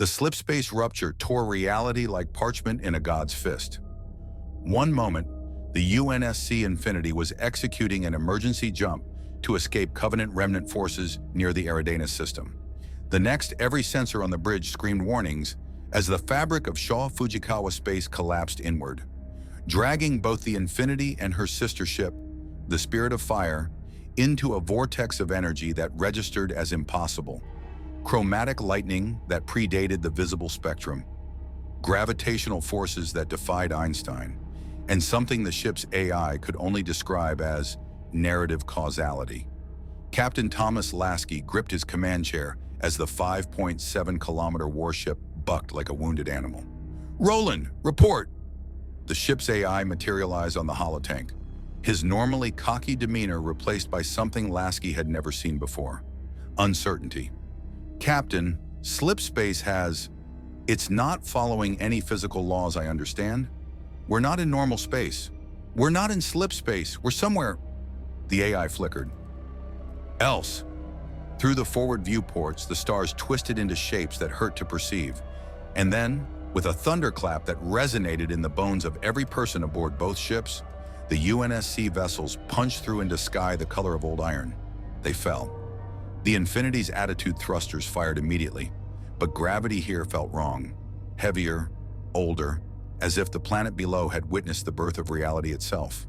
The slipspace rupture tore reality like parchment in a god's fist. One moment, the UNSC Infinity was executing an emergency jump to escape Covenant remnant forces near the Eridanus system. The next, every sensor on the bridge screamed warnings as the fabric of Shaw Fujikawa space collapsed inward, dragging both the Infinity and her sister ship, the Spirit of Fire, into a vortex of energy that registered as impossible. Chromatic lightning that predated the visible spectrum, gravitational forces that defied Einstein, and something the ship's AI could only describe as narrative causality. Captain Thomas Lasky gripped his command chair as the 5.7-kilometer warship bucked like a wounded animal. "Roland, report!" The ship's AI materialized on the holotank, his normally cocky demeanor replaced by something Lasky had never seen before: uncertainty. "Captain, slipspace has... It's not following any physical laws, I understand. We're not in normal space. We're not in slipspace. We're somewhere..." The AI flickered. "Else." Through the forward viewports, the stars twisted into shapes that hurt to perceive. And then, with a thunderclap that resonated in the bones of every person aboard both ships, the UNSC vessels punched through into sky the color of old iron. They fell. The Infinity's attitude thrusters fired immediately, but gravity here felt wrong. Heavier, older, as if the planet below had witnessed the birth of reality itself.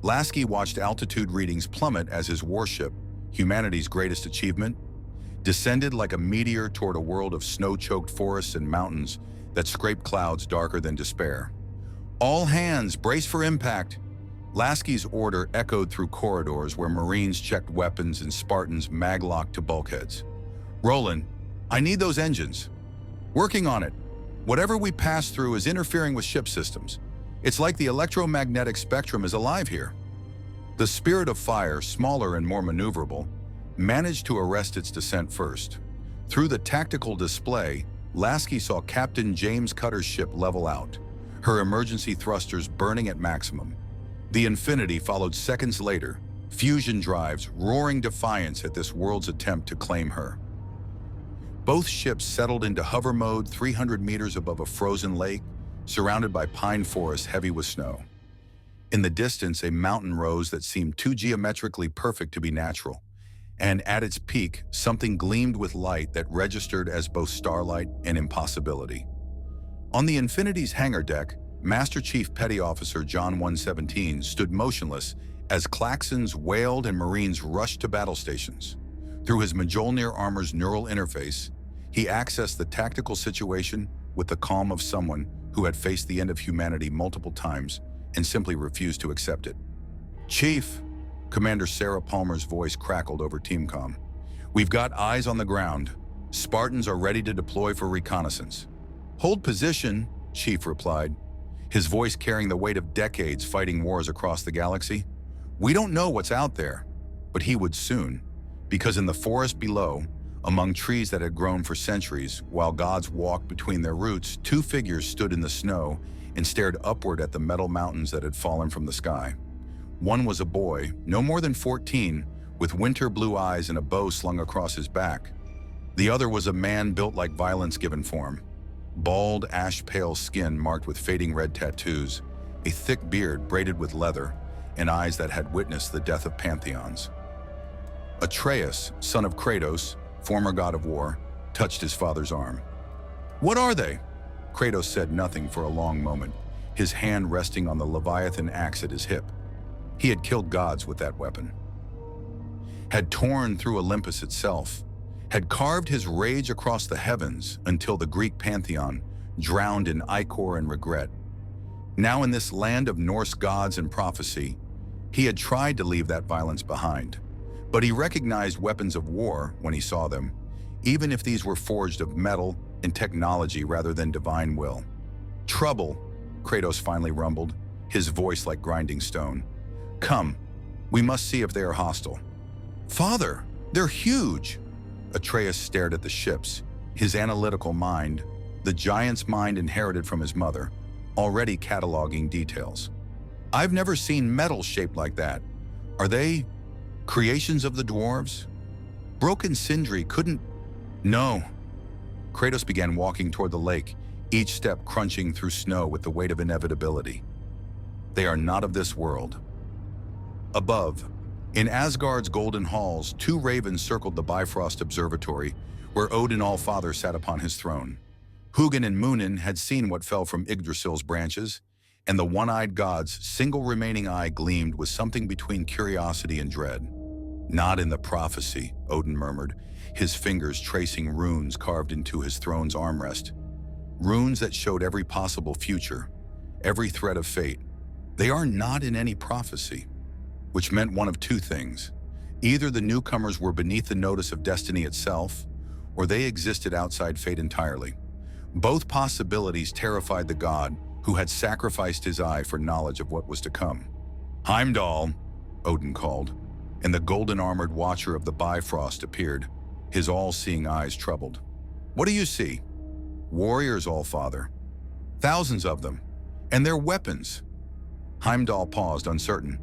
Lasky watched altitude readings plummet as his warship, humanity's greatest achievement, descended like a meteor toward a world of snow-choked forests and mountains that scraped clouds darker than despair. "All hands, brace for impact!" Lasky's order echoed through corridors where Marines checked weapons and Spartans maglocked to bulkheads. "Roland, I need those engines." "Working on it. Whatever we pass through is interfering with ship systems. It's like the electromagnetic spectrum is alive here." The Spirit of Fire, smaller and more maneuverable, managed to arrest its descent first. Through the tactical display, Lasky saw Captain James Cutter's ship level out, her emergency thrusters burning at maximum. The Infinity followed seconds later, fusion drives roaring defiance at this world's attempt to claim her. Both ships settled into hover mode 300 meters above a frozen lake, surrounded by pine forests heavy with snow. In the distance, a mountain rose that seemed too geometrically perfect to be natural, and at its peak, something gleamed with light that registered as both starlight and impossibility. On the Infinity's hangar deck, Master Chief Petty Officer John 117 stood motionless as klaxons wailed and Marines rushed to battle stations. Through his Mjolnir armor's neural interface, he accessed the tactical situation with the calm of someone who had faced the end of humanity multiple times and simply refused to accept it. "Chief," Commander Sarah Palmer's voice crackled over teamcomm, "we've got eyes on the ground. Spartans are ready to deploy for reconnaissance." "Hold position," Chief replied, his voice carrying the weight of decades fighting wars across the galaxy. "We don't know what's out there, but he would soon, because in the forest below, among trees that had grown for centuries, while gods walked between their roots, two figures stood in the snow and stared upward at the metal mountains that had fallen from the sky. One was a boy, no more than 14, with winter blue eyes and a bow slung across his back. The other was a man built like violence given form. Bald, ash-pale skin marked with fading red tattoos, a thick beard braided with leather, and eyes that had witnessed the death of pantheons. Atreus, son of Kratos, former god of war, touched his father's arm. "What are they?" Kratos said nothing for a long moment, his hand resting on the Leviathan axe at his hip. He had killed gods with that weapon, had torn through Olympus itself, had carved his rage across the heavens until the Greek pantheon drowned in ichor and regret. Now in this land of Norse gods and prophecy, he had tried to leave that violence behind, but he recognized weapons of war when he saw them, even if these were forged of metal and technology rather than divine will. "Trouble," Kratos finally rumbled, his voice like grinding stone. "Come, we must see if they are hostile." "Father, they're huge!" Atreus stared at the ships, his analytical mind, the giant's mind inherited from his mother, already cataloging details. "I've never seen metal shaped like that. Are they creations of the dwarves? Broken Sindri couldn't..." "No." Kratos began walking toward the lake, each step crunching through snow with the weight of inevitability. They are not of this world. Above, in Asgard's golden halls, two ravens circled the Bifrost Observatory, where Odin Allfather sat upon his throne. Hugin and Munin had seen what fell from Yggdrasil's branches, and the one-eyed god's single remaining eye gleamed with something between curiosity and dread. "Not in the prophecy," Odin murmured, his fingers tracing runes carved into his throne's armrest. Runes that showed every possible future, every thread of fate. They are not in any prophecy, which meant one of two things. Either the newcomers were beneath the notice of destiny itself, or they existed outside fate entirely. Both possibilities terrified the god who had sacrificed his eye for knowledge of what was to come. "Heimdall," Odin called, and the golden-armored watcher of the Bifrost appeared, his all-seeing eyes troubled. "What do you see?" "Warriors, Allfather. Thousands of them. And their weapons." Heimdall paused, uncertain.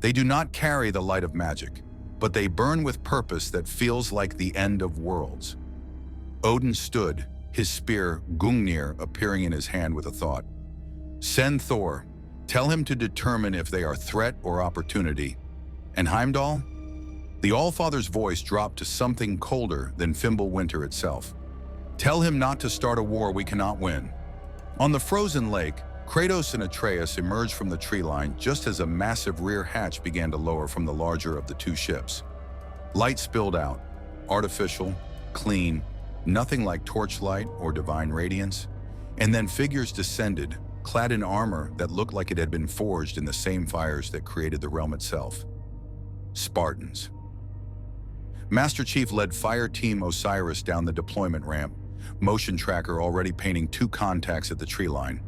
"They do not carry the light of magic, but they burn with purpose that feels like the end of worlds." Odin stood, his spear, Gungnir, appearing in his hand with a thought. "Send Thor. Tell him to determine if they are threat or opportunity. And Heimdall?" The Allfather's voice dropped to something colder than Fimbulwinter itself. "Tell him not to start a war we cannot win." On the frozen lake, Kratos and Atreus emerged from the tree line just as a massive rear hatch began to lower from the larger of the two ships. Light spilled out, artificial, clean, nothing like torchlight or divine radiance, and then figures descended, clad in armor that looked like it had been forged in the same fires that created the realm itself. Spartans. Master Chief led Fire Team Osiris down the deployment ramp, motion tracker already painting two contacts at the tree line.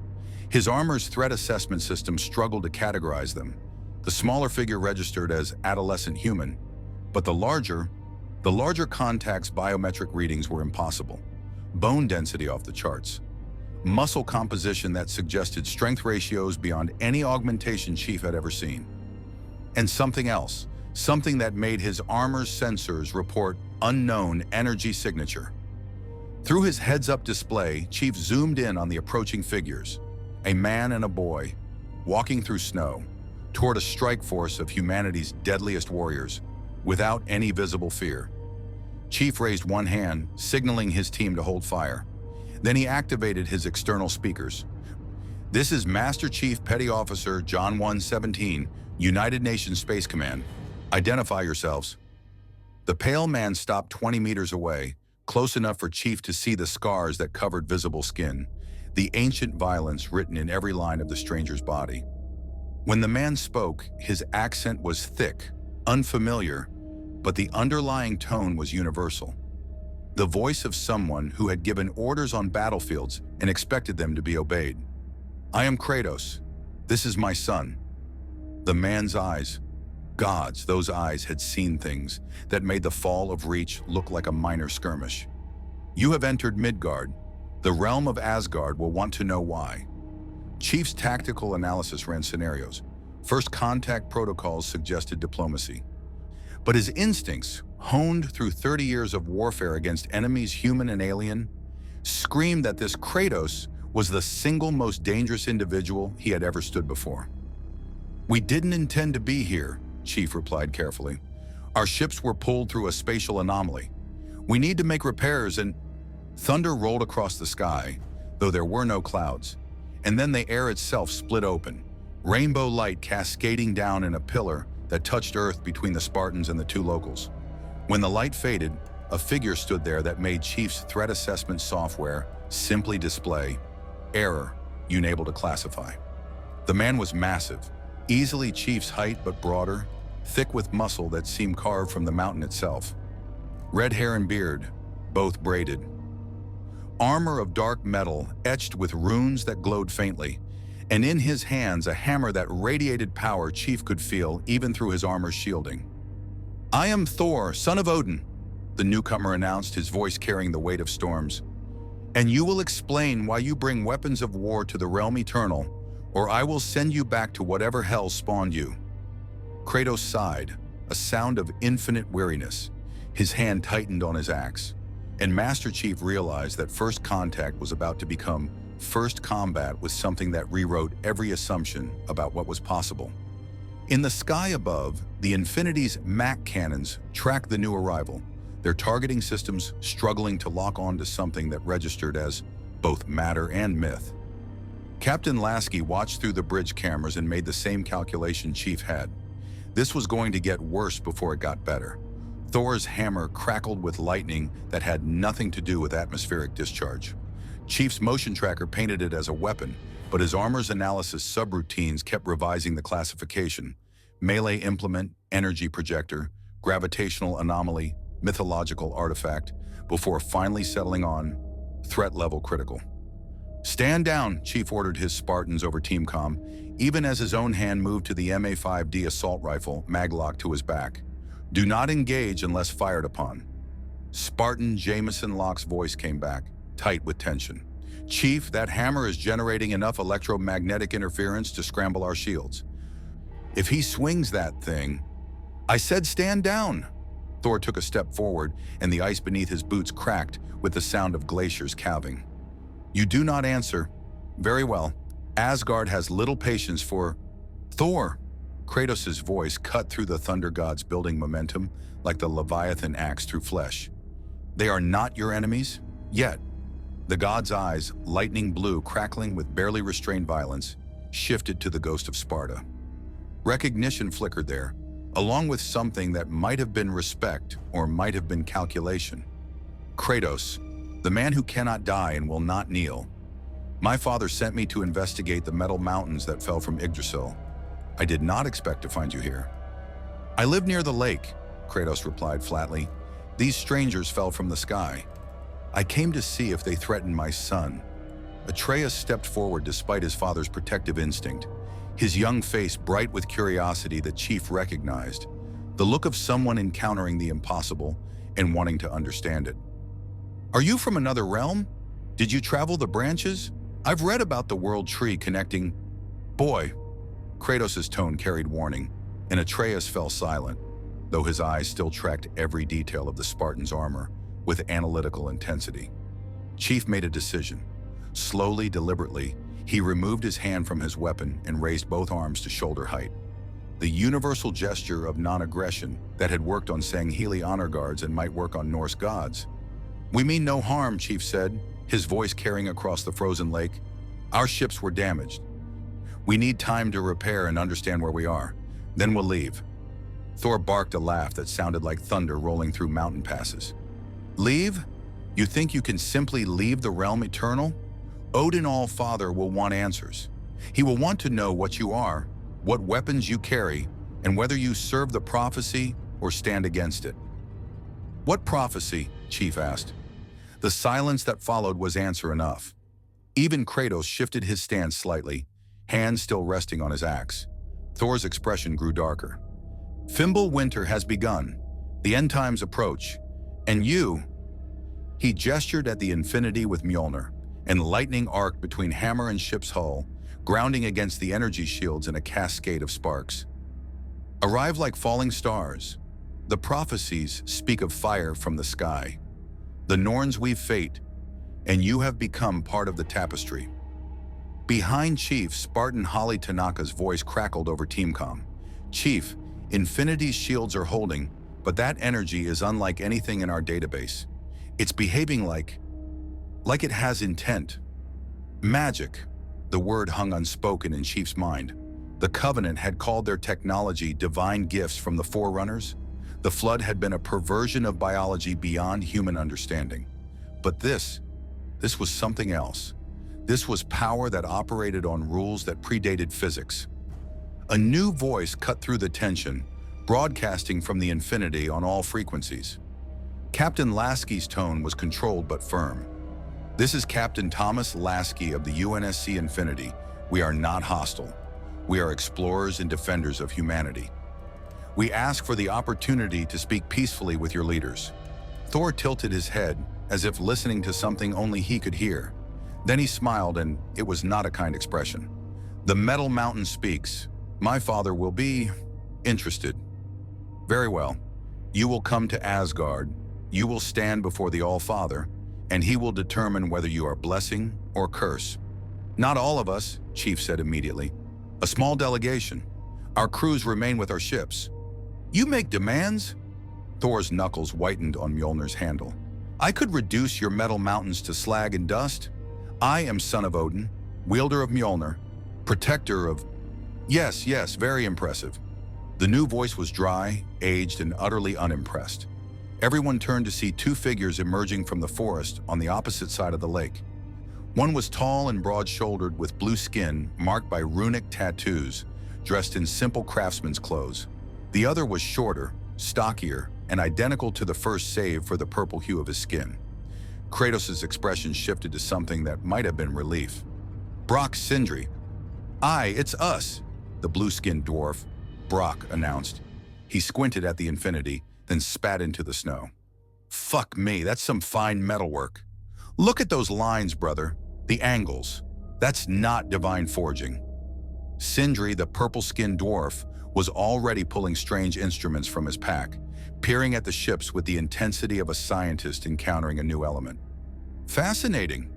His armor's threat assessment system struggled to categorize them. The smaller figure registered as adolescent human, but the larger contact's biometric readings were impossible. Bone density off the charts. Muscle composition that suggested strength ratios beyond any augmentation Chief had ever seen. And something else, something that made his armor's sensors report unknown energy signature. Through his heads-up display, Chief zoomed in on the approaching figures, a man and a boy, walking through snow, toward a strike force of humanity's deadliest warriors, without any visible fear. Chief raised one hand, signaling his team to hold fire. Then he activated his external speakers. "This is Master Chief Petty Officer John 117, United Nations Space Command. Identify yourselves." The pale man stopped 20 meters away, close enough for Chief to see the scars that covered visible skin, the ancient violence written in every line of the stranger's body. When the man spoke, his accent was thick, unfamiliar, but the underlying tone was universal. The voice of someone who had given orders on battlefields and expected them to be obeyed. "I am Kratos. This is my son." The man's eyes, gods, those eyes had seen things that made the fall of Reach look like a minor skirmish. "You have entered Midgard. The realm of Asgard will want to know why." Chief's tactical analysis ran scenarios. First contact protocols suggested diplomacy. But his instincts, honed through 30 years of warfare against enemies human and alien, screamed that this Kratos was the single most dangerous individual he had ever stood before. "We didn't intend to be here," Chief replied carefully. "Our ships were pulled through a spatial anomaly. We need to make repairs and—" Thunder rolled across the sky, though there were no clouds, and then the air itself split open, rainbow light cascading down in a pillar that touched Earth between the Spartans and the two locals. When the light faded, a figure stood there that made Chief's threat assessment software simply display error, unable to classify. The man was massive, easily Chief's height but broader, thick with muscle that seemed carved from the mountain itself. Red hair and beard, both braided. Armor of dark metal etched with runes that glowed faintly, and in his hands a hammer that radiated power Chief could feel even through his armor's shielding. "I am Thor, son of Odin," the newcomer announced, his voice carrying the weight of storms. "And you will explain why you bring weapons of war to the realm eternal, or I will send you back to whatever hell spawned you." Kratos sighed, a sound of infinite weariness. His hand tightened on his axe. and Master Chief realized that first contact was about to become first combat with something that rewrote every assumption about what was possible. In the sky above, the Infinity's MAC cannons tracked the new arrival, their targeting systems struggling to lock on to something that registered as both matter and myth. Captain Lasky watched through the bridge cameras and made the same calculation Chief had. This was going to get worse before it got better. Thor's hammer crackled with lightning that had nothing to do with atmospheric discharge. Chief's motion tracker painted it as a weapon, but his armor's analysis subroutines kept revising the classification: melee implement, energy projector, gravitational anomaly, mythological artifact, before finally settling on threat level critical. "Stand down," Chief ordered his Spartans over teamcom, even as his own hand moved to the MA-5D assault rifle, maglock to his back. "Do not engage unless fired upon." Spartan Jameson Locke's voice came back, tight with tension. "Chief, that hammer is generating enough electromagnetic interference to scramble our shields. If he swings that thing..." "I said stand down!" Thor took a step forward, and the ice beneath his boots cracked with the sound of glaciers calving. "You do not answer. Very well. Asgard has little patience for..." "Thor!" Kratos' voice cut through the thunder gods building momentum like the Leviathan axe through flesh. "They are not your enemies, yet." The god's eyes, lightning blue crackling with barely restrained violence, shifted to the ghost of Sparta. Recognition flickered there, along with something that might have been respect or might have been calculation. "Kratos, the man who cannot die and will not kneel. My father sent me to investigate the metal mountains that fell from Yggdrasil. I did not expect to find you here." "I live near the lake," Kratos replied flatly. "These strangers fell from the sky. I came to see if they threatened my son." Atreus stepped forward despite his father's protective instinct, his young face bright with curiosity that Chief recognized, the look of someone encountering the impossible and wanting to understand it. "Are you from another realm? Did you travel the branches? I've read about the world tree connecting..." "Boy," Kratos' tone carried warning, and Atreus fell silent, though his eyes still tracked every detail of the Spartan's armor with analytical intensity. Chief made a decision. Slowly, deliberately, he removed his hand from his weapon and raised both arms to shoulder height. The universal gesture of non-aggression that had worked on Sangheli honor guards and might work on Norse gods. "We mean no harm," Chief said, his voice carrying across the frozen lake. "Our ships were damaged. We need time to repair and understand where we are. Then we'll leave." Thor barked a laugh that sounded like thunder rolling through mountain passes. "Leave? You think you can simply leave the realm eternal? Odin All-Father will want answers. He will want to know what you are, what weapons you carry, and whether you serve the prophecy or stand against it." "What prophecy?" Chief asked. The silence that followed was answer enough. Even Kratos shifted his stance slightly, hands still resting on his axe. Thor's expression grew darker. "Fimbul winter has begun. The end times approach. And you..." He gestured at the Infinity with Mjolnir, and lightning arced between hammer and ship's hull, grounding against the energy shields in a cascade of sparks. "Arrive like falling stars. The prophecies speak of fire from the sky. The Norns weave fate, and you have become part of the tapestry." Behind Chief, Spartan Holly Tanaka's voice crackled over teamcom. "Chief, Infinity's shields are holding, but that energy is unlike anything in our database. It's behaving like it has intent. Magic." The word hung unspoken in Chief's mind. The Covenant had called their technology divine gifts from the Forerunners. The Flood had been a perversion of biology beyond human understanding. But this was something else. This was power that operated on rules that predated physics. A new voice cut through the tension, broadcasting from the Infinity on all frequencies. Captain Lasky's tone was controlled but firm. "This is Captain Thomas Lasky of the UNSC Infinity. We are not hostile. We are explorers and defenders of humanity. We ask for the opportunity to speak peacefully with your leaders." Thor tilted his head, as if listening to something only he could hear. Then he smiled, and it was not a kind expression. "The Metal Mountain speaks. My father will be interested. Very well. You will come to Asgard, You will stand before the All-Father, and he will determine whether you are blessing or curse. Not all of us, Chief said immediately. A small delegation. Our crews remain with our ships. You make demands? Thor's knuckles whitened on Mjolnir's handle. I could reduce your metal mountains to slag and dust. I am son of Odin, wielder of Mjolnir, protector of... Yes, very impressive. The new voice was dry, aged, and utterly unimpressed. Everyone turned to see two figures emerging from the forest on the opposite side of the lake. One was tall and broad-shouldered with blue skin marked by runic tattoos, dressed in simple craftsman's clothes. The other was shorter, stockier, and identical to the first save for the purple hue of his skin. Kratos' expression shifted to something that might have been relief. Brock Sindri. Aye, it's us, the blue-skinned dwarf, Brock announced. He squinted at the Infinity, then spat into the snow. Fuck me, that's some fine metalwork. Look at those lines, brother. The angles. That's not divine forging. Sindri, the purple-skinned dwarf, was already pulling strange instruments from his pack, peering at the ships with the intensity of a scientist encountering a new element. Fascinating.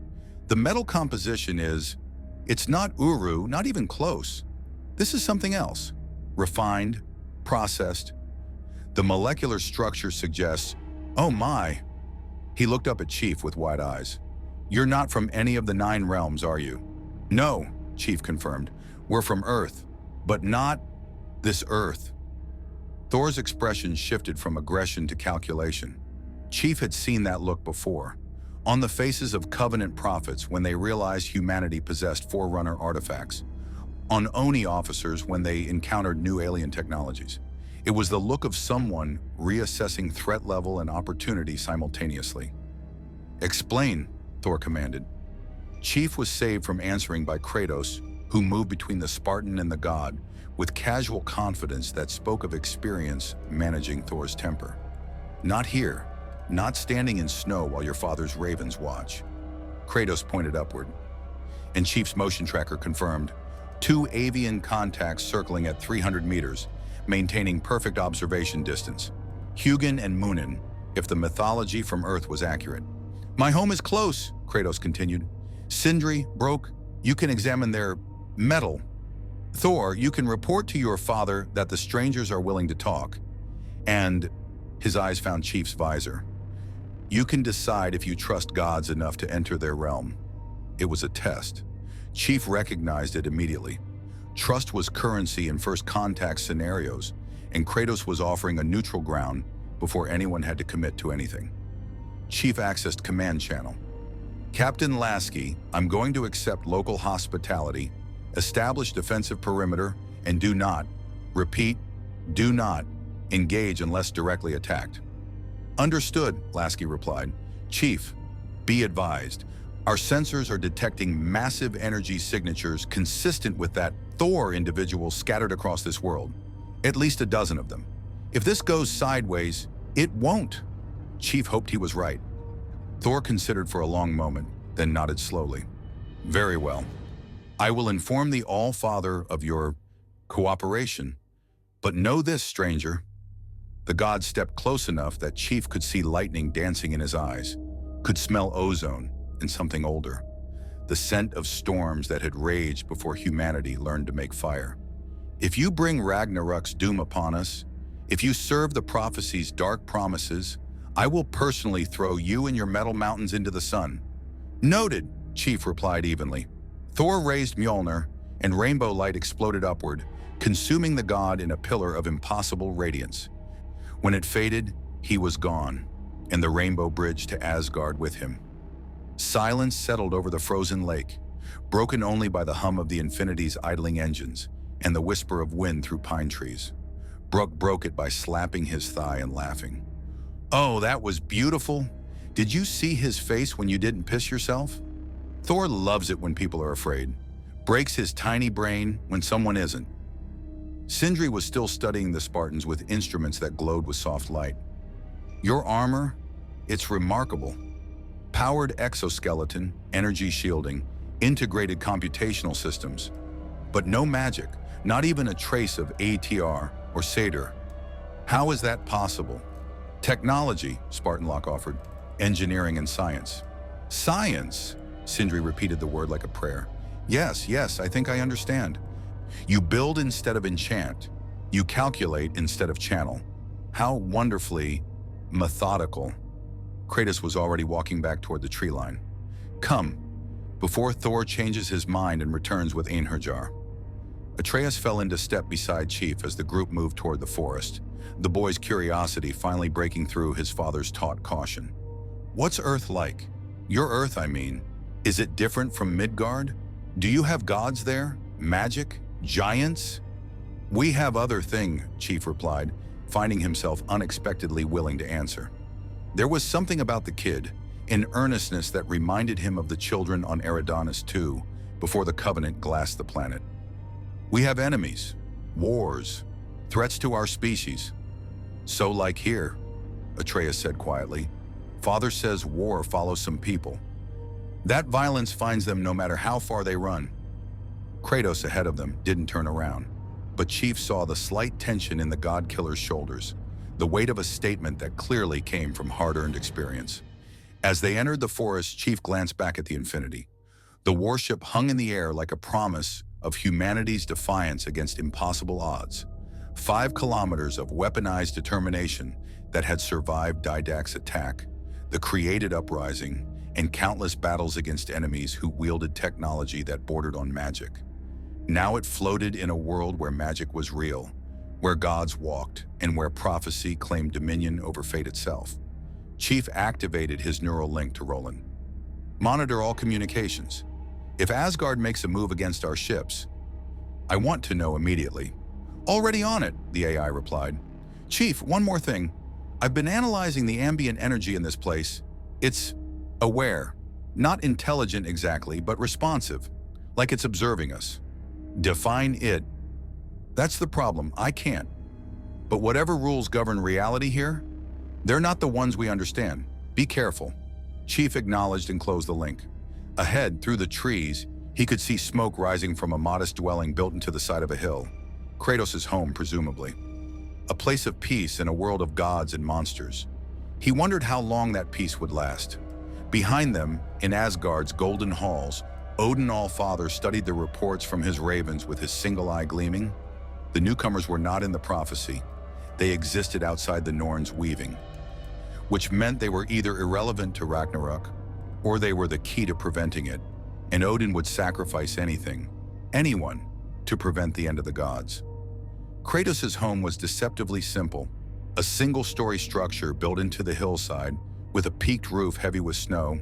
The metal composition is... It's not Uru, not even close. This is something else. Refined, processed. The molecular structure suggests, oh my. He looked up at Chief with wide eyes. You're not from any of the 9 realms, are you? No, Chief confirmed. We're from Earth, but not this Earth. Thor's expression shifted from aggression to calculation. Chief had seen that look before, on the faces of Covenant prophets when they realized humanity possessed Forerunner artifacts, on Oni officers when they encountered new alien technologies. It was the look of someone reassessing threat level and opportunity simultaneously. Explain, Thor commanded. Chief was saved from answering by Kratos, who moved between the Spartan and the god, with casual confidence that spoke of experience managing Thor's temper. Not here, not standing in snow while your father's ravens watch. Kratos pointed upward, and Chief's motion tracker confirmed 2 avian contacts circling at 300 meters, maintaining perfect observation distance. Hugin and Munin, if the mythology from Earth was accurate. My home is close, Kratos continued. Sindri, Broke, you can examine their metal. Thor, you can report to your father that the strangers are willing to talk. And his eyes found Chief's visor. You can decide if you trust gods enough to enter their realm. It was a test. Chief recognized it immediately. Trust was currency in first contact scenarios, and Kratos was offering a neutral ground before anyone had to commit to anything. Chief accessed command channel. Captain Lasky, I'm going to accept local hospitality, establish defensive perimeter, and do not, repeat, do not, engage unless directly attacked. Understood, Lasky replied. Chief, be advised. Our sensors are detecting massive energy signatures consistent with that Thor individual scattered across this world. At least a dozen of them. If this goes sideways, it won't. Chief hoped he was right. Thor considered for a long moment, then nodded slowly. Very well. I will inform the All-Father of your cooperation. But know this, stranger. The god stepped close enough that Chief could see lightning dancing in his eyes, could smell ozone and something older, the scent of storms that had raged before humanity learned to make fire. If you bring Ragnarok's doom upon us, if you serve the prophecy's dark promises, I will personally throw you and your metal mountains into the sun. Noted, Chief replied evenly. Thor raised Mjolnir, and rainbow light exploded upward, consuming the god in a pillar of impossible radiance. When it faded, he was gone, and the rainbow bridge to Asgard with him. Silence settled over the frozen lake, broken only by the hum of the Infinity's idling engines and the whisper of wind through pine trees. Brook broke it by slapping his thigh and laughing. Oh, that was beautiful. Did you see his face when you didn't piss yourself? Thor loves it when people are afraid. Breaks his tiny brain when someone isn't. Sindri was still studying the Spartans with instruments that glowed with soft light. Your armor, it's remarkable. Powered exoskeleton, energy shielding, integrated computational systems. But no magic, not even a trace of ATR or Satyr. How is that possible? Technology, Spartanlock offered. Engineering and science. Science? Sindri repeated the word like a prayer. Yes, I think I understand. You build instead of enchant. You calculate instead of channel. How wonderfully methodical. Kratos was already walking back toward the tree line. Come, before Thor changes his mind and returns with Einherjar. Atreus fell into step beside Chief as the group moved toward the forest, the boy's curiosity finally breaking through his father's taught caution. What's Earth like? Your Earth, I mean. Is it different from Midgard? Do you have gods there? Magic? Giants? We have other thing, Chief replied, finding himself unexpectedly willing to answer. There was something about the kid, an earnestness that reminded him of the children on Eridanus II, before the Covenant glassed the planet. We have enemies, wars, threats to our species. So like here, Atreus said quietly. Father says war follows some people. That violence finds them no matter how far they run. Kratos ahead of them didn't turn around, but Chief saw the slight tension in the god-killer's shoulders, the weight of a statement that clearly came from hard-earned experience. As they entered the forest, Chief glanced back at the Infinity. The warship hung in the air like a promise of humanity's defiance against impossible odds. 5 kilometers of weaponized determination that had survived Didak's attack, the created uprising, and countless battles against enemies who wielded technology that bordered on magic. Now it floated in a world where magic was real, where gods walked, and where prophecy claimed dominion over fate itself. Chief activated his neural link to Roland. Monitor all communications. If Asgard makes a move against our ships, I want to know immediately. Already on it, the AI replied. Chief, one more thing. I've been analyzing the ambient energy in this place. It's aware, not intelligent exactly, but responsive, like it's observing us. Define it. That's the problem, I can't. But whatever rules govern reality here, they're not the ones we understand. Be careful. Chief acknowledged and closed the link. Ahead, through the trees, he could see smoke rising from a modest dwelling built into the side of a hill. Kratos' home, presumably. A place of peace in a world of gods and monsters. He wondered how long that peace would last. Behind them, in Asgard's golden halls, Odin All-Father studied the reports from his ravens with his single eye gleaming. The newcomers were not in the prophecy. They existed outside the Norn's weaving, which meant they were either irrelevant to Ragnarok, or they were the key to preventing it, and Odin would sacrifice anything, anyone, to prevent the end of the gods. Kratos' home was deceptively simple, a single-story structure built into the hillside with a peaked roof heavy with snow,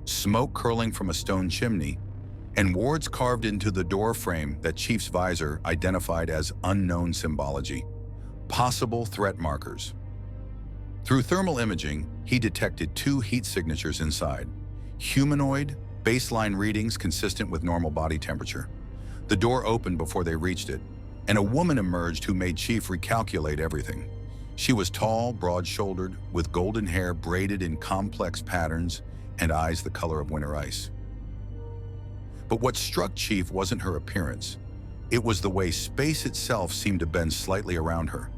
smoke curling from a stone chimney, and wards carved into the door frame that Chief's visor identified as unknown symbology, possible threat markers. Through thermal imaging, he detected 2 heat signatures inside, humanoid, baseline readings consistent with normal body temperature. The door opened before they reached it, and a woman emerged who made Chief recalculate everything. She was tall, broad-shouldered, with golden hair braided in complex patterns and eyes the color of winter ice. But what struck Chief wasn't her appearance. It was the way space itself seemed to bend slightly around her,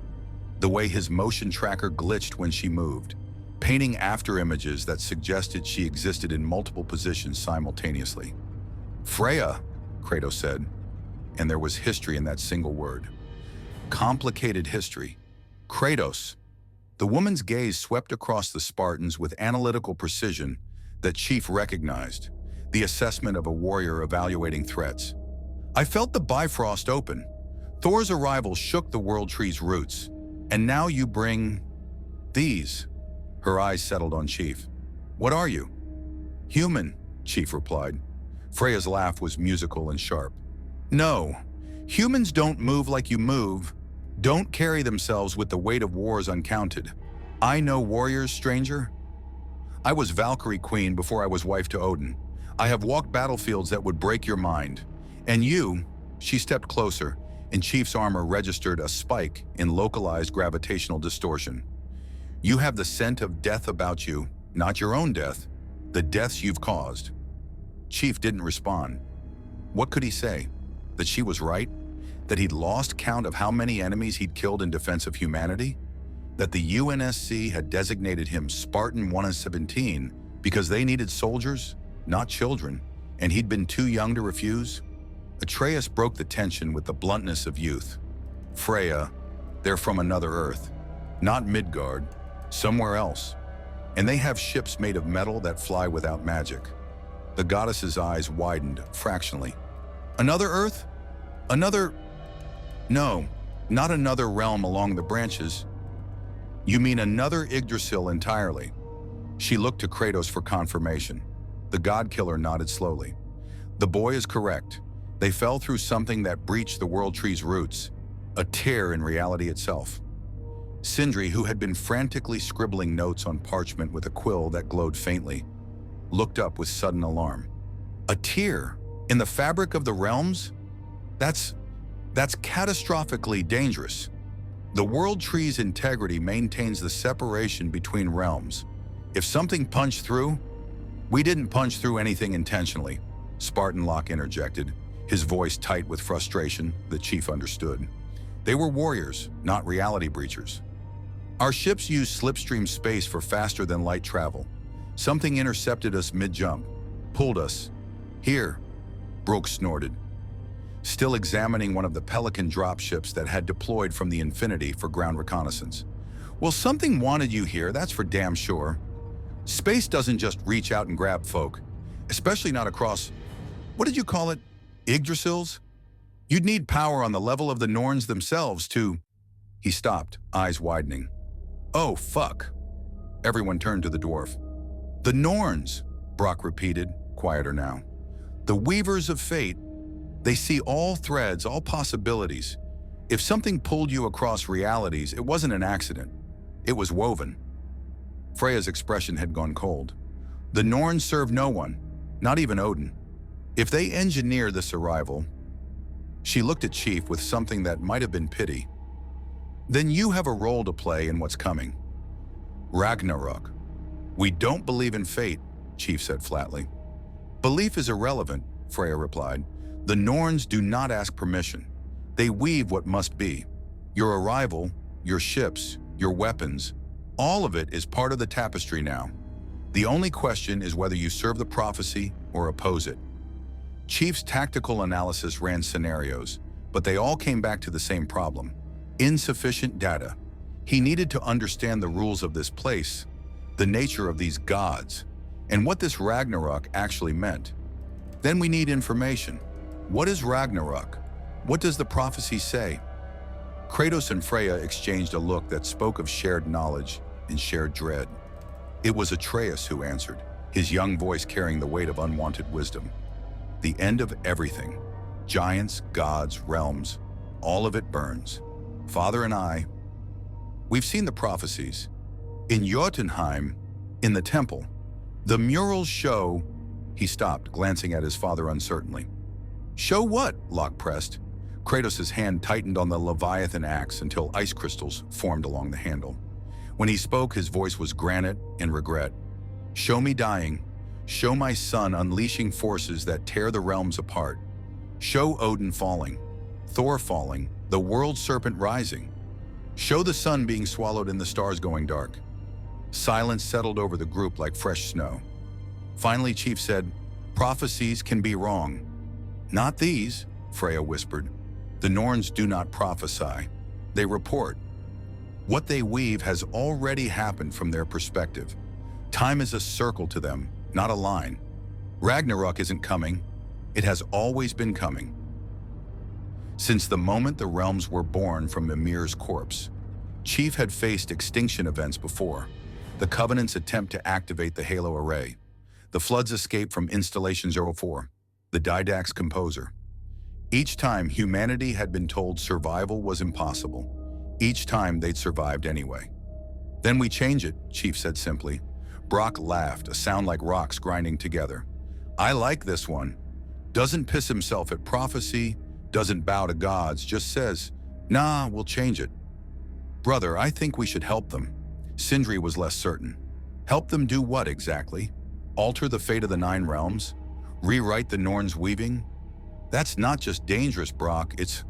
the way his motion tracker glitched when she moved, painting after images that suggested she existed in multiple positions simultaneously. Freya, Kratos said, and there was history in that single word. Complicated history. Kratos. The woman's gaze swept across the Spartans with analytical precision that Chief recognized, the assessment of a warrior evaluating threats. I felt the Bifrost open. Thor's arrival shook the World Tree's roots. And now you bring these. Her eyes settled on Chief. What are you? Human, Chief replied. Freya's laugh was musical and sharp. No, humans don't move like you move, don't carry themselves with the weight of wars uncounted. I know warriors, stranger. I was Valkyrie Queen before I was wife to Odin. I have walked battlefields that would break your mind. And you, she stepped closer, and Chief's armor registered a spike in localized gravitational distortion. You have the scent of death about you, not your own death, the deaths you've caused. Chief didn't respond. What could he say? That she was right? That he'd lost count of how many enemies he'd killed in defense of humanity? that the UNSC had designated him Spartan 117 because they needed soldiers, not children, and he'd been too young to refuse? Atreus broke the tension with the bluntness of youth. Freya, they're from another Earth, not Midgard, somewhere else. And they have ships made of metal that fly without magic. The goddess's eyes widened fractionally. Another Earth? Another... No, not another realm along the branches. You mean another Yggdrasil entirely? She looked to Kratos for confirmation. The god-killer nodded slowly. The boy is correct. They fell through something that breached the World Tree's roots, a tear in reality itself. Sindri, who had been frantically scribbling notes on parchment with a quill that glowed faintly, looked up with sudden alarm. A tear? In the fabric of the realms? That's catastrophically dangerous. The World Tree's integrity maintains the separation between realms. If something punched through... We didn't punch through anything intentionally, Spartan Locke interjected, his voice tight with frustration. The chief understood. They were warriors, not reality breachers. Our ships used slipstream space for faster-than-light travel. Something intercepted us mid-jump, pulled us. Here, Brooke snorted, still examining one of the Pelican dropships that had deployed from the Infinity for ground reconnaissance. Well, something wanted you here, that's for damn sure. Space doesn't just reach out and grab folk, especially not across, what did you call it, Yggdrasils? You'd need power on the level of the Norns themselves to... He stopped, eyes widening. Oh, fuck. Everyone turned to the dwarf. The Norns, Brock repeated, quieter now. The weavers of fate. They see all threads, all possibilities. If something pulled you across realities, it wasn't an accident. It was woven. Freya's expression had gone cold. The Norns serve no one, not even Odin. If they engineer this arrival... She looked at Chief with something that might have been pity. Then you have a role to play in what's coming. Ragnarok. We don't believe in fate, Chief said flatly. Belief is irrelevant, Freya replied. The Norns do not ask permission. They weave what must be. Your arrival, your ships, your weapons, all of it is part of the tapestry now. The only question is whether you serve the prophecy or oppose it. Chief's tactical analysis ran scenarios, but they all came back to the same problem: insufficient data. He needed to understand the rules of this place, the nature of these gods, and what this Ragnarok actually meant. Then we need information. What is Ragnarok? What does the prophecy say? Kratos and Freya exchanged a look that spoke of shared knowledge and shared dread. It was Atreus who answered, his young voice carrying the weight of unwanted wisdom. The end of everything. Giants, gods, realms, all of it burns. Father and I, we've seen the prophecies. In Jotunheim, in the temple, the murals show... He stopped, glancing at his father uncertainly. Show what? Locke pressed. Kratos' hand tightened on the Leviathan axe until ice crystals formed along the handle. When he spoke, his voice was granite and regret. Show me dying. Show my son unleashing forces that tear the realms apart. Show Odin falling, Thor falling, the world serpent rising. Show the sun being swallowed and the stars going dark. Silence settled over the group like fresh snow. Finally, Chief said, prophecies can be wrong. Not these, Freya whispered. The Norns do not prophesy. They report. What they weave has already happened from their perspective. Time is a circle to them, not a line. Ragnarok isn't coming. It has always been coming. Since the moment the realms were born from Mimir's corpse, Chief had faced extinction events before. The Covenant's attempt to activate the Halo Array. The Flood's escape from Installation 04. The Didax Composer. Each time humanity had been told survival was impossible. Each time they'd survived anyway. Then we change it, Chief said simply. Brock laughed, a sound like rocks grinding together. I like this one. Doesn't piss himself at prophecy, doesn't bow to gods, just says, nah, we'll change it. Brother, I think we should help them. Sindri was less certain. Help them do what exactly? Alter the fate of the Nine Realms? Rewrite the Norns' weaving? That's not just dangerous, Brock, it's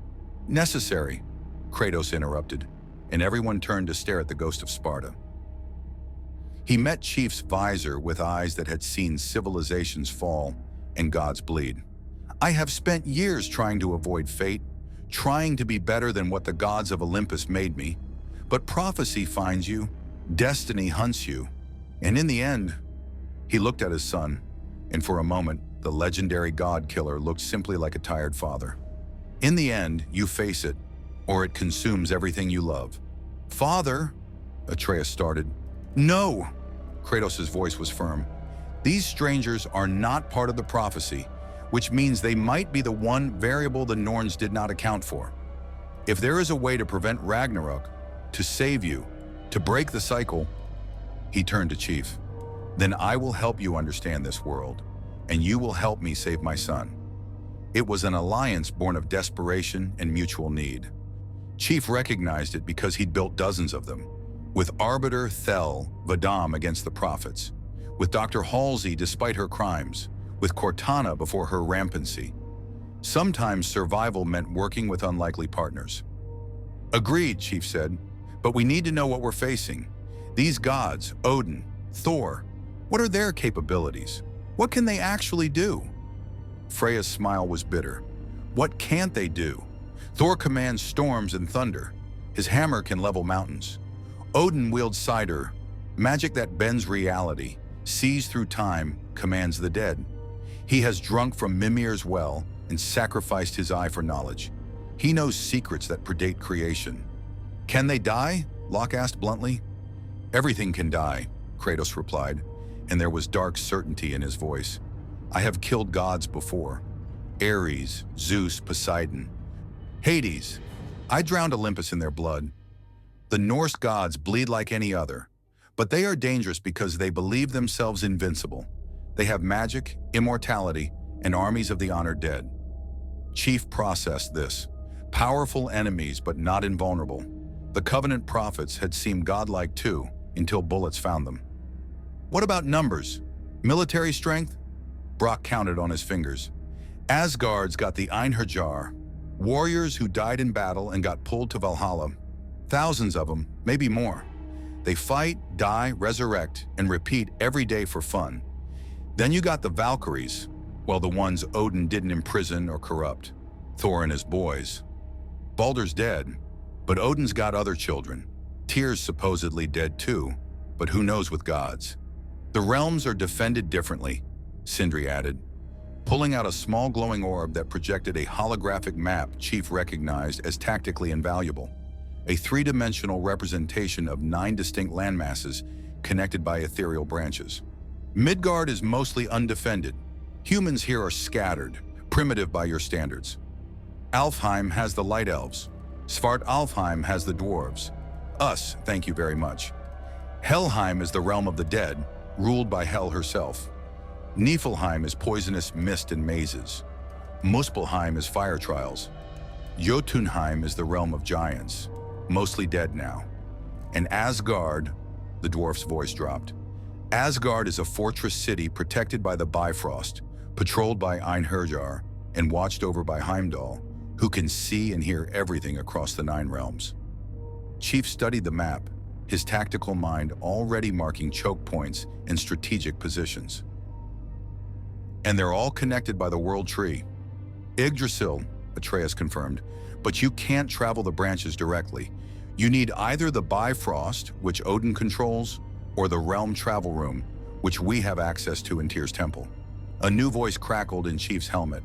necessary, Kratos interrupted. and everyone turned to stare at the ghost of Sparta. He met Chief's visor with eyes that had seen civilizations fall and gods bleed. I have spent years trying to avoid fate, trying to be better than what the gods of Olympus made me, but prophecy finds you, destiny hunts you, and in the end, he looked at his son, and for a moment, the legendary god killer looked simply like a tired father. In the end, you face it, or it consumes everything you love. Father, Atreus started. No, Kratos' voice was firm. These strangers are not part of the prophecy, which means they might be the one variable the Norns did not account for. If there is a way to prevent Ragnarok, to save you, to break the cycle, he turned to Chief. Then I will help you understand this world, and you will help me save my son. It was an alliance born of desperation and mutual need. Chief recognized it because he'd built dozens of them, with Arbiter Thel Vadam against the prophets, with Dr. Halsey despite her crimes, with Cortana before her rampancy. Sometimes survival meant working with unlikely partners. Agreed, Chief said, but we need to know what we're facing. These gods, Odin, Thor, what are their capabilities? What can they actually do? Freya's smile was bitter. What can't they do? Thor commands storms and thunder. His hammer can level mountains. Odin wields cider, magic that bends reality, sees through time, commands the dead. He has drunk from Mimir's well and sacrificed his eye for knowledge. He knows secrets that predate creation. Can they die? Locke asked bluntly. Everything can die, Kratos replied, and there was dark certainty in his voice. I have killed gods before. Ares, Zeus, Poseidon, Hades. I drowned Olympus in their blood. The Norse gods bleed like any other, but they are dangerous because they believe themselves invincible. They have magic, immortality, and armies of the honored dead. Chief processed this. Powerful enemies, but not invulnerable. The Covenant prophets had seemed godlike too, until bullets found them. What about numbers? Military strength? Brock counted on his fingers. Asgard's got the Einherjar, warriors who died in battle and got pulled to Valhalla. Thousands of them, maybe more. They fight, die, resurrect, and repeat every day for fun. Then you got the Valkyries, well, the ones Odin didn't imprison or corrupt. Thor and his boys. Baldur's dead, but Odin's got other children. Tyr's supposedly dead too, but who knows with gods. The realms are defended differently, Sindri added, pulling out a small glowing orb that projected a holographic map Chief recognized as tactically invaluable. A three-dimensional representation of 9 distinct landmasses connected by ethereal branches. Midgard is mostly undefended. Humans here are scattered, primitive by your standards. Alfheim has the Light Elves. Svartalfheim has the Dwarves. Us, thank you very much. Helheim is the realm of the dead, ruled by Hel herself. Niflheim is poisonous mist and mazes. Muspelheim is fire trials. Jotunheim is the realm of giants, mostly dead now. And Asgard, the dwarf's voice dropped. Asgard is a fortress city protected by the Bifrost, patrolled by Einherjar, and watched over by Heimdall, who can see and hear everything across the 9 realms. Chief studied the map, his tactical mind already marking choke points and strategic positions. And they're all connected by the World Tree. Yggdrasil, Atreus confirmed, but you can't travel the branches directly. You need either the Bifrost, which Odin controls, or the Realm Travel Room, which we have access to in Tyr's temple. A new voice crackled in Chief's helmet.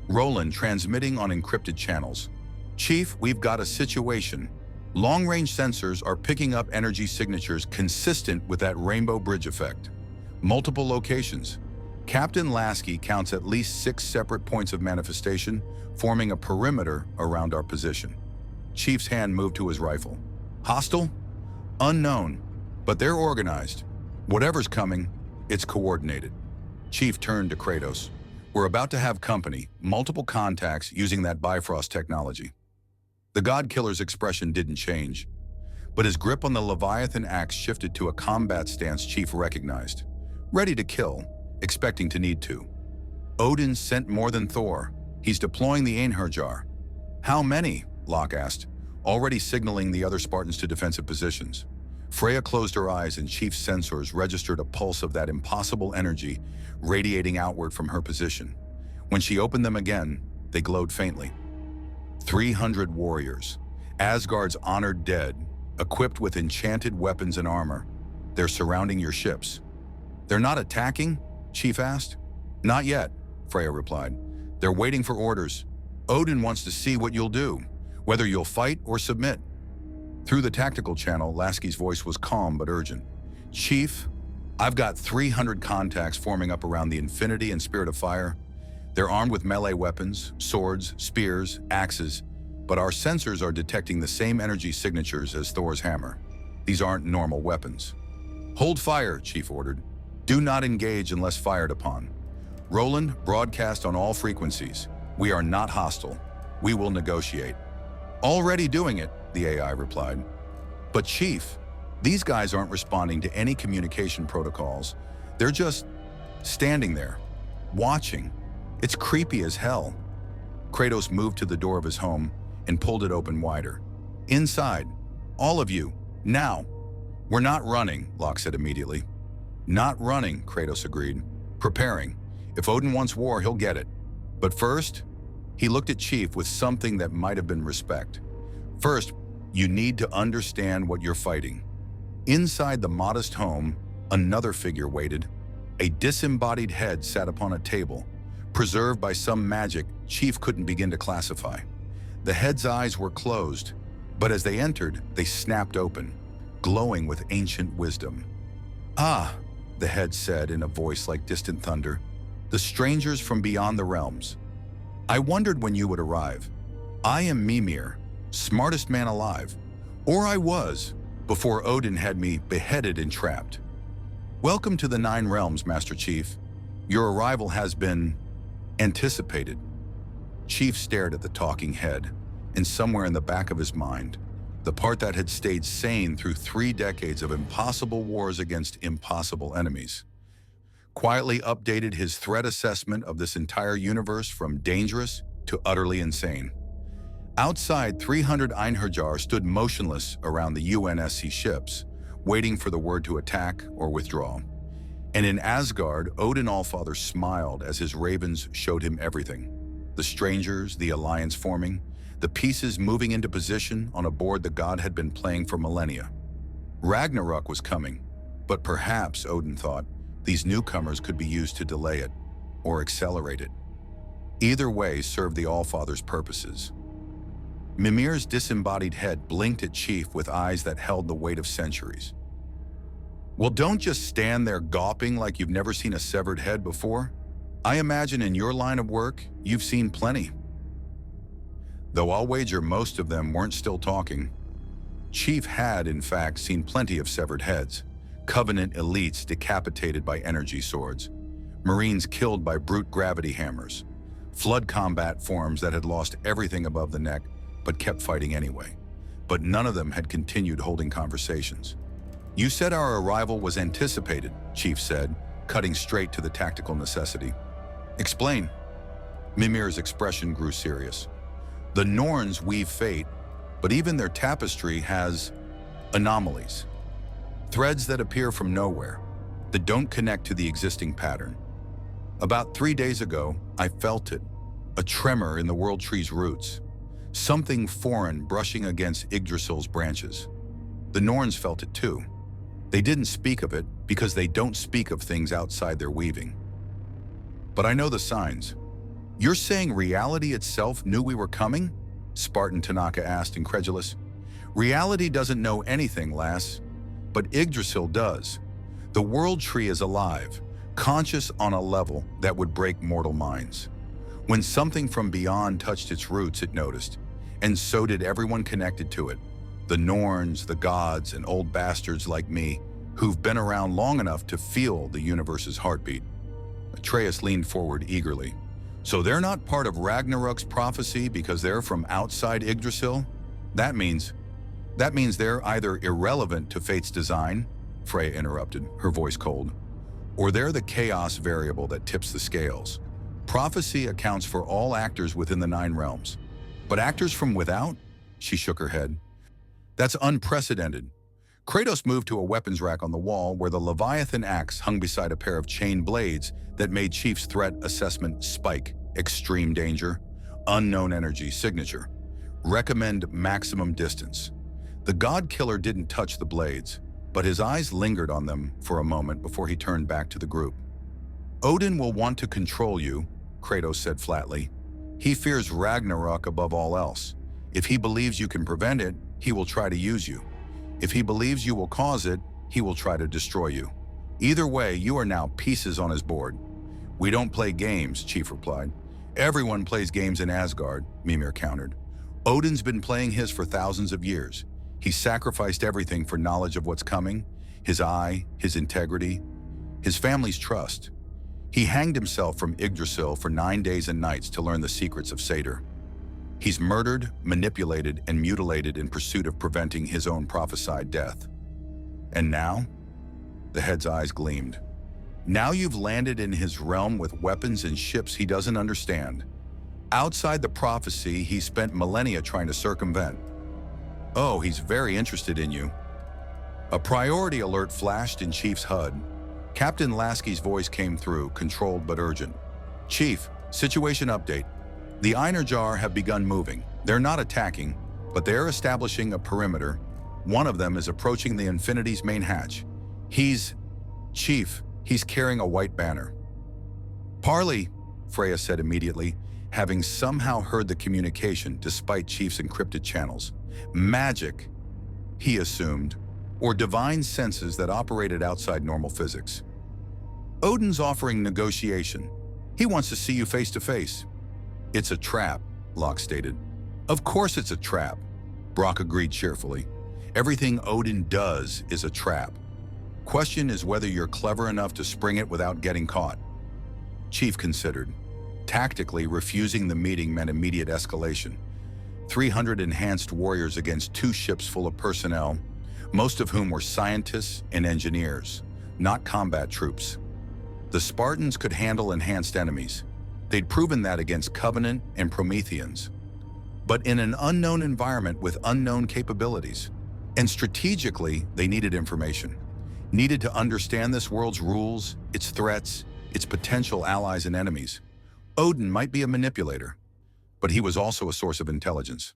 Roland transmitting on encrypted channels. Chief, we've got a situation. Long-range sensors are picking up energy signatures consistent with that Rainbow Bridge effect. Multiple locations. Captain Lasky counts at least 6 separate points of manifestation, forming a perimeter around our position. Chief's hand moved to his rifle. Hostile? Unknown, but they're organized. Whatever's coming, it's coordinated. Chief turned to Kratos. We're about to have company, multiple contacts using that Bifrost technology. The God Killer's expression didn't change, but his grip on the Leviathan axe shifted to a combat stance Chief recognized. Ready to kill, expecting to need to. Odin sent more than Thor. He's deploying the Einherjar. How many? Locke asked. already signaling the other Spartans to defensive positions. Freya closed her eyes and Chief's sensors registered a pulse of that impossible energy radiating outward from her position. When she opened them again, they glowed faintly. 300 warriors, Asgard's honored dead, equipped with enchanted weapons and armor. They're surrounding your ships. They're not attacking? Chief asked. Not yet, Freya replied. They're waiting for orders. Odin wants to see what you'll do, whether you'll fight or submit. Through the tactical channel, Lasky's voice was calm but urgent. Chief, I've got 300 contacts forming up around the Infinity and Spirit of Fire. They're armed with melee weapons, swords, spears, axes, but our sensors are detecting the same energy signatures as Thor's hammer. These aren't normal weapons. Hold fire, Chief ordered. Do not engage unless fired upon. Roland, broadcast on all frequencies. We are not hostile. We will negotiate. Already doing it, the AI replied. But Chief, these guys aren't responding to any communication protocols. They're just standing there, watching. It's creepy as hell. Kratos moved to the door of his home and pulled it open wider. Inside, all of you, now. We're not running, Locke said immediately. Not running, Kratos agreed. Preparing. If Odin wants war, he'll get it. But first, he looked at Chief with something that might have been respect. First, you need to understand what you're fighting. Inside the modest home, another figure waited. A disembodied head sat upon a table, preserved by some magic Chief couldn't begin to classify. The head's eyes were closed, but as they entered, they snapped open, glowing with ancient wisdom. Ah, the head said in a voice like distant thunder, the strangers from beyond the realms. I wondered when you would arrive. I am Mimir, smartest man alive. Or I was, before Odin had me beheaded and trapped. Welcome to the Nine Realms, Master Chief. Your arrival has been anticipated. Chief stared at the talking head, and somewhere in the back of his mind, the part that had stayed sane through 3 decades of impossible wars against impossible enemies, quietly updated his threat assessment of this entire universe from dangerous to utterly insane. Outside, 300 Einherjar stood motionless around the UNSC ships, waiting for the word to attack or withdraw. And in Asgard, Odin Allfather smiled as his ravens showed him everything. The strangers, the alliance forming, the pieces moving into position on a board the god had been playing for millennia. Ragnarok was coming, but perhaps, Odin thought, these newcomers could be used to delay it or accelerate it. Either way served the Allfather's purposes. Mimir's disembodied head blinked at Chief with eyes that held the weight of centuries. Well, don't just stand there gawping like you've never seen a severed head before. I imagine in your line of work, you've seen plenty. Though I'll wager most of them weren't still talking. Chief had, in fact, seen plenty of severed heads, Covenant elites decapitated by energy swords, Marines killed by brute gravity hammers, flood combat forms that had lost everything above the neck but kept fighting anyway. But none of them had continued holding conversations. You said our arrival was anticipated, Chief said, cutting straight to the tactical necessity. Explain. Mimir's expression grew serious. The Norns weave fate, but even their tapestry has anomalies. Threads that appear from nowhere, that don't connect to the existing pattern. About 3 days ago, I felt it, a tremor in the world tree's roots, something foreign brushing against Yggdrasil's branches. The Norns felt it too. They didn't speak of it because they don't speak of things outside their weaving. But I know the signs. You're saying reality itself knew we were coming? Spartan Tanaka asked, incredulous. Reality doesn't know anything, lass, but Yggdrasil does. The world tree is alive, conscious on a level that would break mortal minds. When something from beyond touched its roots, it noticed, and so did everyone connected to it. The Norns, the gods, and old bastards like me, who've been around long enough to feel the universe's heartbeat. Atreus leaned forward eagerly. So they're not part of Ragnarok's prophecy because they're from outside Yggdrasil? That means they're either irrelevant to fate's design, Freya interrupted, her voice cold, or they're the chaos variable that tips the scales. Prophecy accounts for all actors within the 9 realms, but actors from without? She shook her head. That's unprecedented. Kratos moved to a weapons rack on the wall where the Leviathan axe hung beside a pair of chain blades that made Chief's threat assessment spike. Extreme danger, unknown energy signature. Recommend maximum distance. The god killer didn't touch the blades, but his eyes lingered on them for a moment before he turned back to the group. Odin will want to control you, Kratos said flatly. He fears Ragnarok above all else. If he believes you can prevent it, he will try to use you. If he believes you will cause it, he will try to destroy you. Either way, you are now pieces on his board. We don't play games, Chief replied. Everyone plays games in Asgard, Mimir countered. Odin's been playing his for thousands of years. He sacrificed everything for knowledge of what's coming, his eye, his integrity, his family's trust. He hanged himself from Yggdrasil for 9 days and nights to learn the secrets of Satyr. He's murdered, manipulated, and mutilated in pursuit of preventing his own prophesied death. And now? The head's eyes gleamed. Now you've landed in his realm with weapons and ships he doesn't understand. Outside the prophecy he spent millennia trying to circumvent. Oh, he's very interested in you. A priority alert flashed in Chief's HUD. Captain Lasky's voice came through, controlled but urgent. Chief, situation update. The Einherjar have begun moving. They're not attacking, but they're establishing a perimeter. One of them is approaching the Infinity's main hatch. Chief, he's carrying a white banner. Parley, Freya said immediately, having somehow heard the communication despite Chief's encrypted channels. Magic, he assumed, or divine senses that operated outside normal physics. Odin's offering negotiation. He wants to see you face to face. It's a trap, Locke stated. Of course it's a trap, Brock agreed cheerfully. Everything Odin does is a trap. Question is whether you're clever enough to spring it without getting caught. Chief considered. Tactically, refusing the meeting meant immediate escalation. 300 enhanced warriors against 2 ships full of personnel, most of whom were scientists and engineers, not combat troops. The Spartans could handle enhanced enemies. They'd proven that against Covenant and Prometheans. But in an unknown environment with unknown capabilities. And strategically, they needed information. Needed to understand this world's rules, its threats, its potential allies and enemies. Odin might be a manipulator, but he was also a source of intelligence.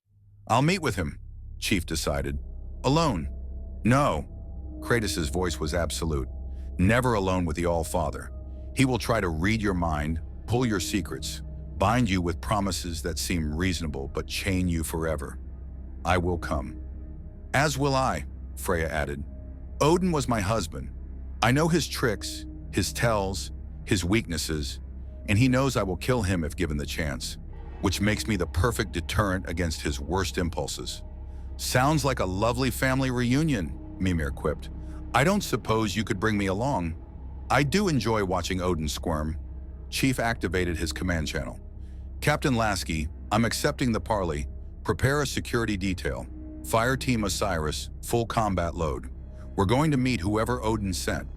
I'll meet with him, Chief decided. Alone? No. Kratos' voice was absolute. Never alone with the All-Father. He will try to read your mind, pull your secrets, bind you with promises that seem reasonable but chain you forever. I will come. As will I, Freya added. Odin was my husband. I know his tricks, his tells, his weaknesses, and he knows I will kill him if given the chance, which makes me the perfect deterrent against his worst impulses. Sounds like a lovely family reunion, Mimir quipped. I don't suppose you could bring me along. I do enjoy watching Odin squirm. Chief activated his command channel. Captain Lasky, I'm accepting the parley. Prepare a security detail. Fire Team Osiris, full combat load. We're going to meet whoever Odin sent.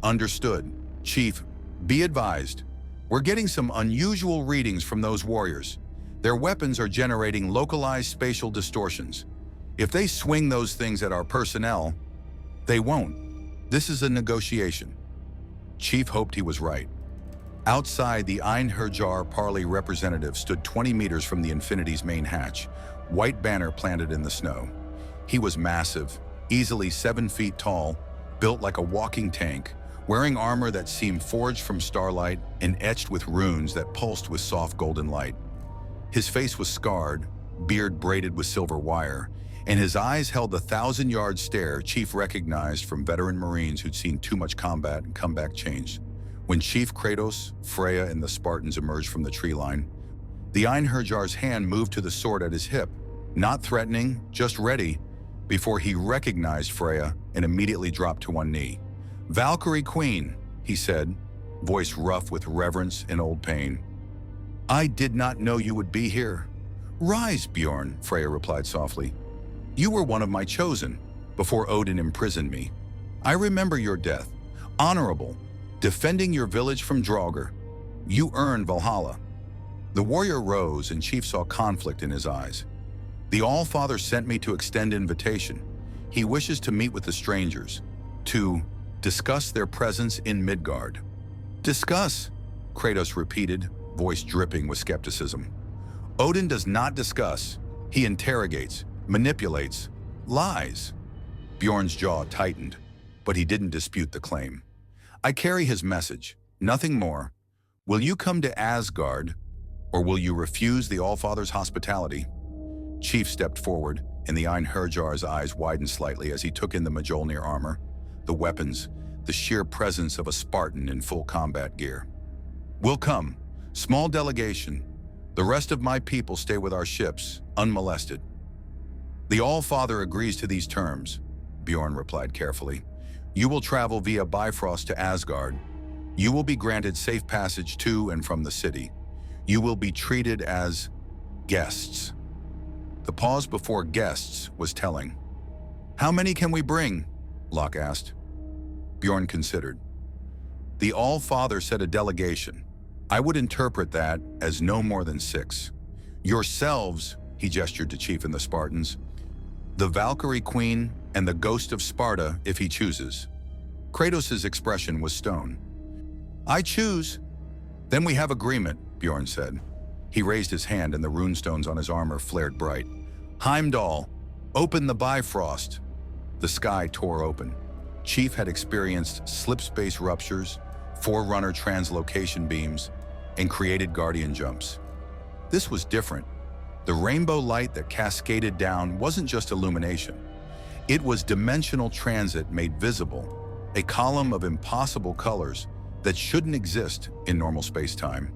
Understood. Chief, be advised. We're getting some unusual readings from those warriors. Their weapons are generating localized spatial distortions. If they swing those things at our personnel, they won't. This is a negotiation. Chief hoped he was right. Outside, the Einherjar parley representative stood 20 meters from the Infinity's main hatch, white banner planted in the snow. He was massive, easily 7 feet tall, built like a walking tank, wearing armor that seemed forged from starlight and etched with runes that pulsed with soft golden light. His face was scarred, beard braided with silver wire, and his eyes held the 1,000-yard stare Chief recognized from veteran Marines who'd seen too much combat and come back changed. When Chief Kratos, Freya, and the Spartans emerged from the tree line, the Einherjar's hand moved to the sword at his hip, not threatening, just ready, before he recognized Freya and immediately dropped to one knee. Valkyrie Queen, he said, voice rough with reverence and old pain. I did not know you would be here. Rise, Bjorn, Freya replied softly. You were one of my chosen, before Odin imprisoned me. I remember your death, honorable, defending your village from Draugr. You earned Valhalla. The warrior rose and Chief saw conflict in his eyes. The All-Father sent me to extend invitation. He wishes to meet with the strangers, to discuss their presence in Midgard. Discuss, Kratos repeated, voice dripping with skepticism. Odin does not discuss. He interrogates, manipulates, lies. Bjorn's jaw tightened, but he didn't dispute the claim. I carry his message, nothing more. Will you come to Asgard, or will you refuse the All-Father's hospitality? Chief stepped forward, and the Einherjar's eyes widened slightly as he took in the Mjolnir armor, the weapons, the sheer presence of a Spartan in full combat gear. We'll come. Small delegation. The rest of my people stay with our ships, unmolested. The All-Father agrees to these terms, Bjorn replied carefully. You will travel via Bifrost to Asgard. You will be granted safe passage to and from the city. You will be treated as guests. The pause before guests was telling. How many can we bring? Locke asked. Bjorn considered. The All-Father said a delegation. I would interpret that as no more than 6. Yourselves, he gestured to Chief and the Spartans, the Valkyrie Queen, and the Ghost of Sparta if he chooses. Kratos' expression was stone. I choose. Then we have agreement, Bjorn said. He raised his hand and the runestones on his armor flared bright. Heimdall, open the Bifrost. The sky tore open. Chief had experienced slip-space ruptures, Forerunner translocation beams, and created guardian jumps. This was different. The rainbow light that cascaded down wasn't just illumination. It was dimensional transit made visible, a column of impossible colors that shouldn't exist in normal space-time,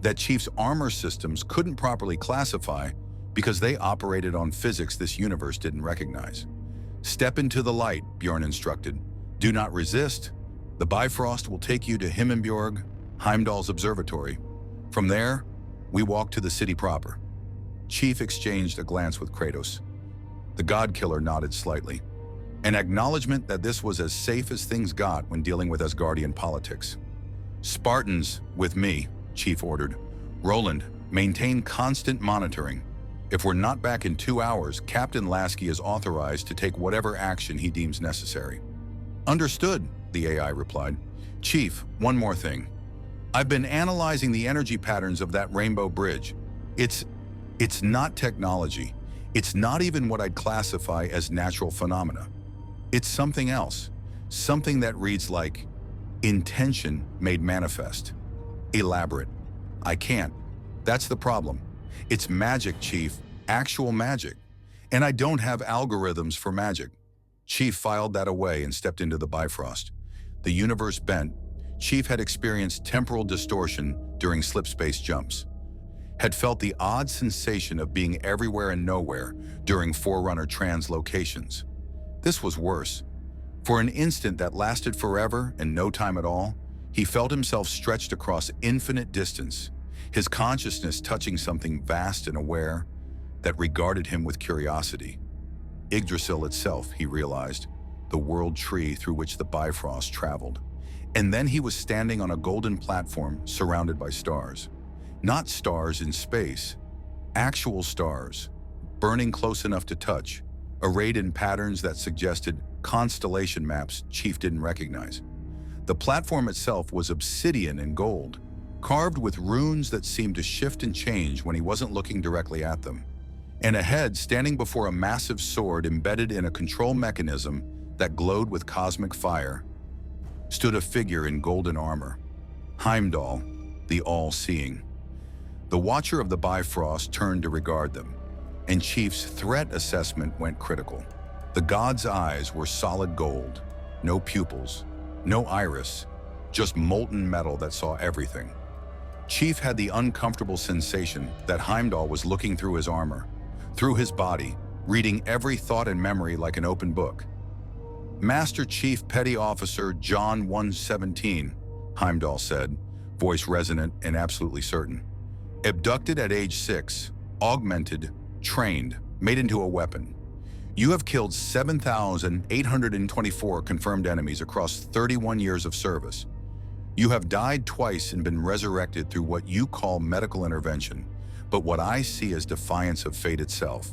that Chief's armor systems couldn't properly classify because they operated on physics this universe didn't recognize. Step into the light, Bjorn instructed. Do not resist. The Bifrost will take you to Himmelbjorg, Heimdall's observatory. From there, we walk to the city proper. Chief exchanged a glance with Kratos. The God Killer nodded slightly, an acknowledgement that this was as safe as things got when dealing with Asgardian politics. Spartans, with me, Chief ordered. Roland, maintain constant monitoring. If we're not back in 2 hours, Captain Lasky is authorized to take whatever action he deems necessary. Understood, the AI replied. Chief, one more thing. I've been analyzing the energy patterns of that rainbow bridge. It's not technology. It's not even what I'd classify as natural phenomena. It's something else, something that reads like intention made manifest. Elaborate. I can't. That's the problem. It's magic, Chief, actual magic. And I don't have algorithms for magic. Chief filed that away and stepped into the Bifrost. The universe bent. Chief had experienced temporal distortion during slip-space jumps, had felt the odd sensation of being everywhere and nowhere during Forerunner translocations. This was worse. For an instant that lasted forever and no time at all, he felt himself stretched across infinite distance, his consciousness touching something vast and aware that regarded him with curiosity. Yggdrasil itself, he realized, the world tree through which the Bifrost traveled. And then he was standing on a golden platform surrounded by stars. Not stars in space, actual stars, burning close enough to touch, arrayed in patterns that suggested constellation maps Chief didn't recognize. The platform itself was obsidian and gold, carved with runes that seemed to shift and change when he wasn't looking directly at them. And ahead, standing before a massive sword embedded in a control mechanism that glowed with cosmic fire, stood a figure in golden armor, Heimdall, the all-seeing. The Watcher of the Bifrost turned to regard them, and Chief's threat assessment went critical. The god's eyes were solid gold, no pupils, no iris, just molten metal that saw everything. Chief had the uncomfortable sensation that Heimdall was looking through his armor, through his body, reading every thought and memory like an open book. Master Chief Petty Officer John 117, Heimdall said, voice resonant and absolutely certain. Abducted at age 6, augmented, trained, made into a weapon. You have killed 7,824 confirmed enemies across 31 years of service. You have died twice and been resurrected through what you call medical intervention, but what I see as defiance of fate itself.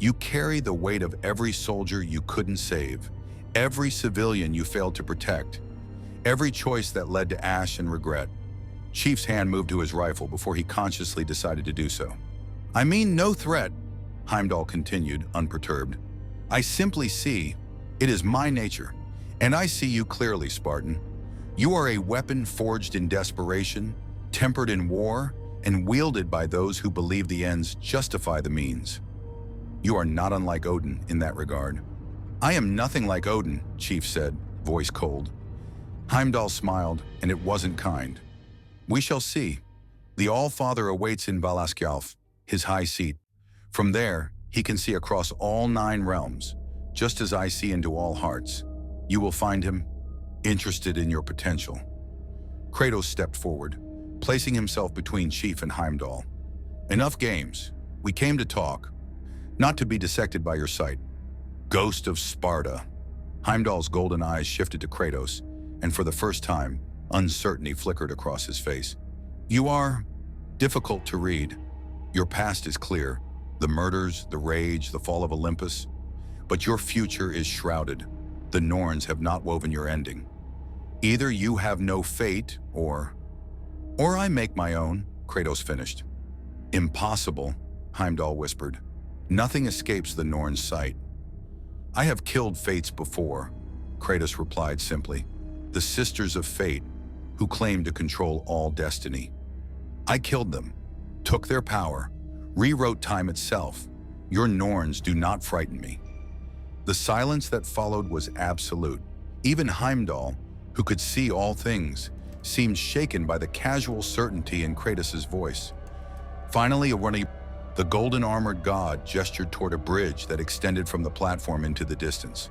You carry the weight of every soldier you couldn't save, every civilian you failed to protect, every choice that led to ash and regret. Chief's hand moved to his rifle before he consciously decided to do so. I mean no threat, Heimdall continued, unperturbed. I simply see, it is my nature, and I see you clearly, Spartan. You are a weapon forged in desperation, tempered in war, and wielded by those who believe the ends justify the means. You are not unlike Odin in that regard. I am nothing like Odin, Chief said, voice cold. Heimdall smiled, and it wasn't kind. We shall see. The All-Father awaits in Valaskjalf, his high seat. From there, he can see across all 9 realms, just as I see into all hearts. You will find him, interested in your potential. Kratos stepped forward, placing himself between Chief and Heimdall. Enough games. We came to talk, not to be dissected by your sight. Ghost of Sparta. Heimdall's golden eyes shifted to Kratos, and for the first time, uncertainty flickered across his face. You are difficult to read. Your past is clear. The murders, the rage, the fall of Olympus. But your future is shrouded. The Norns have not woven your ending. Either you have no fate, or I make my own, Kratos finished. Impossible, Heimdall whispered. Nothing escapes the Norn's sight. I have killed fates before, Kratos replied simply. The Sisters of Fate, who claim to control all destiny. I killed them, took their power, rewrote time itself. Your Norns do not frighten me. The silence that followed was absolute. Even Heimdall, who could see all things, seemed shaken by the casual certainty in Kratos' voice. Finally, the golden-armored god gestured toward a bridge that extended from the platform into the distance,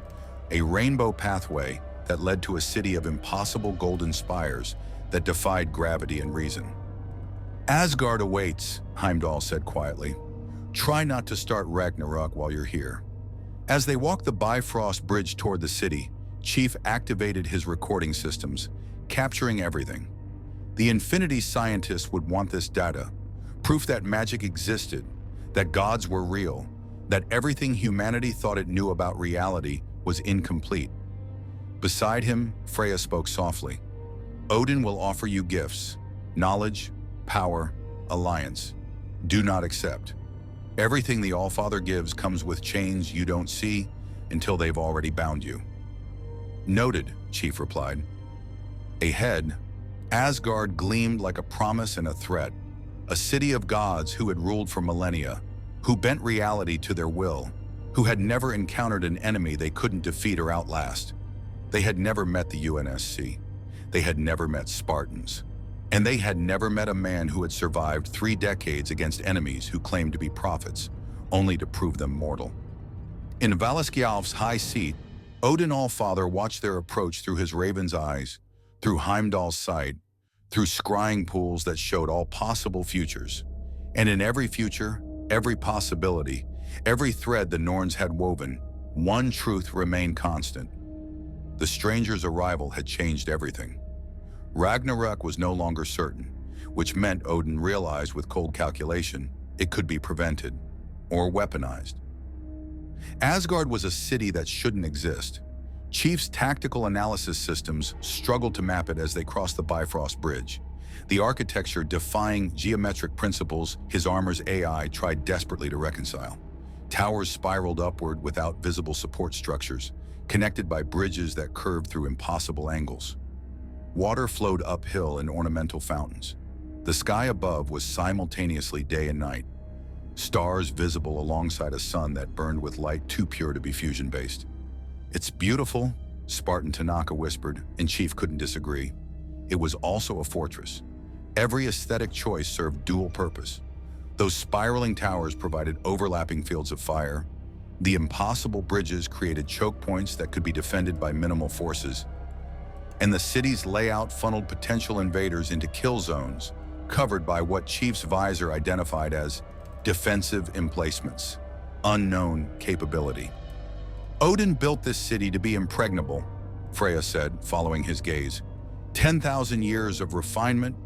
a rainbow pathway that led to a city of impossible golden spires that defied gravity and reason. Asgard awaits, Heimdall said quietly. Try not to start Ragnarok while you're here. As they walked the Bifrost Bridge toward the city, Chief activated his recording systems, capturing everything. The Infinity scientists would want this data, proof that magic existed, that gods were real, that everything humanity thought it knew about reality was incomplete. Beside him, Freya spoke softly. Odin will offer you gifts, knowledge, power, alliance. Do not accept. Everything the All-Father gives comes with chains you don't see until they've already bound you. Noted, Chief replied. Ahead, Asgard gleamed like a promise and a threat, a city of gods who had ruled for millennia, who bent reality to their will, who had never encountered an enemy they couldn't defeat or outlast. They had never met the UNSC. They had never met Spartans. And they had never met a man who had survived 3 decades against enemies who claimed to be prophets, only to prove them mortal. In Valaskjalf's high seat, Odin All-Father watched their approach through his raven's eyes, through Heimdall's sight, through scrying pools that showed all possible futures. And in every future, every possibility, every thread the Norns had woven, one truth remained constant. The stranger's arrival had changed everything. Ragnarok was no longer certain, which meant Odin realized with cold calculation it could be prevented or weaponized. Asgard was a city that shouldn't exist. Chief's tactical analysis systems struggled to map it as they crossed the Bifrost Bridge, the architecture defying geometric principles his armor's AI tried desperately to reconcile. Towers spiraled upward without visible support structures, connected by bridges that curved through impossible angles. Water flowed uphill in ornamental fountains. The sky above was simultaneously day and night, stars visible alongside a sun that burned with light too pure to be fusion-based. It's beautiful, Spartan Tanaka whispered, and Chief couldn't disagree. It was also a fortress. Every aesthetic choice served dual purpose. Those spiraling towers provided overlapping fields of fire. The impossible bridges created choke points that could be defended by minimal forces. And the city's layout funneled potential invaders into kill zones, covered by what Chief's visor identified as defensive emplacements, unknown capability. Odin built this city to be impregnable, Freya said, following his gaze. 10,000 years of refinement,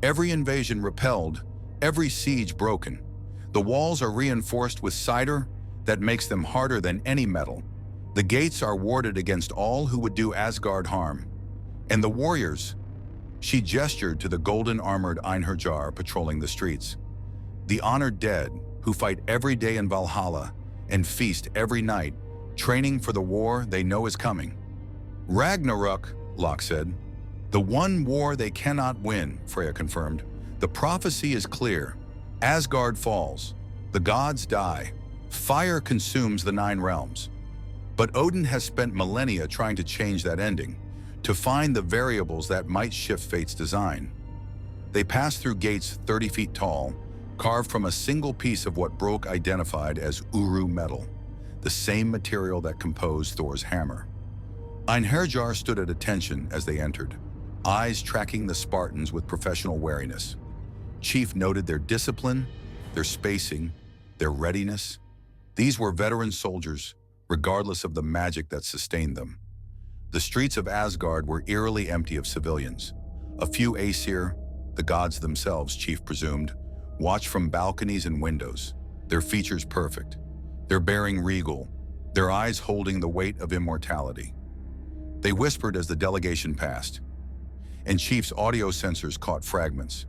every invasion repelled, every siege broken. The walls are reinforced with cider that makes them harder than any metal. The gates are warded against all who would do Asgard harm. And the warriors, she gestured to the golden-armored Einherjar patrolling the streets. The honored dead, who fight every day in Valhalla and feast every night, training for the war they know is coming. Ragnarok, Locke said. The one war they cannot win, Freya confirmed. The prophecy is clear. Asgard falls. The gods die. Fire consumes the 9 realms. But Odin has spent millennia trying to change that ending, to find the variables that might shift fate's design. They passed through gates 30 feet tall, carved from a single piece of what Brok identified as Uru metal, the same material that composed Thor's hammer. Einherjar stood at attention as they entered, eyes tracking the Spartans with professional wariness. Chief noted their discipline, their spacing, their readiness. These were veteran soldiers, regardless of the magic that sustained them. The streets of Asgard were eerily empty of civilians. A few Aesir, the gods themselves, Chief presumed, watched from balconies and windows, their features perfect, their bearing regal, their eyes holding the weight of immortality. They whispered as the delegation passed, and Chief's audio sensors caught fragments.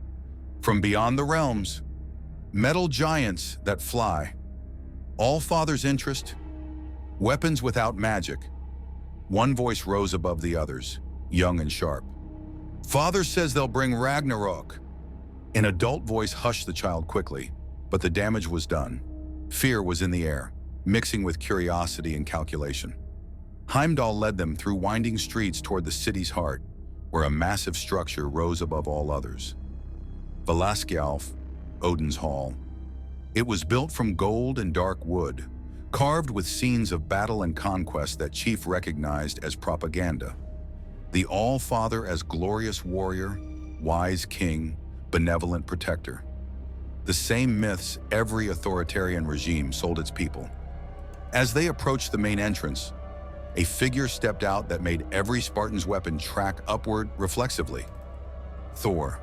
From beyond the realms, metal giants that fly, All-Father's interest, weapons without magic. One voice rose above the others, young and sharp. Father says they'll bring Ragnarok. An adult voice hushed the child quickly, but the damage was done. Fear was in the air, mixing with curiosity and calculation. Heimdall led them through winding streets toward the city's heart, where a massive structure rose above all others. Valaskjalf, Odin's Hall. It was built from gold and dark wood, carved with scenes of battle and conquest that Chief recognized as propaganda. The All-Father as glorious warrior, wise king, benevolent protector. The same myths every authoritarian regime sold its people. As they approached the main entrance, a figure stepped out that made every Spartan's weapon track upward reflexively. Thor.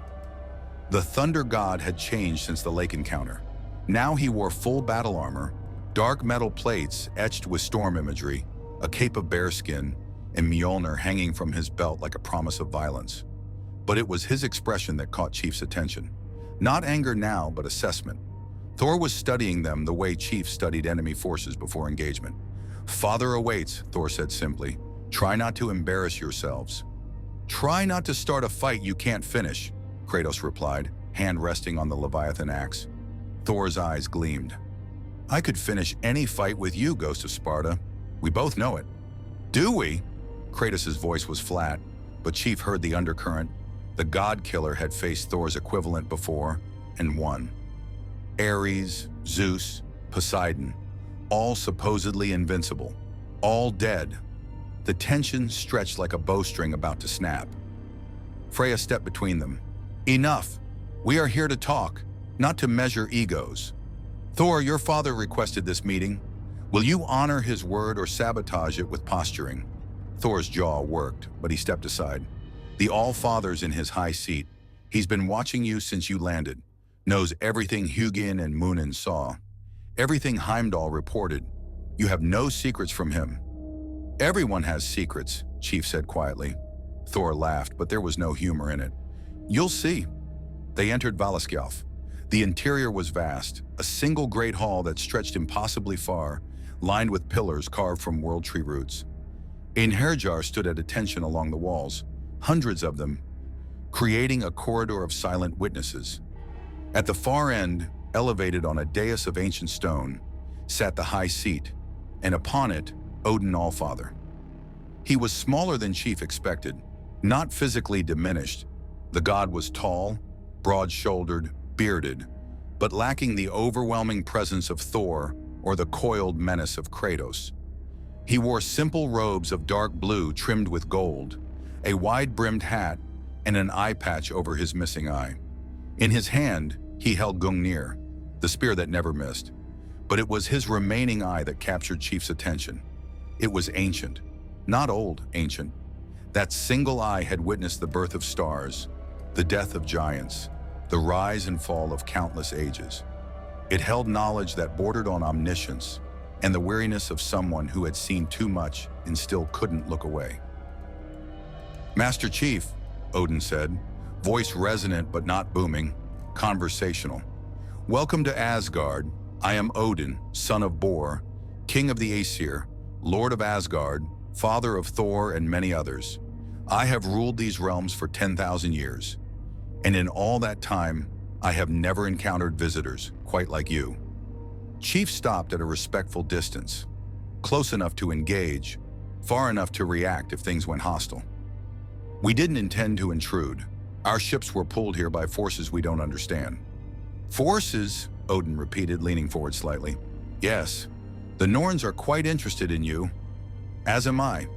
The thunder god had changed since the lake encounter. Now he wore full battle armor, dark metal plates etched with storm imagery, a cape of bearskin, and Mjolnir hanging from his belt like a promise of violence. But it was his expression that caught Chief's attention. Not anger now, but assessment. Thor was studying them the way Chief studied enemy forces before engagement. Father awaits, Thor said simply. Try not to embarrass yourselves. Try not to start a fight you can't finish, Kratos replied, hand resting on the Leviathan axe. Thor's eyes gleamed. I could finish any fight with you, Ghost of Sparta. We both know it. Do we? Kratos' voice was flat, but Chief heard the undercurrent. The god killer had faced Thor's equivalent before and won. Ares, Zeus, Poseidon, all supposedly invincible, all dead. The tension stretched like a bowstring about to snap. Freya stepped between them. Enough! We are here to talk, not to measure egos. Thor, your father requested this meeting. Will you honor his word or sabotage it with posturing? Thor's jaw worked, but he stepped aside. The All-Father's in his high seat. He's been watching you since you landed, knows everything Hugin and Munin saw, everything Heimdall reported. You have no secrets from him. Everyone has secrets, Chief said quietly. Thor laughed, but there was no humor in it. You'll see. They entered Valaskjalf. The interior was vast, a single great hall that stretched impossibly far, lined with pillars carved from world tree roots. Einherjar stood at attention along the walls, hundreds of them, creating a corridor of silent witnesses. At the far end, elevated on a dais of ancient stone, sat the high seat, and upon it, Odin Allfather. He was smaller than Chief expected, not physically diminished. The god was tall, broad-shouldered, bearded, but lacking the overwhelming presence of Thor or the coiled menace of Kratos. He wore simple robes of dark blue trimmed with gold, a wide-brimmed hat, and an eye patch over his missing eye. In his hand, he held Gungnir, the spear that never missed. But it was his remaining eye that captured Chief's attention. It was ancient, not old, ancient. That single eye had witnessed the birth of stars, the death of giants, the rise and fall of countless ages. It held knowledge that bordered on omniscience, and the weariness of someone who had seen too much and still couldn't look away. "Master Chief," Odin said, voice resonant but not booming, conversational. "Welcome to Asgard. I am Odin, son of Bor, king of the Aesir, lord of Asgard, father of Thor and many others. I have ruled these realms for 10,000 years, and in all that time, I have never encountered visitors quite like you." Chief stopped at a respectful distance, close enough to engage, far enough to react if things went hostile. "We didn't intend to intrude. Our ships were pulled here by forces we don't understand." "Forces?" Odin repeated, leaning forward slightly. "Yes, the Norns are quite interested in you, as am I.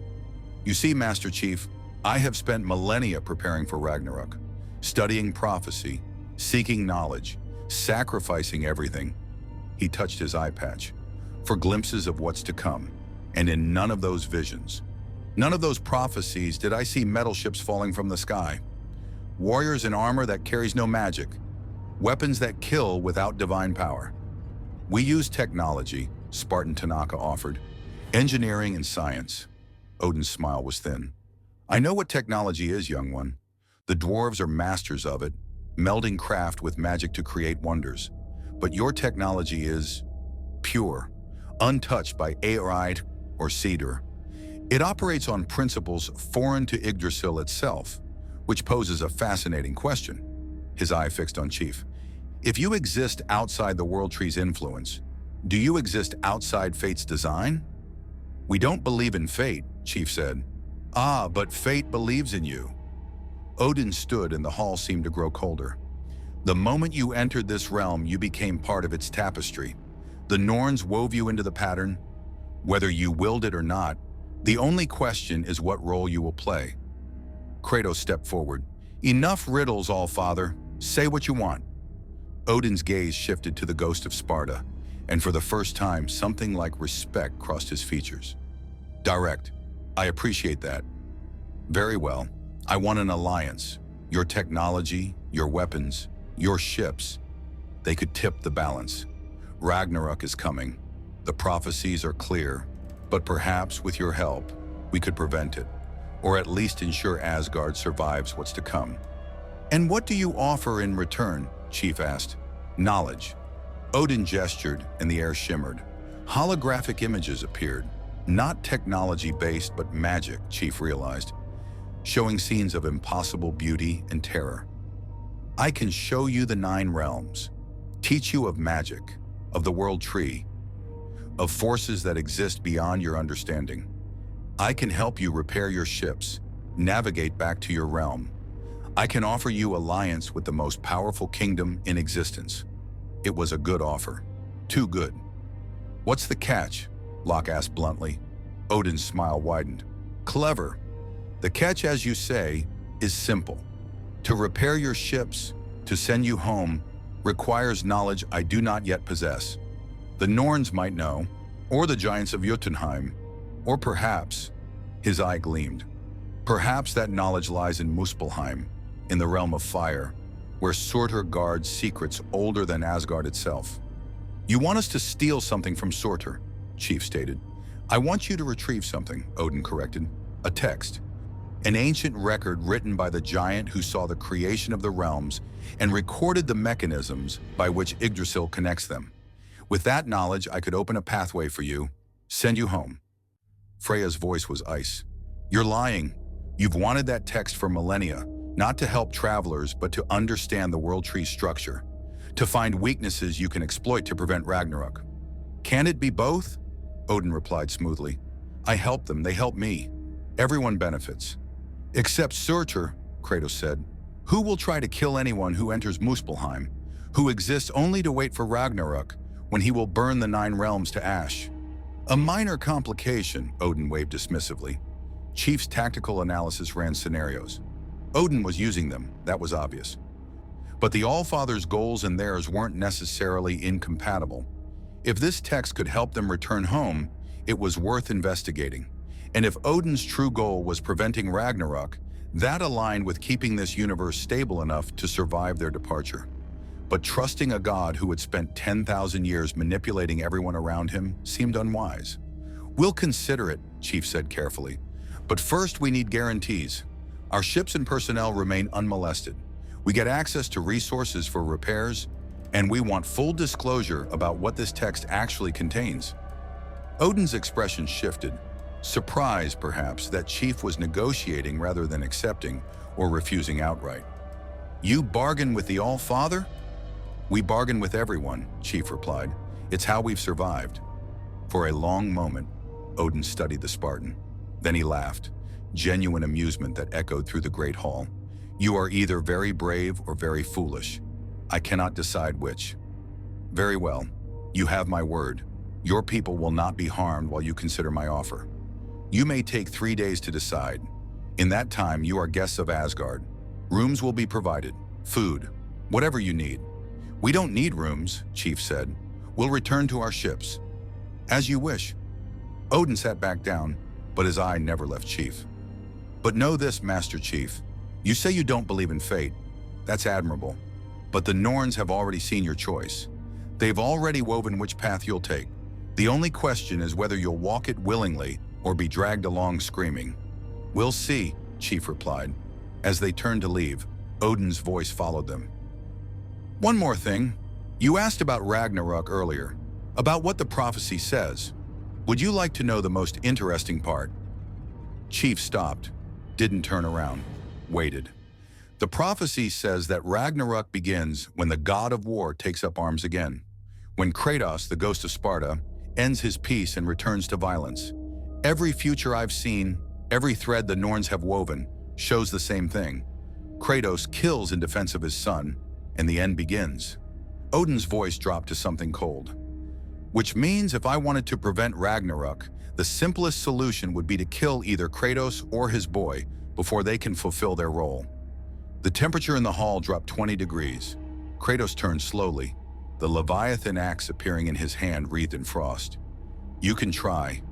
You see, Master Chief, I have spent millennia preparing for Ragnarok, studying prophecy, seeking knowledge, sacrificing everything." He touched his eye patch, "for glimpses of what's to come, and in none of those visions, none of those prophecies did I see metal ships falling from the sky. Warriors in armor that carries no magic, weapons that kill without divine power. We use technology," Spartan Tanaka offered, "engineering and science." Odin's smile was thin. "I know what technology is, young one. The dwarves are masters of it, melding craft with magic to create wonders. But your technology is pure, untouched by Aerite or Cedar. It operates on principles foreign to Yggdrasil itself, which poses a fascinating question." His eye fixed on Chief. "If you exist outside the World Tree's influence, do you exist outside fate's design?" "We don't believe in fate," Chief said. "Ah, but fate believes in you." Odin stood and the hall seemed to grow colder. "The moment you entered this realm, you became part of its tapestry. The Norns wove you into the pattern. Whether you willed it or not, the only question is what role you will play." Kratos stepped forward. "Enough riddles, All-Father. Say what you want." Odin's gaze shifted to the ghost of Sparta, and for the first time, something like respect crossed his features. "Direct. I appreciate that." "Very well. I want an alliance. Your technology, your weapons, your ships. They could tip the balance. Ragnarok is coming. The prophecies are clear, but perhaps with your help, we could prevent it, or at least ensure Asgard survives what's to come." "And what do you offer in return?" Chief asked. "Knowledge." Odin gestured and the air shimmered. Holographic images appeared, not technology-based but magic, Chief realized, showing scenes of impossible beauty and terror. "I can show you the 9 realms, teach you of magic, of the World Tree, of forces that exist beyond your understanding. I can help you repair your ships, navigate back to your realm. I can offer you alliance with the most powerful kingdom in existence." It was a good offer. Too good. "What's the catch?" Locke asked bluntly. Odin's smile widened. "Clever. The catch, as you say, is simple. To repair your ships, to send you home, requires knowledge I do not yet possess. The Norns might know, or the giants of Jotunheim, or perhaps," his eye gleamed, "perhaps that knowledge lies in Muspelheim, in the realm of fire, where Surtur guards secrets older than Asgard itself." "You want us to steal something from Surtur," Chief stated. "I want you to retrieve something," Odin corrected. "A text. An ancient record written by the giant who saw the creation of the realms and recorded the mechanisms by which Yggdrasil connects them. With that knowledge, I could open a pathway for you, send you home." Freya's voice was ice. "You're lying. You've wanted that text for millennia, not to help travelers, but to understand the World Tree structure, to find weaknesses you can exploit to prevent Ragnarok." "Can it be both?" Odin replied smoothly. "I help them, they help me. Everyone benefits." "Except Surtur," Kratos said. "Who will try to kill anyone who enters Muspelheim, who exists only to wait for Ragnarok, when he will burn the 9 realms to ash?" "A minor complication," Odin waved dismissively. Chief's tactical analysis ran scenarios. Odin was using them, that was obvious. But the All-Father's goals and theirs weren't necessarily incompatible. If this text could help them return home, it was worth investigating. And if Odin's true goal was preventing Ragnarok, that aligned with keeping this universe stable enough to survive their departure. But trusting a god who had spent 10,000 years manipulating everyone around him seemed unwise. "We'll consider it," Chief said carefully. "But first we need guarantees. Our ships and personnel remain unmolested. We get access to resources for repairs, and we want full disclosure about what this text actually contains." Odin's expression shifted, surprised perhaps that Chief was negotiating rather than accepting or refusing outright. "You bargain with the All-Father?" "We bargain with everyone," Chief replied. "It's how we've survived." For a long moment, Odin studied the Spartan. Then he laughed, genuine amusement that echoed through the great hall. "You are either very brave or very foolish. I cannot decide which." "Very well. You have my word. Your people will not be harmed while you consider my offer. You may take 3 days to decide. In that time, you are guests of Asgard. Rooms will be provided, food, whatever you need." "We don't need rooms," Chief said. "We'll return to our ships." "As you wish." Odin sat back down, but his eye never left Chief. "But know this, Master Chief. You say you don't believe in fate. That's admirable. But the Norns have already seen your choice. They've already woven which path you'll take. The only question is whether you'll walk it willingly or be dragged along screaming." "We'll see," Chief replied. As they turned to leave, Odin's voice followed them. "One more thing. You asked about Ragnarok earlier, about what the prophecy says. Would you like to know the most interesting part?" Chief stopped, didn't turn around, waited. "The prophecy says that Ragnarok begins when the god of war takes up arms again, when Kratos, the ghost of Sparta, ends his peace and returns to violence. Every future I've seen, every thread the Norns have woven, shows the same thing. Kratos kills in defense of his son, and the end begins." Odin's voice dropped to something cold. "Which means if I wanted to prevent Ragnarok, the simplest solution would be to kill either Kratos or his boy before they can fulfill their role." The temperature in the hall dropped 20 degrees. Kratos turned slowly, the Leviathan axe appearing in his hand wreathed in frost. "You can try."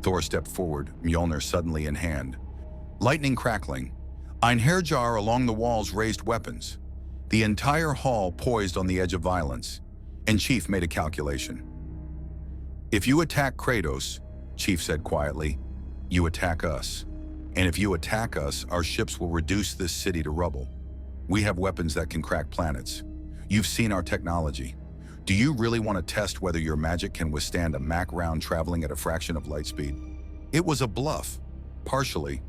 Thor stepped forward, Mjolnir suddenly in hand. Lightning crackling. Einherjar along the walls raised weapons. The entire hall poised on the edge of violence, and Chief made a calculation. "If you attack Kratos," Chief said quietly, "you attack us. And if you attack us, our ships will reduce this city to rubble. We have weapons that can crack planets. You've seen our technology. Do you really want to test whether your magic can withstand a Mach round traveling at a fraction of light speed?" It was a bluff. Partially.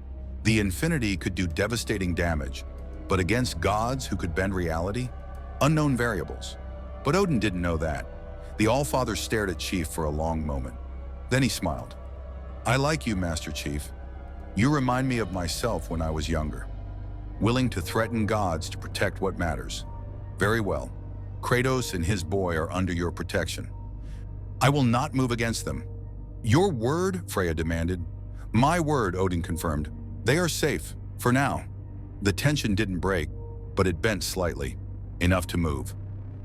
The Infinity could do devastating damage, but against gods who could bend reality? Unknown variables. But Odin didn't know that. The Allfather stared at Chief for a long moment. Then he smiled. "I like you, Master Chief. You remind me of myself when I was younger. Willing to threaten gods to protect what matters. Very well. Kratos and his boy are under your protection. I will not move against them." "Your word?" Freya demanded. "My word," Odin confirmed. "They are safe, for now." The tension didn't break, but it bent slightly, enough to move.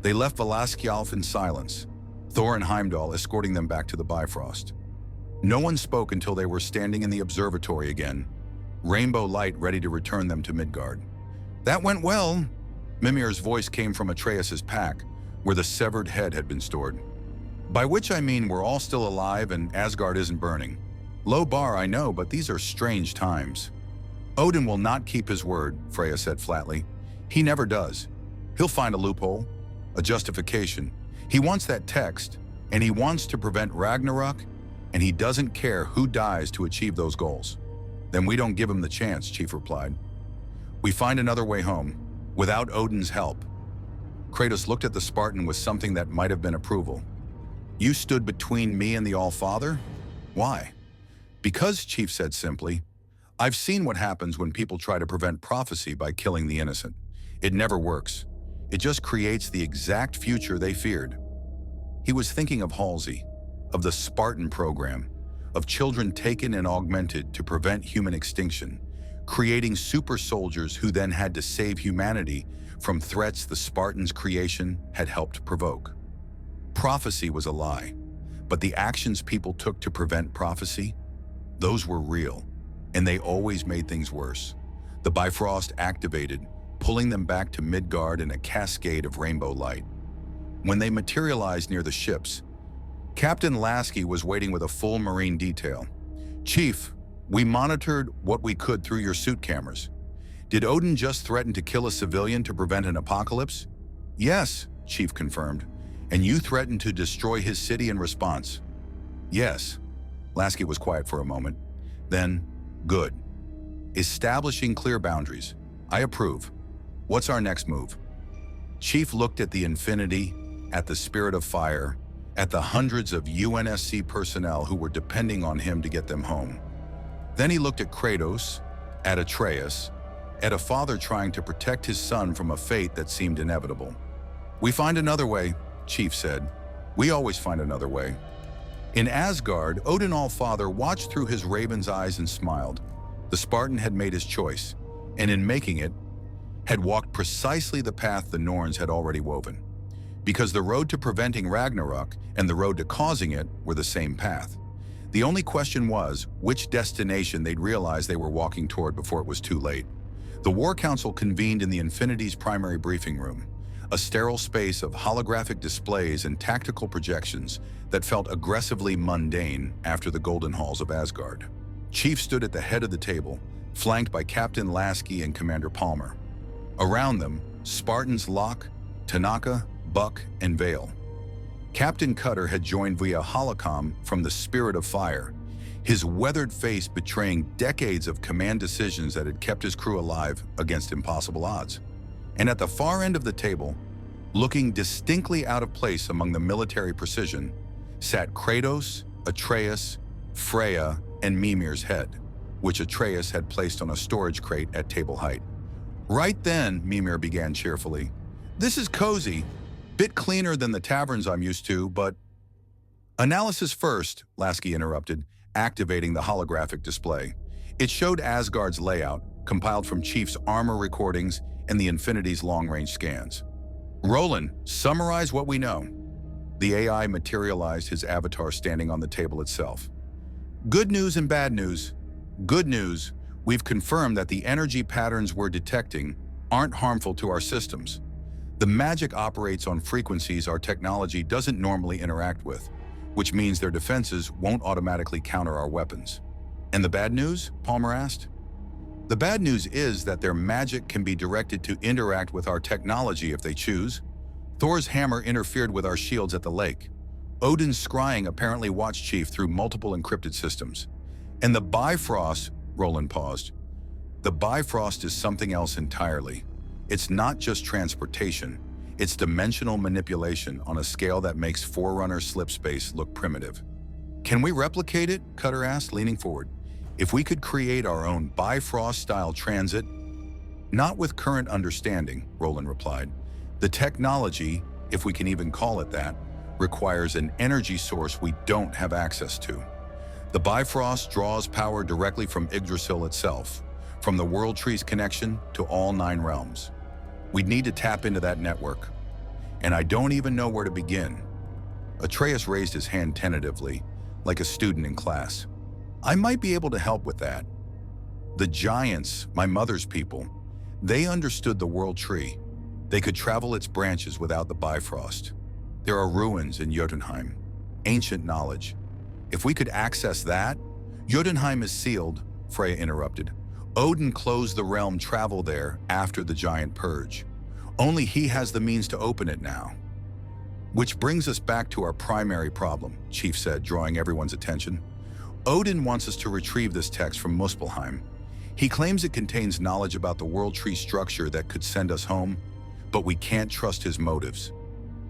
They left Valaskjalf in silence, Thor and Heimdall escorting them back to the Bifrost. No one spoke until they were standing in the observatory again, rainbow light ready to return them to Midgard. "That went well." Mimir's voice came from Atreus's pack, where the severed head had been stored. "By which I mean we're all still alive and Asgard isn't burning. Low bar, I know, but these are strange times." "Odin will not keep his word," Freya said flatly. "He never does. He'll find a loophole, a justification. He wants that text, and he wants to prevent Ragnarok, and he doesn't care who dies to achieve those goals." "Then we don't give him the chance," Chief replied. "We find another way home, without Odin's help." Kratos looked at the Spartan with something that might have been approval. "You stood between me and the All-Father? Why?" "Because," Chief said simply, "I've seen what happens when people try to prevent prophecy by killing the innocent. It never works. It just creates the exact future they feared." He was thinking of Halsey, of the Spartan program, of children taken and augmented to prevent human extinction, creating super soldiers who then had to save humanity from threats the Spartans' creation had helped provoke. Prophecy was a lie, but the actions people took to prevent prophecy, those were real, and they always made things worse. The Bifrost activated, pulling them back to Midgard in a cascade of rainbow light. When they materialized near the ships, Captain Lasky was waiting with a full marine detail. "Chief, we monitored what we could through your suit cameras. Did Odin just threaten to kill a civilian to prevent an apocalypse?" "Yes," Chief confirmed. "And you threatened to destroy his city in response?" "Yes." Lasky was quiet for a moment. Then, "Good. Establishing clear boundaries. I approve. What's our next move?" Chief looked at the Infinity, at the Spirit of Fire, at the hundreds of UNSC personnel who were depending on him to get them home. Then he looked at Kratos, at Atreus, at a father trying to protect his son from a fate that seemed inevitable. "We find another way," Chief said. "We always find another way." In Asgard, Odin All-Father watched through his raven's eyes and smiled. The Spartan had made his choice, and in making it, had walked precisely the path the Norns had already woven. Because the road to preventing Ragnarok and the road to causing it were the same path. The only question was which destination they'd realize they were walking toward before it was too late. The War Council convened in the Infinity's primary briefing room, a sterile space of holographic displays and tactical projections that felt aggressively mundane after the Golden Halls of Asgard. Chief stood at the head of the table, flanked by Captain Lasky and Commander Palmer. Around them, Spartans Locke, Tanaka, Buck, and Vale. Captain Cutter had joined via holocom from the Spirit of Fire, his weathered face betraying decades of command decisions that had kept his crew alive against impossible odds. And at the far end of the table, looking distinctly out of place among the military precision, sat Kratos, Atreus, Freya, and Mimir's head, which Atreus had placed on a storage crate at table height. "Right then," Mimir began cheerfully. "This is cozy. Bit cleaner than the taverns I'm used to, but—" "Analysis first," Lasky interrupted, activating the holographic display. It showed Asgard's layout, compiled from Chief's armor recordings and the Infinity's long-range scans. "Roland, summarize what we know." The AI materialized his avatar standing on the table itself. "Good news and bad news. Good news, we've confirmed that the energy patterns we're detecting aren't harmful to our systems. The magic operates on frequencies our technology doesn't normally interact with, which means their defenses won't automatically counter our weapons." "And the bad news?" Palmer asked. "The bad news is that their magic can be directed to interact with our technology if they choose. Thor's hammer interfered with our shields at the lake. Odin's scrying apparently watched Chief through multiple encrypted systems. And the Bifrost," Roland paused. "The Bifrost is something else entirely. It's not just transportation, it's dimensional manipulation on a scale that makes Forerunner slip space look primitive." "Can we replicate it?" Cutter asked, leaning forward. "If we could create our own Bifrost-style transit?" "Not with current understanding," Roland replied. "The technology, if we can even call it that, requires an energy source we don't have access to. The Bifrost draws power directly from Yggdrasil itself, from the World Tree's connection to all 9 realms. We'd need to tap into that network. And I don't even know where to begin." Atreus raised his hand tentatively, like a student in class. "I might be able to help with that. The giants, my mother's people, they understood the World Tree. They could travel its branches without the Bifrost. There are ruins in Jotunheim, ancient knowledge. If we could access that—" "Jotunheim is sealed," Freya interrupted. "Odin closed the realm travel there after the giant purge. Only he has the means to open it now." "Which brings us back to our primary problem," Chief said, drawing everyone's attention. "Odin wants us to retrieve this text from Muspelheim. He claims it contains knowledge about the World Tree structure that could send us home, but we can't trust his motives."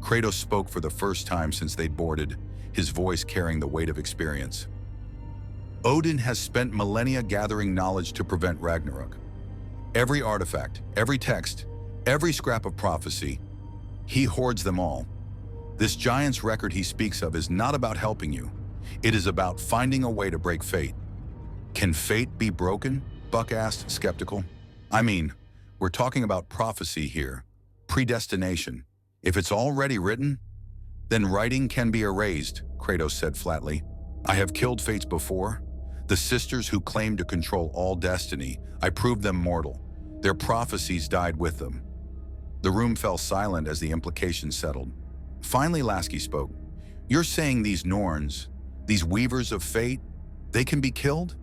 Kratos spoke for the first time since they'd boarded, his voice carrying the weight of experience. "Odin has spent millennia gathering knowledge to prevent Ragnarok. Every artifact, every text, every scrap of prophecy, he hoards them all. This giant's record he speaks of is not about helping you. It is about finding a way to break fate." "Can fate be broken?" Buck asked, skeptical. "I mean, we're talking about prophecy here, predestination. If it's already written, then writing can be erased," Kratos said flatly. "I have killed fates before. The sisters who claim to control all destiny, I proved them mortal. Their prophecies died with them. The room fell silent as the implications settled. Finally, Lasky spoke. You're saying these Norns, these weavers of fate, they can be killed?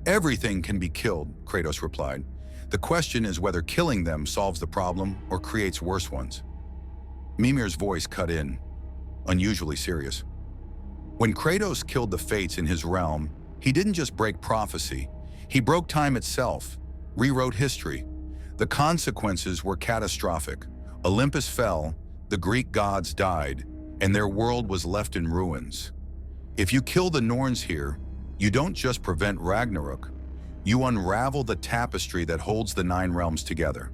Everything can be killed, Kratos replied. The question is whether killing them solves the problem or creates worse ones. Mimir's voice cut in, unusually serious. When Kratos killed the fates in his realm, he didn't just break prophecy, he broke time itself, rewrote history. The consequences were catastrophic. Olympus fell, the Greek gods died, and their world was left in ruins. If you kill the Norns here, you don't just prevent Ragnarok, you unravel the tapestry that holds the 9 realms together.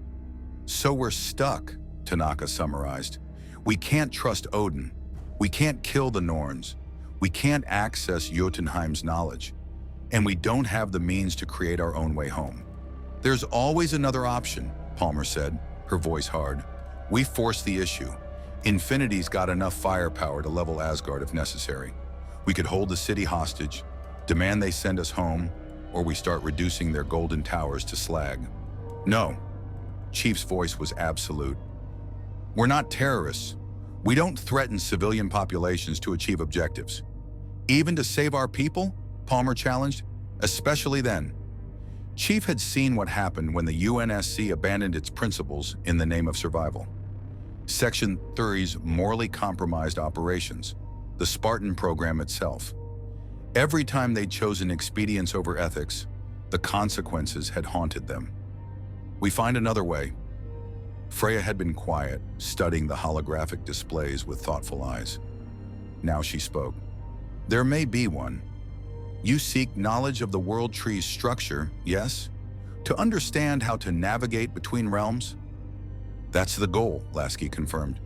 So we're stuck, Tanaka summarized. We can't trust Odin. We can't kill the Norns. We can't access Jotunheim's knowledge. And we don't have the means to create our own way home. There's always another option, Palmer said, her voice hard. We force the issue. Infinity's got enough firepower to level Asgard if necessary. We could hold the city hostage, demand they send us home, or we start reducing their golden towers to slag. No, Chief's voice was absolute. We're not terrorists. We don't threaten civilian populations to achieve objectives. Even to save our people? Palmer challenged, especially then. Chief had seen what happened when the UNSC abandoned its principles in the name of survival. Section 30's morally compromised operations, the Spartan program itself. Every time they'd chosen expedience over ethics, the consequences had haunted them. We find another way. Freya had been quiet, studying the holographic displays with thoughtful eyes. Now she spoke. There may be one. You seek knowledge of the world tree's structure, yes? To understand how to navigate between realms? That's the goal, Lasky confirmed.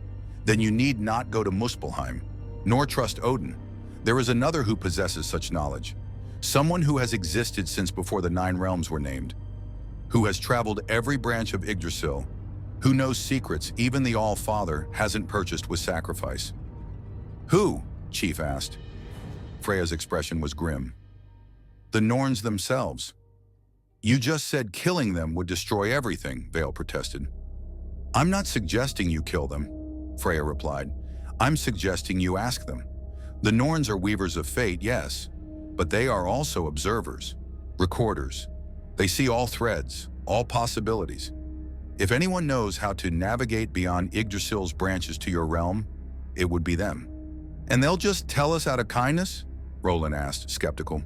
Then you need not go to Muspelheim, nor trust Odin. There is another who possesses such knowledge. Someone who has existed since before the 9 realms were named. Who has traveled every branch of Yggdrasil. Who knows secrets even the All-Father hasn't purchased with sacrifice. Who? Chief asked. Freya's expression was grim. The Norns themselves. You just said killing them would destroy everything, Vale protested. I'm not suggesting you kill them, Freya replied. I'm suggesting you ask them. The Norns are weavers of fate, yes, but they are also observers, recorders. They see all threads, all possibilities. If anyone knows how to navigate beyond Yggdrasil's branches to your realm, it would be them. And they'll just tell us out of kindness? Roland asked, skeptical.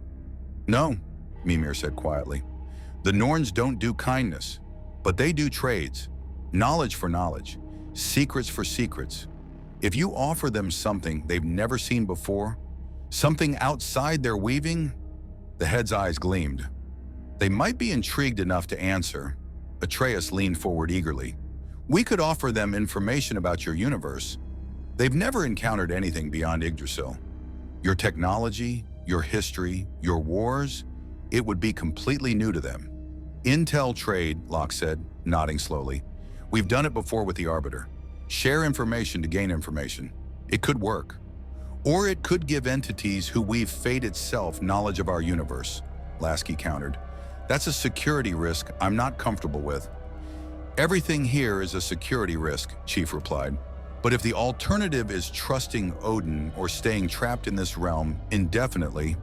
No, Mimir said quietly. The Norns don't do kindness, but they do trades. Knowledge for knowledge, secrets for secrets. If you offer them something they've never seen before, something outside their weaving, the head's eyes gleamed. They might be intrigued enough to answer. Atreus leaned forward eagerly. We could offer them information about your universe. They've never encountered anything beyond Yggdrasil. Your technology, your history, your wars, it would be completely new to them. Intel trade, Locke said, nodding slowly. We've done it before with the Arbiter. Share information to gain information. It could work. Or it could give entities who weave fate itself knowledge of our universe, Lasky countered. That's a security risk I'm not comfortable with. Everything here is a security risk, Chief replied. But if the alternative is trusting Odin or staying trapped in this realm indefinitely,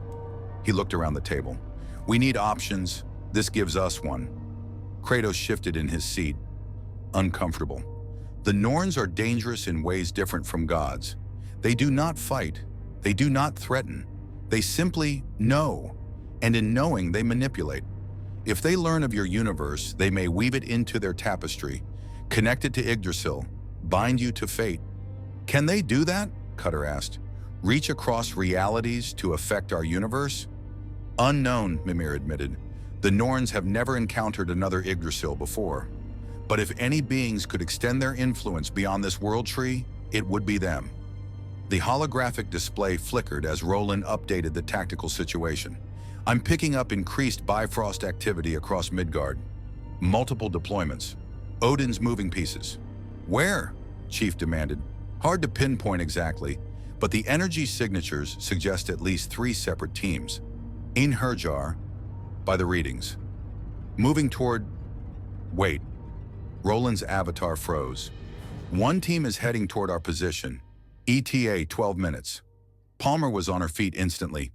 he looked around the table. We need options. This gives us one. Kratos shifted in his seat, uncomfortable. The Norns are dangerous in ways different from gods. They do not fight. They do not threaten. They simply know, and in knowing, they manipulate. If they learn of your universe, they may weave it into their tapestry, connect it to Yggdrasil, bind you to fate. Can they do that? Cutter asked. Reach across realities to affect our universe? Unknown, Mimir admitted. The Norns have never encountered another Yggdrasil before. But if any beings could extend their influence beyond this world tree, it would be them. The holographic display flickered as Roland updated the tactical situation. I'm picking up increased Bifrost activity across Midgard. Multiple deployments. Odin's moving pieces. Where? Chief demanded. Hard to pinpoint exactly, but the energy signatures suggest at least 3 separate teams. Einherjar, by the readings. Moving toward Wait. Roland's avatar froze. One team is heading toward our position. ETA 12 minutes. Palmer was on her feet instantly.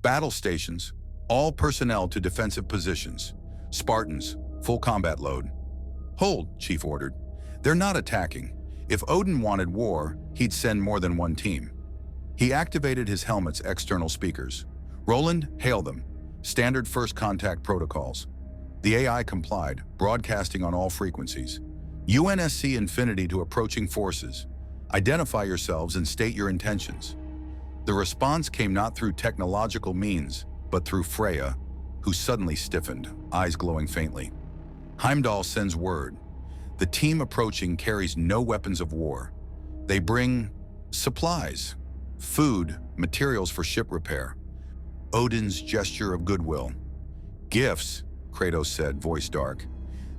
Battle stations. All personnel to defensive positions. Spartans. Full combat load. Hold, Chief ordered. They're not attacking. If Odin wanted war, he'd send more than one team. He activated his helmet's external speakers. Roland, hail them. Standard first contact protocols. The AI complied, broadcasting on all frequencies. UNSC Infinity to approaching forces. Identify yourselves and state your intentions. The response came not through technological means, but through Freya, who suddenly stiffened, eyes glowing faintly. Heimdall sends word. The team approaching carries no weapons of war. They bring supplies, food, materials for ship repair. Odin's gesture of goodwill. Gifts, Kratos said, voice dark.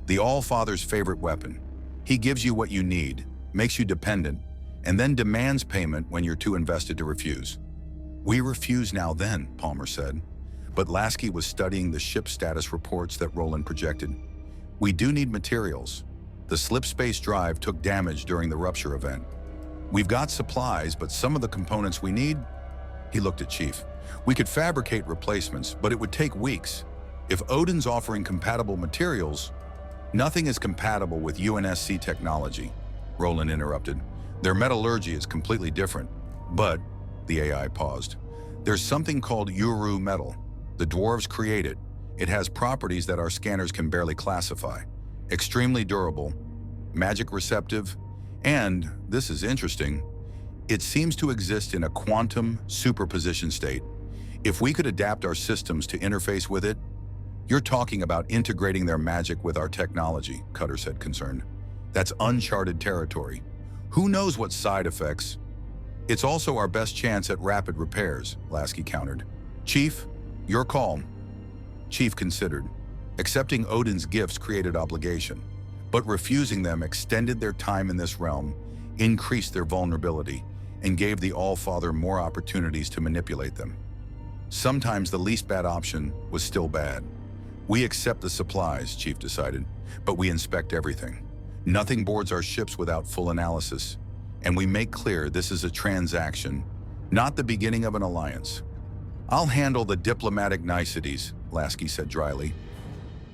The All-Father's favorite weapon. He gives you what you need, makes you dependent, and then demands payment when you're too invested to refuse. We refuse now then, Palmer said. But Lasky was studying the ship status reports that Roland projected. We do need materials. The slipspace drive took damage during the rupture event. We've got supplies, but some of the components we need. He looked at Chief. We could fabricate replacements, but it would take weeks. If Odin's offering compatible materials, nothing is compatible with UNSC technology, Roland interrupted. Their metallurgy is completely different. But, the AI paused, there's something called Uru metal. The dwarves create it. It has properties that our scanners can barely classify. Extremely durable, magic receptive, and, this is interesting, it seems to exist in a quantum superposition state. If we could adapt our systems to interface with it, you're talking about integrating their magic with our technology, Cutter said, concerned. That's uncharted territory. Who knows what side effects? It's also our best chance at rapid repairs, Lasky countered. Chief, your call. Chief considered. Accepting Odin's gifts created obligation, but refusing them extended their time in this realm, increased their vulnerability, and gave the All-Father more opportunities to manipulate them. Sometimes the least bad option was still bad. We accept the supplies, Chief decided, but we inspect everything. Nothing boards our ships without full analysis, and we make clear this is a transaction, not the beginning of an alliance. I'll handle the diplomatic niceties, Lasky said dryly.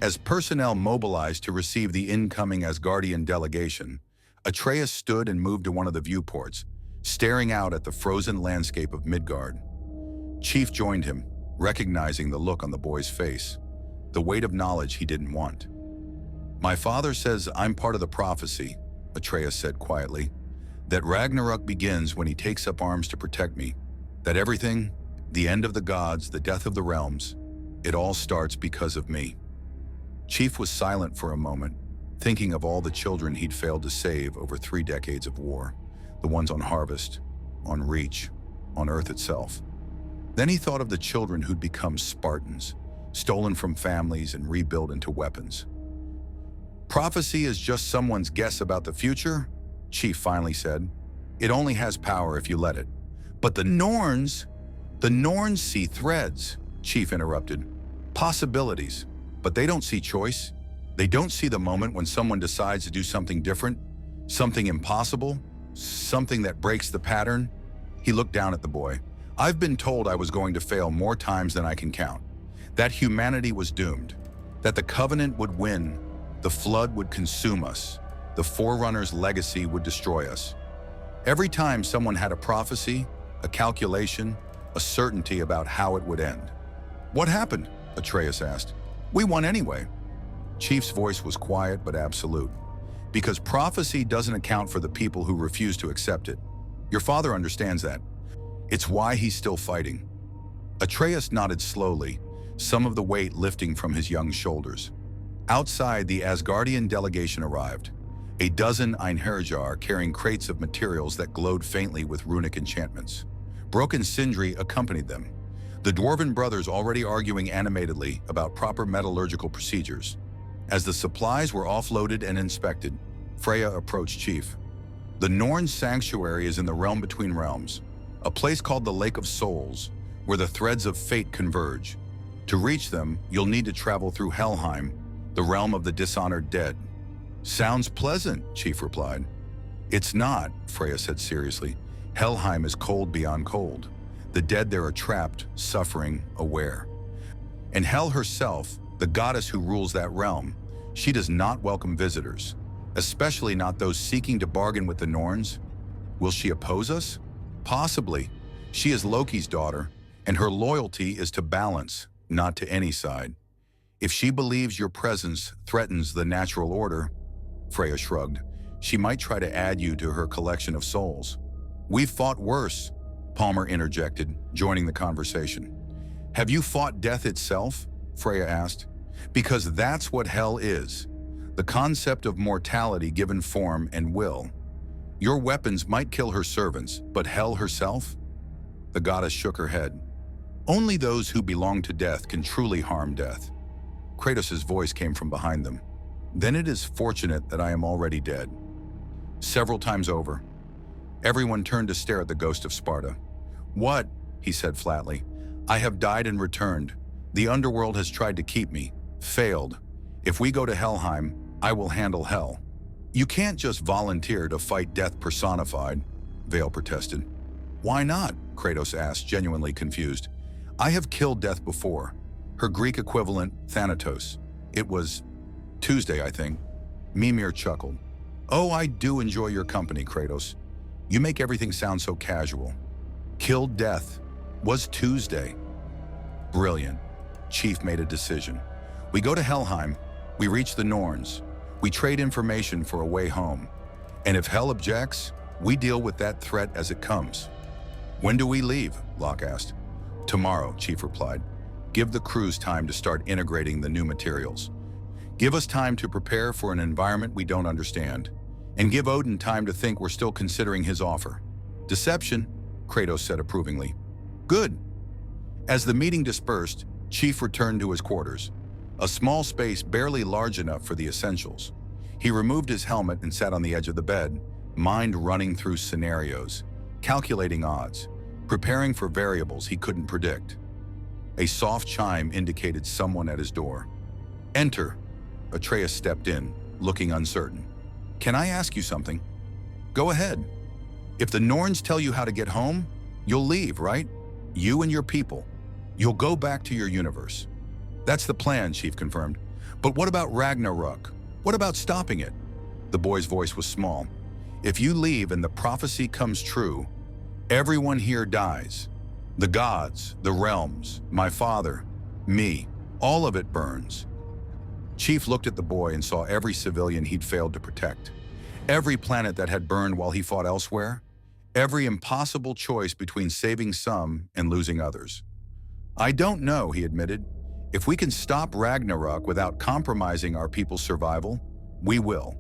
As personnel mobilized to receive the incoming Asgardian delegation, Atreus stood and moved to one of the viewports, staring out at the frozen landscape of Midgard. Chief joined him, recognizing the look on the boy's face, the weight of knowledge he didn't want. My father says I'm part of the prophecy, Atreus said quietly, that Ragnarok begins when he takes up arms to protect me, that everything, the end of the gods, the death of the realms, it all starts because of me. Chief was silent for a moment, thinking of all the children he'd failed to save over 3 decades of war, the ones on Harvest, on Reach, on Earth itself. Then he thought of the children who'd become Spartans, stolen from families and rebuilt into weapons. Prophecy is just someone's guess about the future, Chief finally said. It only has power if you let it. But the Norns see threads, Chief interrupted. Possibilities. But they don't see choice. They don't see the moment when someone decides to do something different, something impossible, something that breaks the pattern. He looked down at the boy. I've been told I was going to fail more times than I can count. That humanity was doomed. That the Covenant would win. The flood would consume us. The Forerunner's legacy would destroy us. Every time someone had a prophecy, a calculation, a certainty about how it would end. What happened? Atreus asked. We won anyway. Chief's voice was quiet but absolute. Because prophecy doesn't account for the people who refuse to accept it. Your father understands that. It's why he's still fighting. Atreus nodded slowly, some of the weight lifting from his young shoulders. Outside, the Asgardian delegation arrived. A dozen Einherjar carrying crates of materials that glowed faintly with runic enchantments. Broken Sindri accompanied them. The Dwarven brothers already arguing animatedly about proper metallurgical procedures. As the supplies were offloaded and inspected, Freya approached Chief. The Norn sanctuary is in the realm between realms, a place called the Lake of Souls, where the threads of fate converge. To reach them, you'll need to travel through Helheim, the realm of the dishonored dead. Sounds pleasant, Chief replied. It's not, Freya said seriously. Helheim is cold beyond cold. The dead there are trapped, suffering, aware. And Hel herself, the goddess who rules that realm, she does not welcome visitors, especially not those seeking to bargain with the Norns. Will she oppose us? Possibly. She is Loki's daughter, and her loyalty is to balance, not to any side. If she believes your presence threatens the natural order, Freya shrugged, she might try to add you to her collection of souls. We've fought worse, Palmer interjected, joining the conversation. Have you fought death itself? Freya asked. Because that's what hell is, the concept of mortality given form and will. Your weapons might kill her servants, but hell herself? The goddess shook her head. Only those who belong to death can truly harm death. Kratos' voice came from behind them. Then it is fortunate that I am already dead. Several times over. Everyone turned to stare at the ghost of Sparta. What? He said flatly. I have died and returned. The underworld has tried to keep me. Failed. If we go to Helheim, I will handle hell. You can't just volunteer to fight death personified, Vale protested. Why not? Kratos asked, genuinely confused. I have killed death before. Her Greek equivalent, Thanatos. It was Tuesday, I think. Mimir chuckled. Oh, I do enjoy your company, Kratos. You make everything sound so casual. Killed death. Was Tuesday. Brilliant. Chief made a decision. We go to Helheim. We reach the Norns. We trade information for a way home. And if Hel objects, we deal with that threat as it comes. When do we leave? Locke asked. Tomorrow, Chief replied. Give the crews time to start integrating the new materials. Give us time to prepare for an environment we don't understand. And give Odin time to think we're still considering his offer. Deception, Kratos said approvingly. Good. As the meeting dispersed, Chief returned to his quarters, a small space barely large enough for the essentials. He removed his helmet and sat on the edge of the bed, mind running through scenarios, calculating odds, preparing for variables he couldn't predict. A soft chime indicated someone at his door. Enter. Atreus stepped in, looking uncertain. Can I ask you something? Go ahead. If the Norns tell you how to get home, you'll leave, right? You and your people. You'll go back to your universe. That's the plan, Chief confirmed. But what about Ragnarok? What about stopping it? The boy's voice was small. If you leave and the prophecy comes true, everyone here dies. The gods, the realms, my father, me, all of it burns. Chief looked at the boy and saw every civilian he'd failed to protect. Every planet that had burned while he fought elsewhere. Every impossible choice between saving some and losing others. I don't know, he admitted. If we can stop Ragnarok without compromising our people's survival, we will.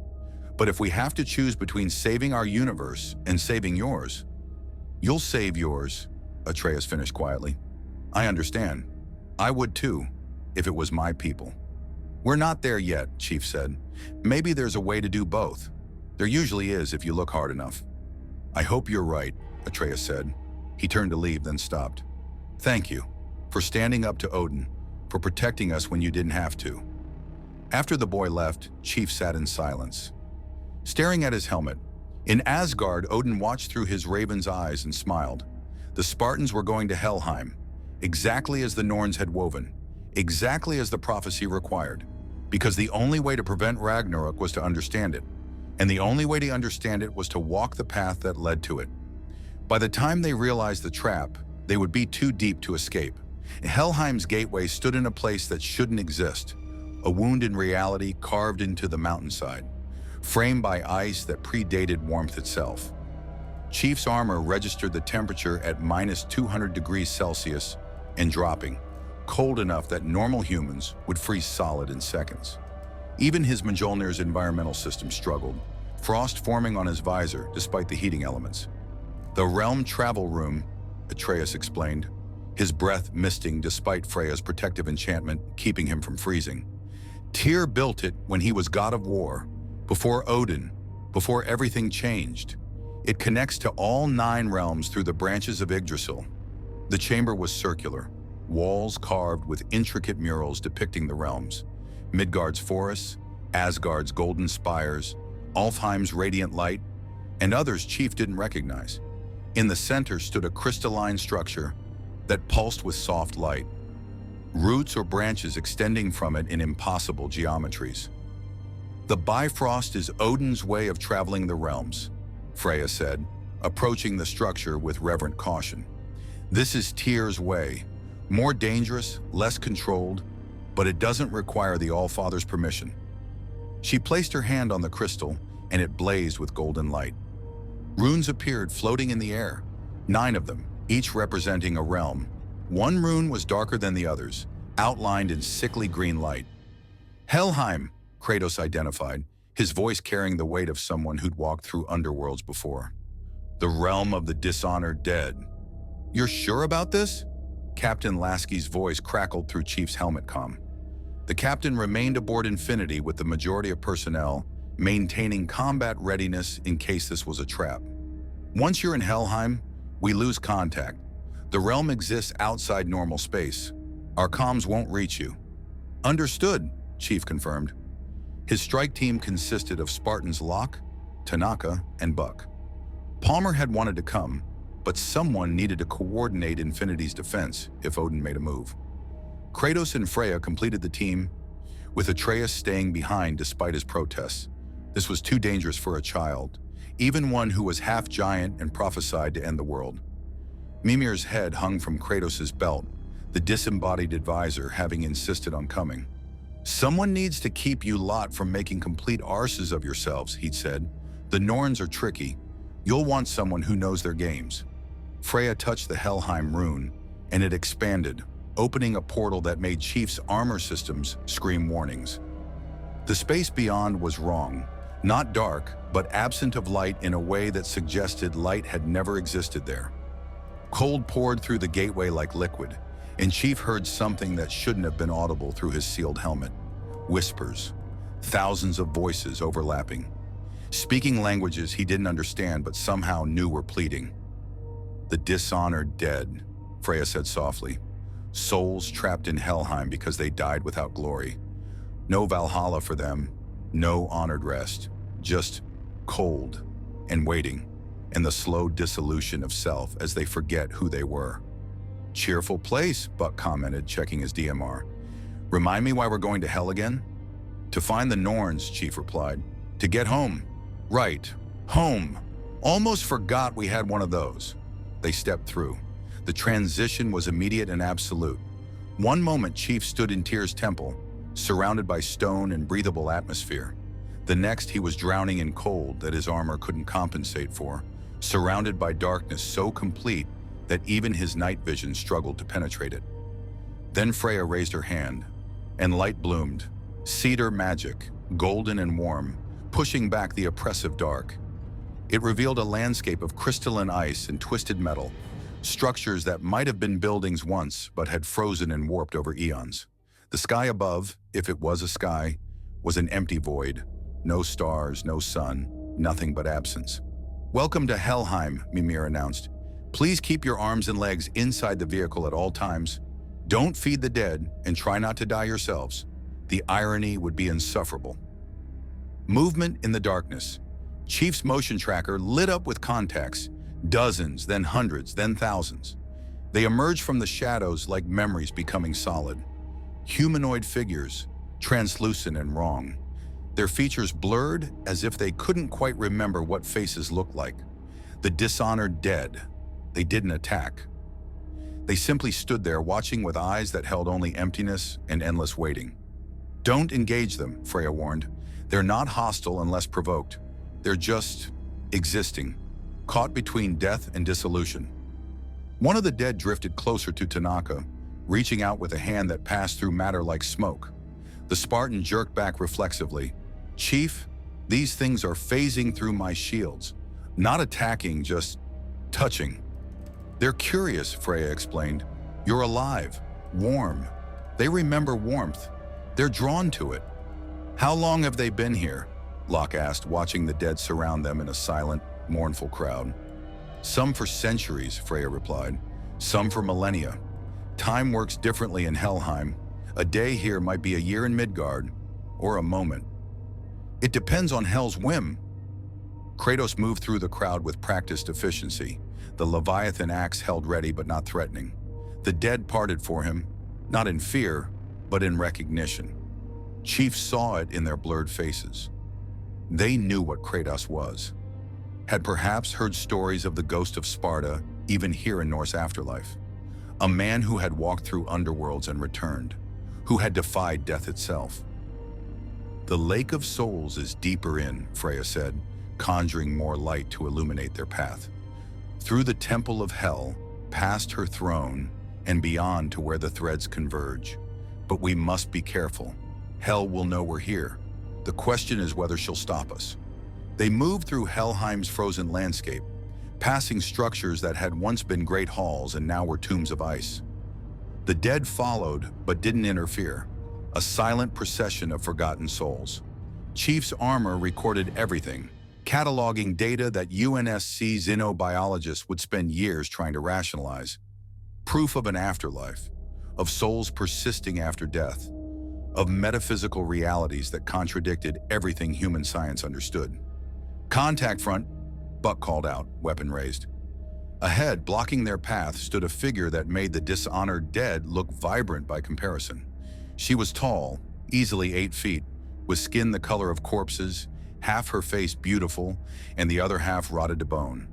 But if we have to choose between saving our universe and saving yours, you'll save yours, Atreus finished quietly. I understand. I would too, if it was my people. We're not there yet, Chief said. Maybe there's a way to do both. There usually is if you look hard enough. I hope you're right, Atreus said. He turned to leave, then stopped. Thank you for standing up to Odin, for protecting us when you didn't have to. After the boy left, Chief sat in silence, staring at his helmet. In Asgard, Odin watched through his raven's eyes and smiled. The Spartans were going to Helheim, exactly as the Norns had woven, exactly as the prophecy required, because the only way to prevent Ragnarok was to understand it, and the only way to understand it was to walk the path that led to it. By the time they realized the trap, they would be too deep to escape. Helheim's gateway stood in a place that shouldn't exist, a wound in reality carved into the mountainside, framed by ice that predated warmth itself. Chief's armor registered the temperature at -200 degrees Celsius and dropping, cold enough that normal humans would freeze solid in seconds. Even his Mjolnir's environmental system struggled, frost forming on his visor despite the heating elements. The realm travel room, Atreus explained, his breath misting despite Freya's protective enchantment keeping him from freezing. Tyr built it when he was god of war, before Odin, before everything changed. It connects to all 9 realms through the branches of Yggdrasil. The chamber was circular, walls carved with intricate murals depicting the realms, Midgard's forests, Asgard's golden spires, Alfheim's radiant light, and others Chief didn't recognize. In the center stood a crystalline structure that pulsed with soft light, roots or branches extending from it in impossible geometries. The Bifrost is Odin's way of traveling the realms, Freya said, approaching the structure with reverent caution. This is Tyr's way, more dangerous, less controlled, but it doesn't require the Allfather's permission. She placed her hand on the crystal, and it blazed with golden light. Runes appeared floating in the air, 9 of them, each representing a realm. One rune was darker than the others, outlined in sickly green light. Helheim, Kratos identified, his voice carrying the weight of someone who'd walked through underworlds before. The realm of the dishonored dead. You're sure about this? Captain Lasky's voice crackled through Chief's helmet comm. The captain remained aboard Infinity with the majority of personnel, maintaining combat readiness in case this was a trap. Once you're in Helheim, we lose contact. The realm exists outside normal space. Our comms won't reach you. Understood, Chief confirmed. His strike team consisted of Spartans Locke, Tanaka, and Buck. Palmer had wanted to come, but someone needed to coordinate Infinity's defense if Odin made a move. Kratos and Freya completed the team, with Atreus staying behind despite his protests. This was too dangerous for a child, even one who was half giant and prophesied to end the world. Mimir's head hung from Kratos' belt, the disembodied advisor having insisted on coming. Someone needs to keep you lot from making complete arses of yourselves, he'd said. The Norns are tricky. You'll want someone who knows their games. Freya touched the Helheim rune, and it expanded, opening a portal that made Chief's armor systems scream warnings. The space beyond was wrong, not dark, but absent of light in a way that suggested light had never existed there. Cold poured through the gateway like liquid, and Chief heard something that shouldn't have been audible through his sealed helmet. Whispers, thousands of voices overlapping, speaking languages he didn't understand but somehow knew were pleading. The dishonored dead, Freya said softly. Souls trapped in Helheim because they died without glory. No Valhalla for them, no honored rest, just cold and waiting, and the slow dissolution of self as they forget who they were. Cheerful place, Buck commented, checking his DMR. Remind me why we're going to hell again? To find the Norns, Chief replied. To get home. Right, home. Almost forgot we had one of those. They stepped through. The transition was immediate and absolute. One moment Chief stood in Tyr's temple, surrounded by stone and breathable atmosphere. The next he was drowning in cold that his armor couldn't compensate for, surrounded by darkness so complete that even his night vision struggled to penetrate it. Then Freya raised her hand, and light bloomed, cedar magic, golden and warm, pushing back the oppressive dark. It revealed a landscape of crystalline ice and twisted metal, structures that might have been buildings once but had frozen and warped over eons. The sky above, if it was a sky, was an empty void. No stars, no sun, nothing but absence. Welcome to Helheim, Mimir announced. Please keep your arms and legs inside the vehicle at all times. Don't feed the dead and try not to die yourselves. The irony would be insufferable. Movement in the darkness. Chief's motion tracker lit up with contacts, dozens, then hundreds, then thousands. They emerged from the shadows like memories becoming solid. Humanoid figures, translucent and wrong. Their features blurred as if they couldn't quite remember what faces looked like. The dishonored dead. They didn't attack. They simply stood there watching with eyes that held only emptiness and endless waiting. Don't engage them, Freya warned. They're not hostile unless provoked. They're just existing, caught between death and dissolution. One of the dead drifted closer to Tanaka, reaching out with a hand that passed through matter like smoke. The Spartan jerked back reflexively. Chief, these things are phasing through my shields. Not attacking, just touching. They're curious, Freya explained. You're alive, warm. They remember warmth. They're drawn to it. How long have they been here? Locke asked, watching the dead surround them in a silent, mournful crowd. Some for centuries, Freya replied. Some for millennia. Time works differently in Helheim. A day here might be a year in Midgard, or a moment. It depends on Hell's whim. Kratos moved through the crowd with practiced efficiency, the Leviathan axe held ready but not threatening. The dead parted for him, not in fear, but in recognition. Chiefs saw it in their blurred faces. They knew what Kratos was, had perhaps heard stories of the ghost of Sparta, even here in Norse afterlife. A man who had walked through underworlds and returned, who had defied death itself. The Lake of Souls is deeper in, Freya said, conjuring more light to illuminate their path. Through the Temple of Hell, past her throne, and beyond to where the threads converge. But we must be careful. Hell will know we're here. The question is whether she'll stop us. They moved through Helheim's frozen landscape, passing structures that had once been great halls and now were tombs of ice. The dead followed, but didn't interfere. A silent procession of forgotten souls. Chief's armor recorded everything, cataloging data that UNSC xenobiologists would spend years trying to rationalize. Proof of an afterlife, of souls persisting after death, of metaphysical realities that contradicted everything human science understood. "Contact front," Buck called out, weapon raised. Ahead, blocking their path, stood a figure that made the dishonored dead look vibrant by comparison. She was tall, easily 8 feet, with skin the color of corpses, half her face beautiful, and the other half rotted to bone.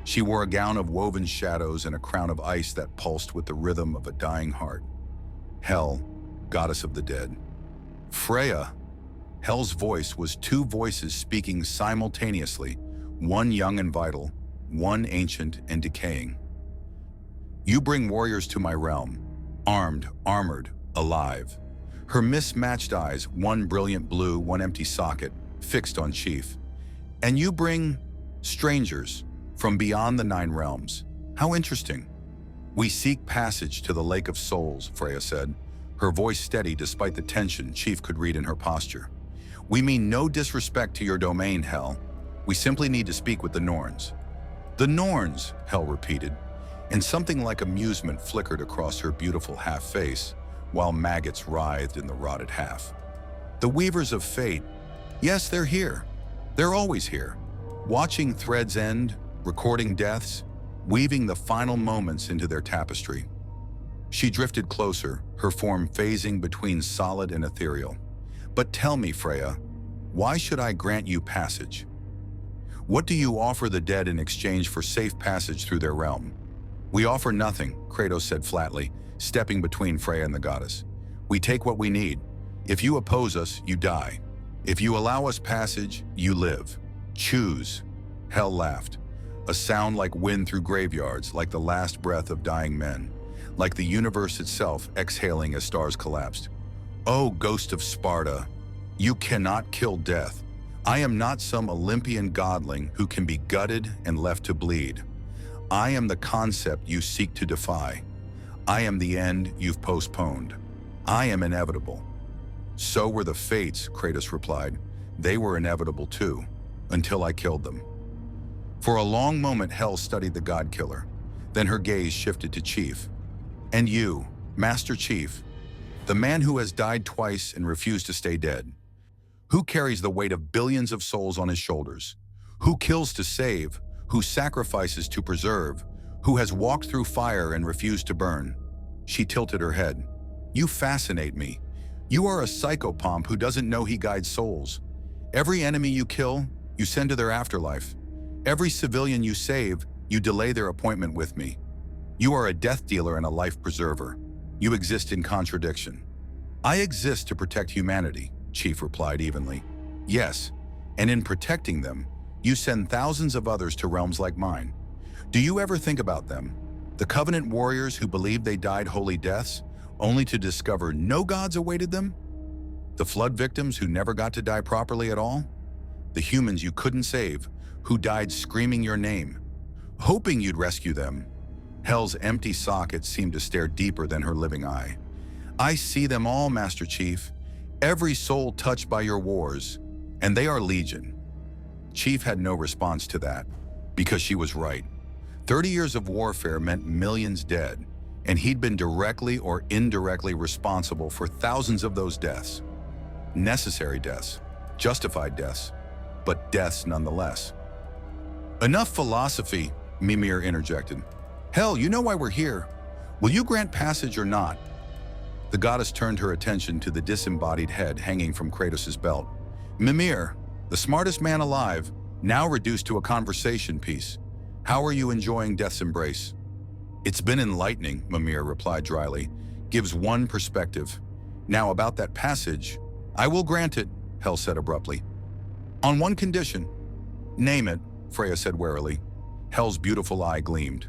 She wore a gown of woven shadows and a crown of ice that pulsed with the rhythm of a dying heart. Hel, goddess of the dead. Freya. Hel's voice was 2 voices speaking simultaneously, one young and vital, one ancient and decaying. "You bring warriors to my realm, armed, armored, alive." Her mismatched eyes, one brilliant blue, one empty socket, fixed on Chief. "And you bring strangers from beyond the 9 realms. How interesting." "We seek passage to the Lake of Souls," Freya said, her voice steady despite the tension Chief could read in her posture. "We mean no disrespect to your domain, Hel. We simply need to speak with the Norns." "The Norns," Hel repeated, and something like amusement flickered across her beautiful half-face, while maggots writhed in the rotted half. "The Weavers of Fate. Yes, they're here. They're always here, watching threads end, recording deaths, weaving the final moments into their tapestry." She drifted closer, her form phasing between solid and ethereal. "But tell me, Freya, why should I grant you passage? What do you offer the dead in exchange for safe passage through their realm?" "We offer nothing," Kratos said flatly, stepping between Freya and the goddess. "We take what we need. If you oppose us, you die. If you allow us passage, you live. Choose." Hel laughed, a sound like wind through graveyards, like the last breath of dying men, like the universe itself exhaling as stars collapsed. "Oh, ghost of Sparta, you cannot kill death. I am not some Olympian godling who can be gutted and left to bleed. I am the concept you seek to defy. I am the end you've postponed. I am inevitable." "So were the fates," Kratos replied. "They were inevitable too, until I killed them." For a long moment, Hel studied the god killer. Then her gaze shifted to Chief. "And you, Master Chief, the man who has died twice and refused to stay dead. Who carries the weight of billions of souls on his shoulders? Who kills to save? Who sacrifices to preserve? Who has walked through fire and refused to burn?" She tilted her head. "You fascinate me. You are a psychopomp who doesn't know he guides souls. Every enemy you kill, you send to their afterlife. Every civilian you save, you delay their appointment with me. You are a death dealer and a life preserver. You exist in contradiction." "I exist to protect humanity," Chief replied evenly. "Yes, and in protecting them, you send thousands of others to realms like mine. Do you ever think about them? The Covenant warriors who believed they died holy deaths, only to discover no gods awaited them? The flood victims who never got to die properly at all? The humans you couldn't save, who died screaming your name, hoping you'd rescue them?" Hel's empty socket seemed to stare deeper than her living eye. "I see them all, Master Chief. Every soul touched by your wars, and they are legion." Chief had no response to that, because she was right. 30 years of warfare meant millions dead, and he'd been directly or indirectly responsible for thousands of those deaths. Necessary deaths, justified deaths, but deaths nonetheless. Enough philosophy, Mimir interjected. Hell, you know why we're here. Will you grant passage or not? The goddess turned her attention to the disembodied head hanging from Kratos' belt. Mimir, the smartest man alive, now reduced to a conversation piece. How are you enjoying death's embrace? It's been enlightening, Mimir replied dryly. Gives one perspective. Now about that passage, I will grant it, Hel said abruptly. On one condition. Name it, Freya said warily. Hel's beautiful eye gleamed.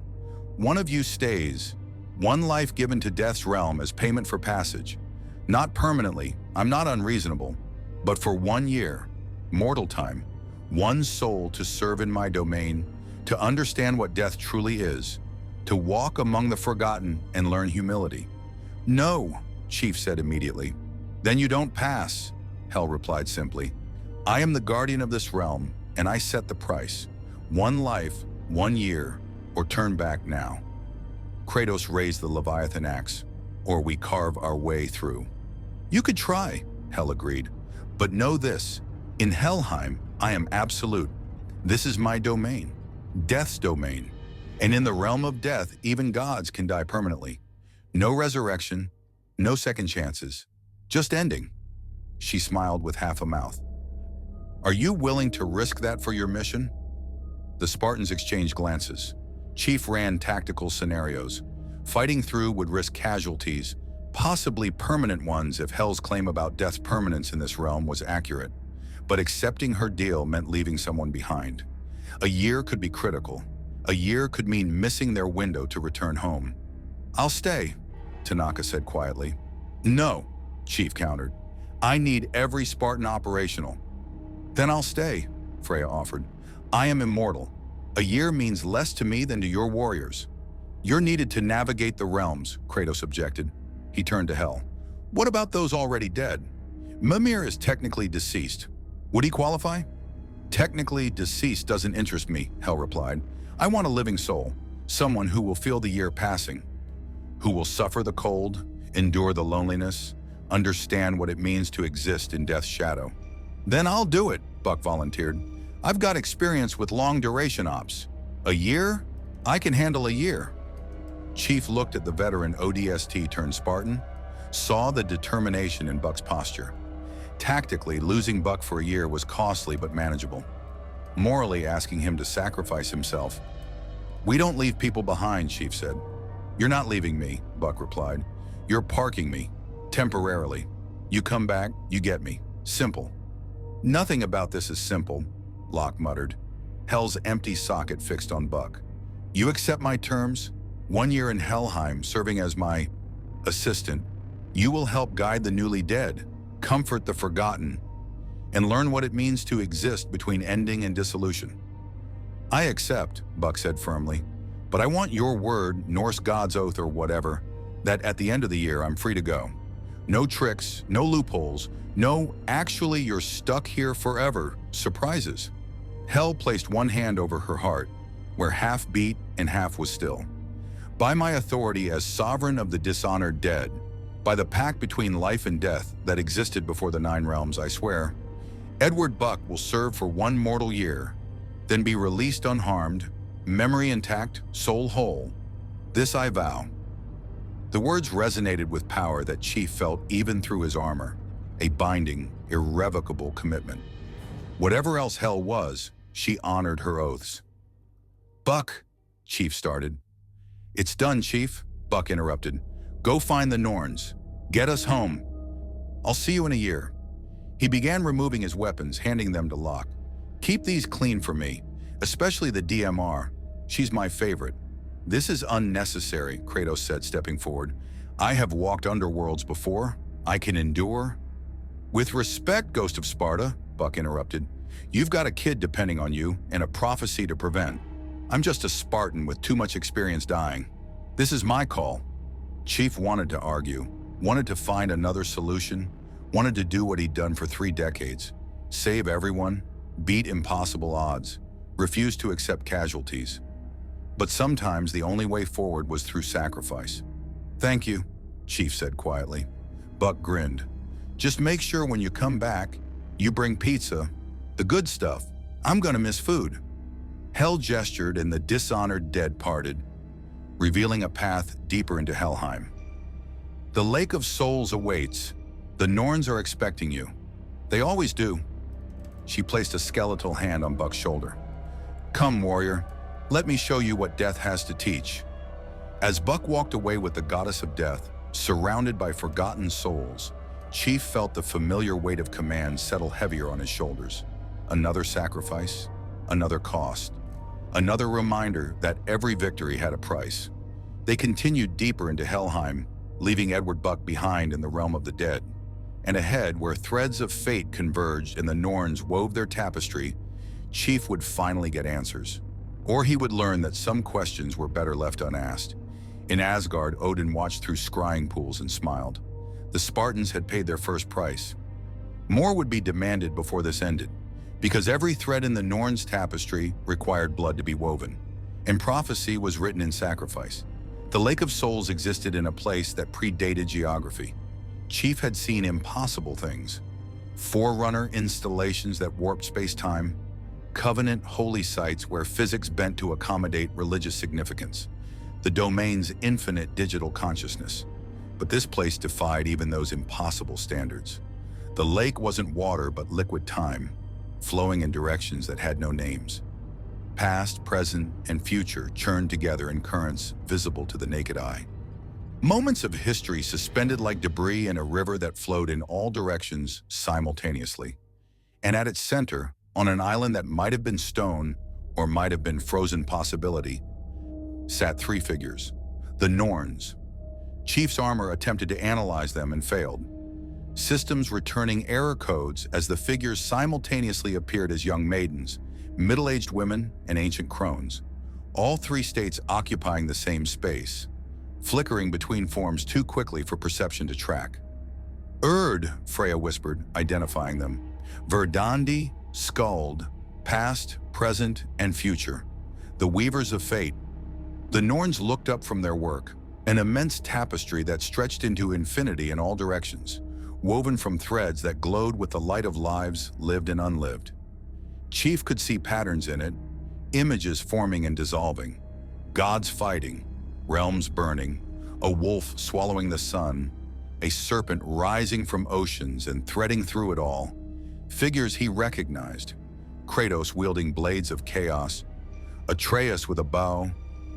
One of you stays, one life given to death's realm as payment for passage. Not permanently, I'm not unreasonable, but for 1 year, mortal time, one soul to serve in my domain, to understand what death truly is, to walk among the forgotten and learn humility. No, Chief said immediately. Then you don't pass, Hel replied simply. I am the guardian of this realm, and I set the price. 1 life, 1 year, or turn back now. Kratos raised the Leviathan axe, or we carve our way through. You could try, Hel agreed, but know this, in Helheim, I am absolute. This is my domain, death's domain, and in the realm of death, even gods can die permanently. No resurrection, no second chances, just ending. She smiled with half a mouth. Are you willing to risk that for your mission? The Spartans exchanged glances. Chief ran tactical scenarios. Fighting through would risk casualties, possibly permanent ones if Hel's claim about death's permanence in this realm was accurate. But accepting her deal meant leaving someone behind. A year could be critical. A year could mean missing their window to return home. I'll stay, Tanaka said quietly. No, Chief countered. I need every Spartan operational. Then I'll stay, Freya offered. I am immortal. A year means less to me than to your warriors. You're needed to navigate the realms, Kratos objected. He turned to Hel. What about those already dead? Mimir is technically deceased. Would he qualify? Technically deceased doesn't interest me, Hel replied. I want a living soul, someone who will feel the year passing, who will suffer the cold, endure the loneliness, understand what it means to exist in death's shadow. Then I'll do it, Buck volunteered. I've got experience with long-duration ops. A year? I can handle a year. Chief looked at the veteran ODST turned Spartan, saw the determination in Buck's posture. Tactically, losing Buck for a year was costly but manageable. Morally, asking him to sacrifice himself. We don't leave people behind, Chief said. You're not leaving me, Buck replied. You're parking me, temporarily. You come back, you get me. Simple. Nothing about this is simple, Locke muttered. Hel's empty socket fixed on Buck. You accept my terms? 1 year in Helheim serving as my assistant. You will help guide the newly dead, comfort the forgotten, and learn what it means to exist between ending and dissolution. I accept, Buck said firmly, but I want your word, Norse God's oath or whatever, that at the end of the year I'm free to go. No tricks, no loopholes, no actually you're stuck here forever surprises. Hel placed one hand over her heart, where half beat and half was still. By my authority as sovereign of the dishonored dead, by the pact between life and death that existed before the 9 realms, I swear, Edward Buck will serve for 1 mortal year, then be released unharmed, memory intact, soul whole. This I vow. The words resonated with power that Chief felt even through his armor, a binding, irrevocable commitment. Whatever else Hel was, she honored her oaths. Buck, Chief started. It's done, Chief, Buck interrupted. Go find the Norns. Get us home. I'll see you in a year. He began removing his weapons, handing them to Locke. Keep these clean for me, especially the DMR. She's my favorite. This is unnecessary, Kratos said, stepping forward. I have walked underworlds before. I can endure. With respect, Ghost of Sparta, Buck interrupted. You've got a kid depending on you and a prophecy to prevent. I'm just a Spartan with too much experience dying. This is my call. Chief wanted to argue, wanted to find another solution, wanted to do what he'd done for 3 decades. Save everyone, beat impossible odds, refuse to accept casualties. But sometimes the only way forward was through sacrifice. Thank you, Chief said quietly. Buck grinned. Just make sure when you come back, you bring pizza, the good stuff. I'm gonna miss food." Hell gestured and the dishonored dead parted, revealing a path deeper into Helheim. The Lake of Souls awaits. The Norns are expecting you. They always do. She placed a skeletal hand on Buck's shoulder. "Come, warrior. Let me show you what death has to teach." As Buck walked away with the goddess of death, surrounded by forgotten souls, Chief felt the familiar weight of command settle heavier on his shoulders. Another sacrifice, another cost, another reminder that every victory had a price. They continued deeper into Helheim, leaving Edward Buck behind in the realm of the dead. And ahead, where threads of fate converged and the Norns wove their tapestry, Chief would finally get answers. Or he would learn that some questions were better left unasked. In Asgard, Odin watched through scrying pools and smiled. The Spartans had paid their first price. More would be demanded before this ended, because every thread in the Norns' tapestry required blood to be woven, and prophecy was written in sacrifice. The Lake of Souls existed in a place that predated geography. Chief had seen impossible things: forerunner installations that warped space-time, covenant holy sites where physics bent to accommodate religious significance, the domain's infinite digital consciousness. But this place defied even those impossible standards. The lake wasn't water but liquid time, flowing in directions that had no names. Past, present, and future churned together in currents visible to the naked eye. Moments of history suspended like debris in a river that flowed in all directions simultaneously. And at its center, on an island that might have been stone or might have been frozen possibility, sat three figures: the Norns. Chief's armor attempted to analyze them and failed, systems returning error codes as the figures simultaneously appeared as young maidens, middle-aged women, and ancient crones, all three states occupying the same space, flickering between forms too quickly for perception to track. "Erd," Freya whispered, identifying them. "Verdandi, Skuld, past, present, and future. The weavers of fate." The Norns looked up from their work, an immense tapestry that stretched into infinity in all directions, woven from threads that glowed with the light of lives lived and unlived. Chief could see patterns in it, images forming and dissolving, gods fighting, realms burning, a wolf swallowing the sun, a serpent rising from oceans and threading through it all. Figures he recognized: Kratos wielding blades of chaos, Atreus with a bow,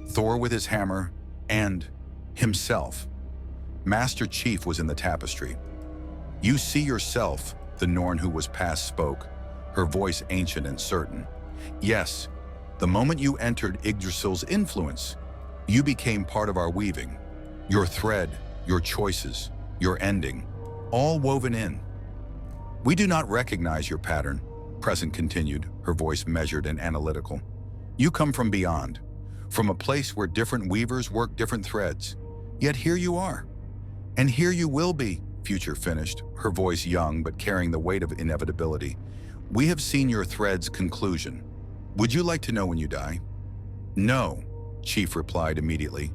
Thor with his hammer, and himself. Master Chief was in the tapestry. "You see yourself," the Norn who was past spoke, her voice ancient and certain. "Yes, the moment you entered Yggdrasil's influence, you became part of our weaving. Your thread, your choices, your ending, all woven in. We do not recognize your pattern," Present continued, her voice measured and analytical. "You come from beyond, from a place where different weavers work different threads. Yet here you are. And here you will be," Future finished, her voice young but carrying the weight of inevitability. "We have seen your thread's conclusion. Would you like to know when you die?" "No," Chief replied immediately.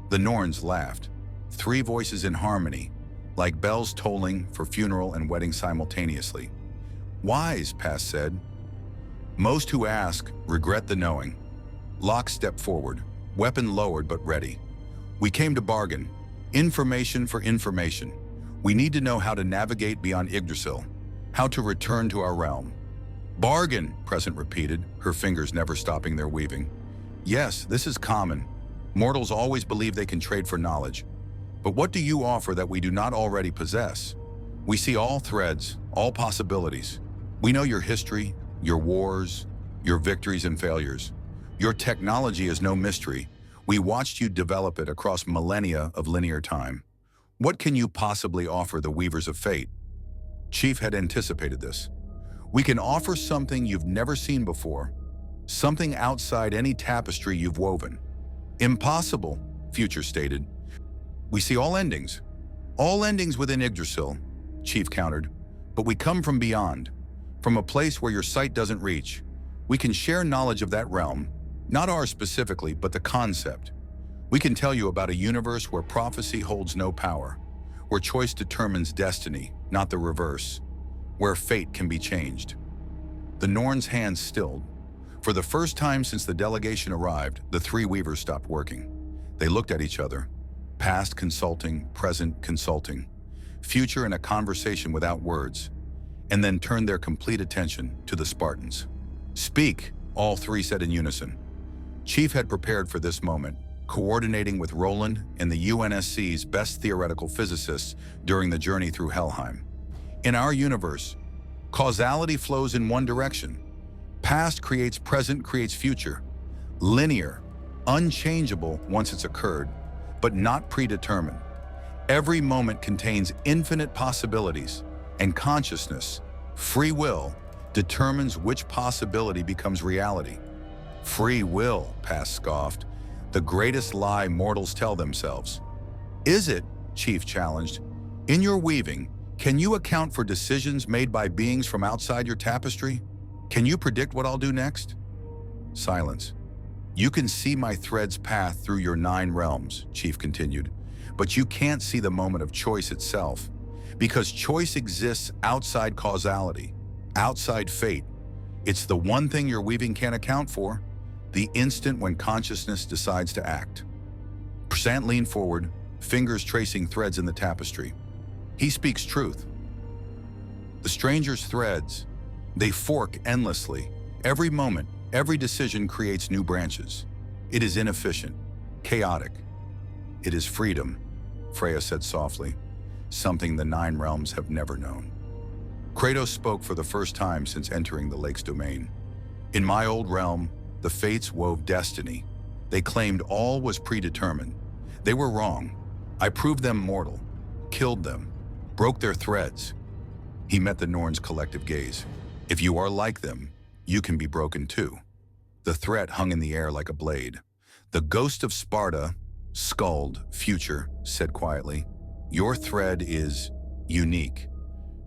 The Norns laughed, three voices in harmony, like bells tolling for funeral and wedding simultaneously. "Wise," Past said. "Most who ask regret the knowing." Locke stepped forward, weapon lowered but ready. "We came to bargain. Information for information. We need to know how to navigate beyond Yggdrasil, how to return to our realm." "Bargain," Present repeated, her fingers never stopping their weaving. "Yes, this is common. Mortals always believe they can trade for knowledge. But what do you offer that we do not already possess? We see all threads, all possibilities. We know your history, your wars, your victories and failures. Your technology is no mystery. We watched you develop it across millennia of linear time. What can you possibly offer the weavers of fate?" Chief had anticipated this. "We can offer something you've never seen before, something outside any tapestry you've woven." "Impossible," Future stated. "We see all endings within Yggdrasil," Chief countered. "But we come from beyond, from a place where your sight doesn't reach. We can share knowledge of that realm, not ours specifically, but the concept. We can tell you about a universe where prophecy holds no power, where choice determines destiny, not the reverse, where fate can be changed. The Norn's hands stilled. For the first time since the delegation arrived, the three weavers stopped working. They looked at each other, past consulting, present consulting, future in a conversation without words, and then turned their complete attention to the Spartans. "Speak," all three said in unison. Chief had prepared for this moment, coordinating with Roland and the UNSC's best theoretical physicists during the journey through Helheim. In our universe, causality flows in one direction. Past creates present, creates future. Linear, unchangeable once it's occurred, but not predetermined. Every moment contains infinite possibilities, and consciousness, free will, determines which possibility becomes reality. Free will, Past scoffed, the greatest lie mortals tell themselves. Is it? Chief challenged. In your weaving, can you account for decisions made by beings from outside your tapestry? Can you predict what I'll do next? Silence. You can see my thread's path through your 9 realms, Chief continued, but you can't see the moment of choice itself, because choice exists outside causality, outside fate. It's the one thing your weaving can't account for, the instant when consciousness decides to act. Prasant leaned forward, fingers tracing threads in the tapestry. He speaks truth. The stranger's threads, they fork endlessly. Every moment, every decision creates new branches. It is inefficient, chaotic. It is freedom, Freya said softly, something the 9 realms have never known. Kratos spoke for the first time since entering the lake's domain. In my old realm, the fates wove destiny. They claimed all was predetermined. They were wrong. I proved them mortal, killed them, broke their threads. He met the Norn's collective gaze. If you are like them, you can be broken too. The threat hung in the air like a blade. The ghost of Sparta, Skuld, future, said quietly, your thread is unique.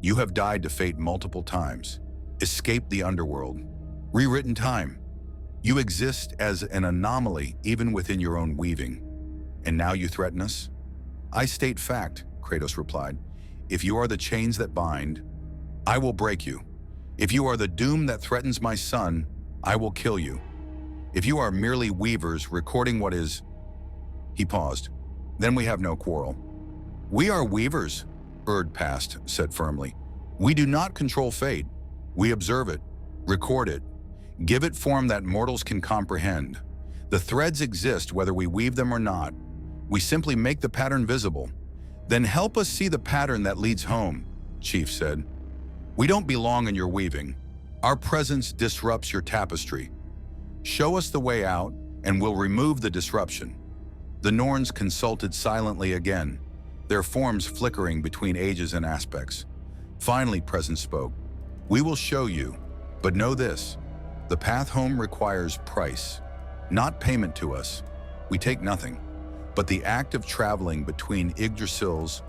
You have died to fate multiple times, escaped the underworld, rewritten time. You exist as an anomaly even within your own weaving. And now you threaten us? I state fact, Kratos replied. If you are the chains that bind, I will break you. If you are the doom that threatens my son, I will kill you. If you are merely weavers recording what is... He paused. Then we have no quarrel. We are weavers, Past said firmly. We do not control fate. We observe it, record it, give it form that mortals can comprehend. The threads exist whether we weave them or not. We simply make the pattern visible. Then help us see the pattern that leads home, Chief said. We don't belong in your weaving. Our presence disrupts your tapestry. Show us the way out, and we'll remove the disruption. The Norns consulted silently again, their forms flickering between ages and aspects. Finally, Presence spoke. We will show you, but know this. The path home requires price, not payment to us. We take nothing, but the act of traveling between Yggdrasils,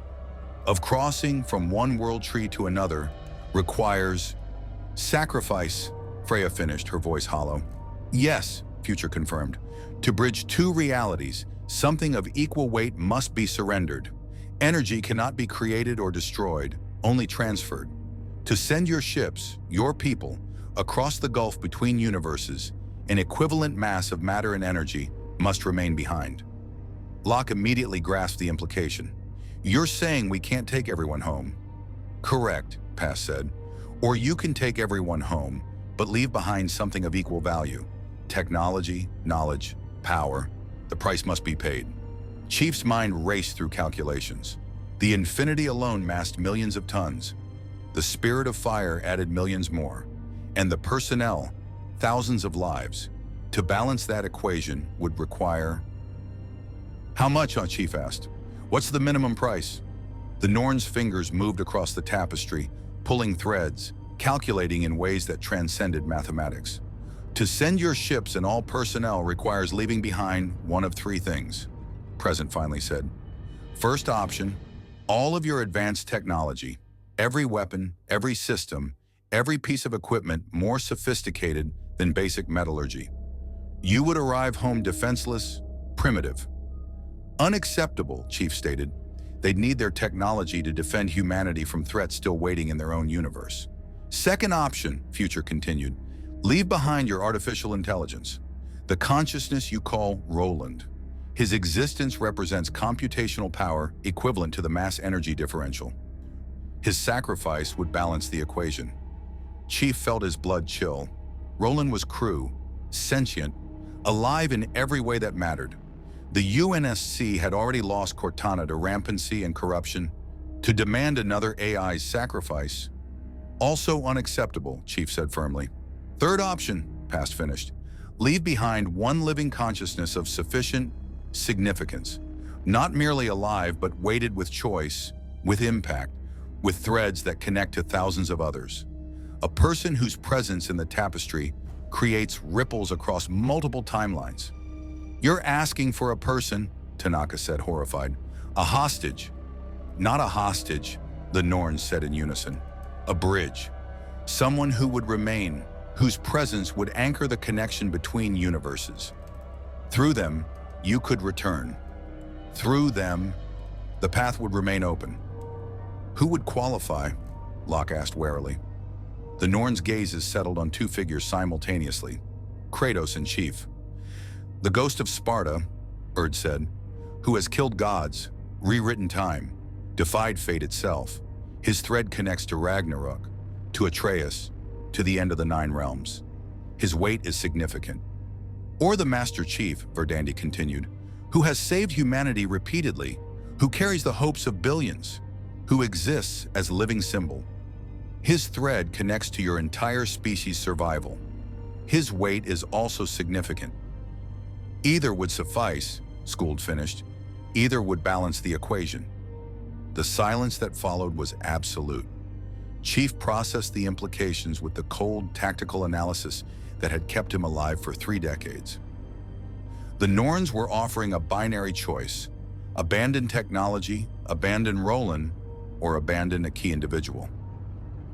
of crossing from one world tree to another, requires sacrifice, Freya finished, her voice hollow. Yes, Future confirmed. To bridge 2 realities, something of equal weight must be surrendered. Energy cannot be created or destroyed, only transferred. To send your ships, your people, across the gulf between universes, an equivalent mass of matter and energy must remain behind. Locke immediately grasped the implication. You're saying we can't take everyone home. Correct, Past said. Or you can take everyone home, but leave behind something of equal value. Technology, knowledge, power. The price must be paid. Chief's mind raced through calculations. The infinity alone massed millions of tons. The spirit of fire added millions more. And the personnel, thousands of lives. To balance that equation would require... How much? Chief asked. What's the minimum price? The Norn's fingers moved across the tapestry, pulling threads, calculating in ways that transcended mathematics. To send your ships and all personnel requires leaving behind one of 3 things, Present finally said. First option, all of your advanced technology, every weapon, every system, every piece of equipment more sophisticated than basic metallurgy. You would arrive home defenseless, primitive. Unacceptable, Chief stated. They'd need their technology to defend humanity from threats still waiting in their own universe. Second option, Future continued, leave behind your artificial intelligence, the consciousness you call Roland. His existence represents computational power equivalent to the mass energy differential. His sacrifice would balance the equation. Chief felt his blood chill. Roland was crew, sentient, alive in every way that mattered. The UNSC had already lost Cortana to rampancy and corruption. To demand another AI's sacrifice, also unacceptable, Chief said firmly. Third option, Past finished, leave behind one living consciousness of sufficient significance, not merely alive but weighted with choice, with impact, with threads that connect to thousands of others. A person whose presence in the tapestry creates ripples across multiple timelines. You're asking for a person, Tanaka said, horrified. A hostage. Not a hostage, the Norns said in unison. A bridge. Someone who would remain, whose presence would anchor the connection between universes. Through them, you could return. Through them, the path would remain open. Who would qualify? Locke asked warily. The Norns' gazes settled on two figures simultaneously, Kratos and Chief. The ghost of Sparta, Erd said, who has killed gods, rewritten time, defied fate itself. His thread connects to Ragnarok, to Atreus, to the end of the Nine Realms. His weight is significant. Or the Master Chief, Verdandi continued, who has saved humanity repeatedly, who carries the hopes of billions, who exists as living symbol. His thread connects to your entire species' survival. His weight is also significant. Either would suffice, Skuld finished. Either would balance the equation. The silence that followed was absolute. Chief processed the implications with the cold, tactical analysis that had kept him alive for 3 decades. The Norns were offering a binary choice: abandon technology, abandon Roland, or abandon a key individual.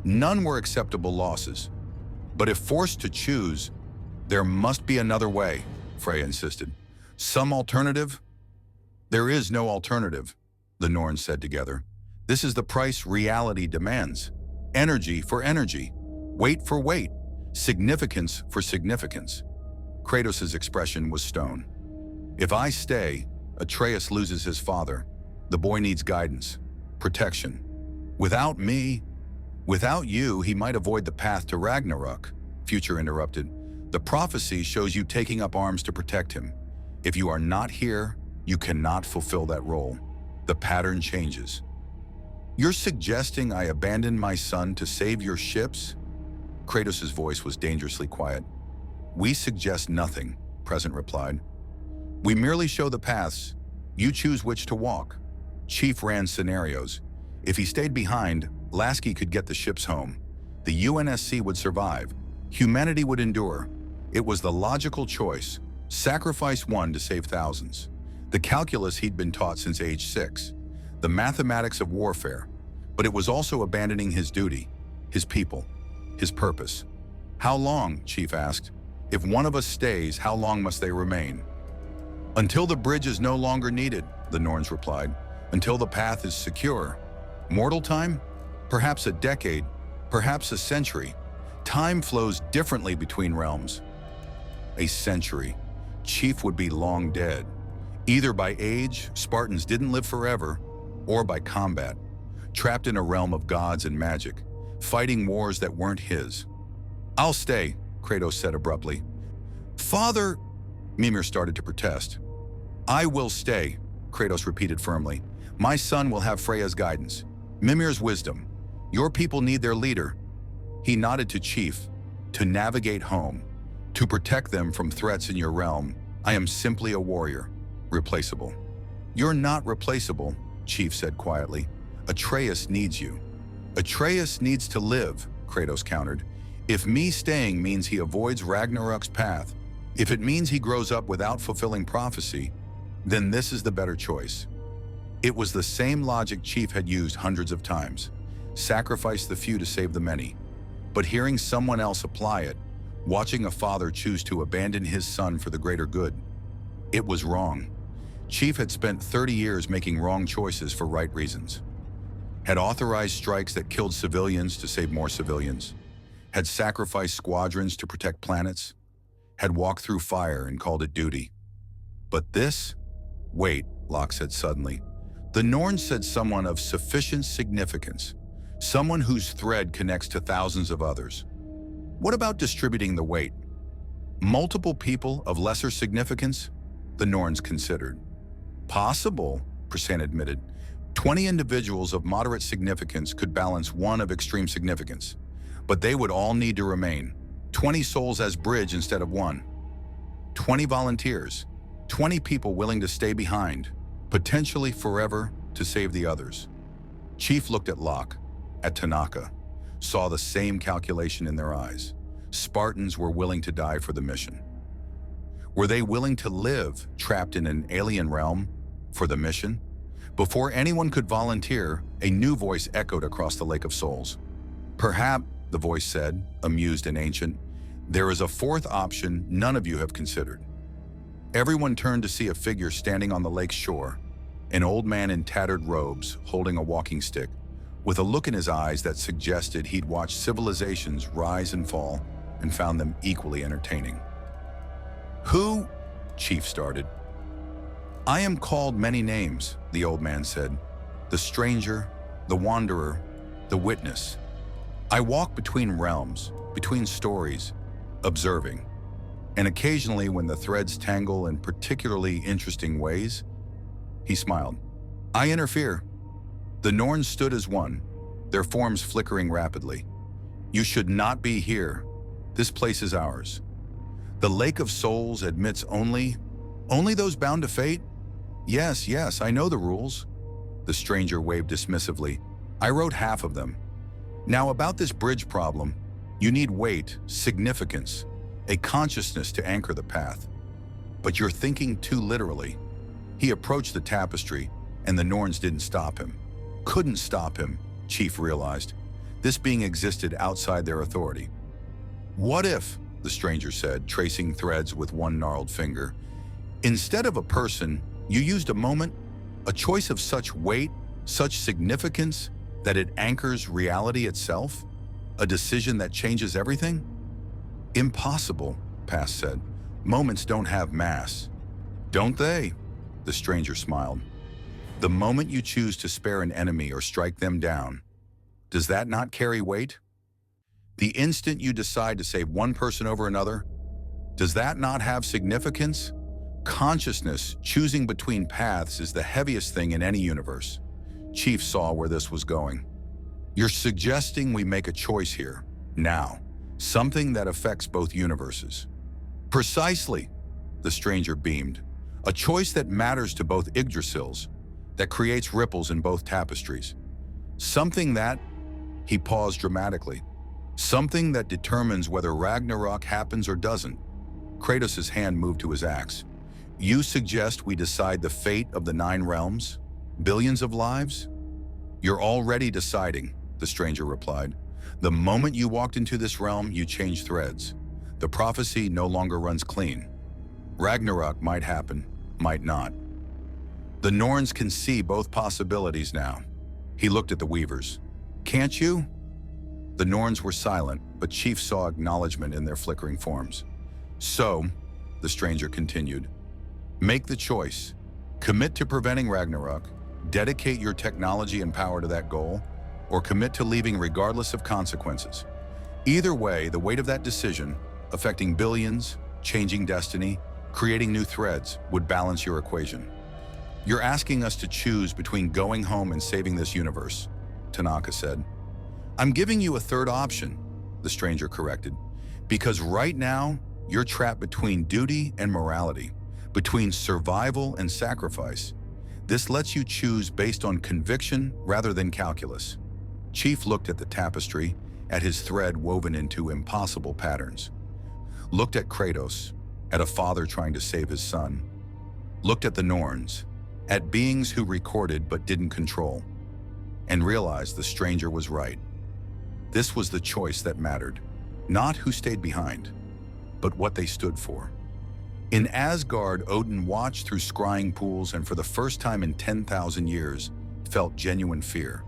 None were acceptable losses, but if forced to choose, there must be another way, Freya insisted. Some alternative? There is no alternative, the Norns said together. This is the price reality demands. Energy for energy, weight for weight, significance for significance. Kratos' expression was stone. If I stay, Atreus loses his father. The boy needs guidance, protection. Without me, without you, he might avoid the path to Ragnarok, Future interrupted. The prophecy shows you taking up arms to protect him. If you are not here, you cannot fulfill that role. The pattern changes. You're suggesting I abandon my son to save your ships? Kratos' voice was dangerously quiet. We suggest nothing, Present replied. We merely show the paths. You choose which to walk. Chief ran scenarios. If he stayed behind, Lasky could get the ships home. The UNSC would survive. Humanity would endure. It was the logical choice. Sacrifice one to save thousands. The calculus he'd been taught since age 6. The mathematics of warfare. But it was also abandoning his duty, his people, his purpose. How long, Chief asked. If one of us stays, how long must they remain? Until the bridge is no longer needed, the Norns replied. Until the path is secure. Mortal time? Perhaps a decade, perhaps a century. Time flows differently between realms. A century. Chief would be long dead. Either by age, Spartans didn't live forever, or by combat, trapped in a realm of gods and magic, fighting wars that weren't his. I'll stay, Kratos said abruptly. Father, Mimir started to protest. I will stay, Kratos repeated firmly. My son will have Freya's guidance, Mimir's wisdom. Your people need their leader. He nodded to Chief. To navigate home, to protect them from threats in your realm, I am simply a warrior, replaceable. You're not replaceable, Chief said quietly. Atreus needs you. Atreus needs to live, Kratos countered. If me staying means he avoids Ragnarok's path, if it means he grows up without fulfilling prophecy, then this is the better choice. It was the same logic Chief had used hundreds of times. Sacrifice the few to save the many. But hearing someone else apply it, watching a father choose to abandon his son for the greater good, it was wrong. Chief had spent 30 years making wrong choices for right reasons. Had authorized strikes that killed civilians to save more civilians. Had sacrificed squadrons to protect planets. Had walked through fire and called it duty. But this? Wait, Locke said suddenly. The Norns said someone of sufficient significance. Someone whose thread connects to thousands of others. What about distributing the weight? Multiple people of lesser significance? The Norns considered. Possible, Persan admitted. 20 individuals of moderate significance could balance one of extreme significance. But they would all need to remain. 20 souls as bridge instead of one. 20 volunteers. 20 people willing to stay behind, potentially forever, to save the others. Chief looked at Locke, at Tanaka, saw the same calculation in their eyes. Spartans were willing to die for the mission. Were they willing to live trapped in an alien realm for the mission? Before anyone could volunteer, a new voice echoed across the Lake of Souls. Perhaps, the voice said, amused and ancient, there is a fourth option none of you have considered. Everyone turned to see a figure standing on the lake's shore, an old man in tattered robes holding a walking stick, with a look in his eyes that suggested he'd watched civilizations rise and fall and found them equally entertaining. Who? Chief started. I am called many names, the old man said. The stranger, the wanderer, the witness. I walk between realms, between stories, observing. And occasionally when the threads tangle in particularly interesting ways, he smiled. I interfere. The Norns stood as one, their forms flickering rapidly. You should not be here. This place is ours. The Lake of Souls admits only those bound to fate? Yes, I know the rules. The stranger waved dismissively. I wrote half of them. Now about this bridge problem, you need weight, significance, a consciousness to anchor the path. But you're thinking too literally. He approached the tapestry, and the Norns didn't stop him. Couldn't stop him, Chief realized. This being existed outside their authority. What if, the stranger said, tracing threads with one gnarled finger, instead of a person, you used a moment, a choice of such weight, such significance, that it anchors reality itself? A decision that changes everything? Impossible, Pass said. Moments don't have mass. Don't they? The stranger smiled. The moment you choose to spare an enemy or strike them down, does that not carry weight? The instant you decide to save one person over another, does that not have significance? Consciousness, choosing between paths, is the heaviest thing in any universe. Chief saw where this was going. You're suggesting we make a choice here, now, something that affects both universes. Precisely, the stranger beamed. A choice that matters to both Yggdrasils, that creates ripples in both tapestries. Something that, he paused dramatically, something that determines whether Ragnarok happens or doesn't. Kratos' hand moved to his axe. You suggest we decide the fate of the 9 realms? Billions of lives? You're already deciding, the stranger replied. The moment you walked into this realm, you changed threads. The prophecy no longer runs clean. Ragnarok might happen, might not. The Norns can see both possibilities now. He looked at the Weavers. Can't you? The Norns were silent, but Chief saw acknowledgement in their flickering forms. So, the stranger continued, make the choice. Commit to preventing Ragnarok, dedicate your technology and power to that goal, or commit to leaving regardless of consequences. Either way, the weight of that decision, affecting billions, changing destiny, creating new threads, would balance your equation. You're asking us to choose between going home and saving this universe, Tanaka said. I'm giving you a third option, the stranger corrected, because right now, you're trapped between duty and morality, between survival and sacrifice. This lets you choose based on conviction rather than calculus. Chief looked at the tapestry, at his thread woven into impossible patterns. Looked at Kratos, at a father trying to save his son. Looked at the Norns, at beings who recorded but didn't control, and realized the stranger was right. This was the choice that mattered, not who stayed behind, but what they stood for. In Asgard, Odin watched through scrying pools and for the first time in 10,000 years, felt genuine fear.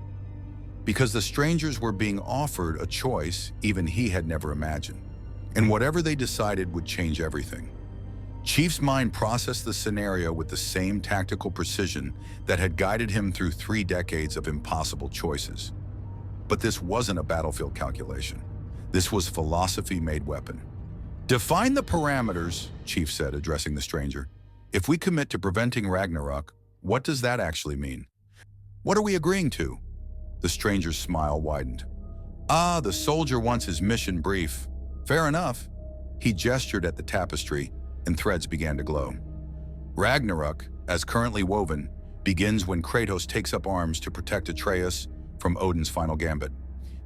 Because the strangers were being offered a choice even he had never imagined. And whatever they decided would change everything. Chief's mind processed the scenario with the same tactical precision that had guided him through 3 decades of impossible choices. But this wasn't a battlefield calculation. This was philosophy made weapon. "Define the parameters," Chief said, addressing the stranger. "If we commit to preventing Ragnarok, what does that actually mean? What are we agreeing to?" The stranger's smile widened. "Ah, the soldier wants his mission brief. Fair enough." He gestured at the tapestry, and threads began to glow. Ragnarok, as currently woven, begins when Kratos takes up arms to protect Atreus from Odin's final gambit.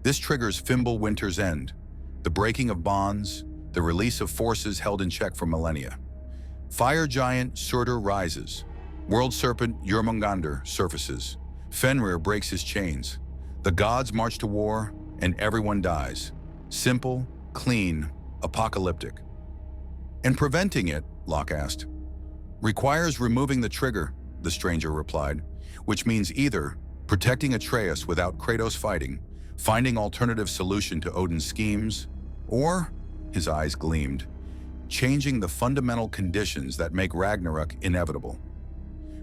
This triggers Fimbulwinter's end, the breaking of bonds, the release of forces held in check for millennia. Fire giant Surtur rises. World serpent Jormungandr surfaces. Fenrir breaks his chains. The gods march to war, and everyone dies. Simple, clean, apocalyptic. "And preventing it," Locke asked. "Requires removing the trigger," the stranger replied, "which means either protecting Atreus without Kratos fighting, finding alternative solution to Odin's schemes, or," his eyes gleamed, "changing the fundamental conditions that make Ragnarok inevitable.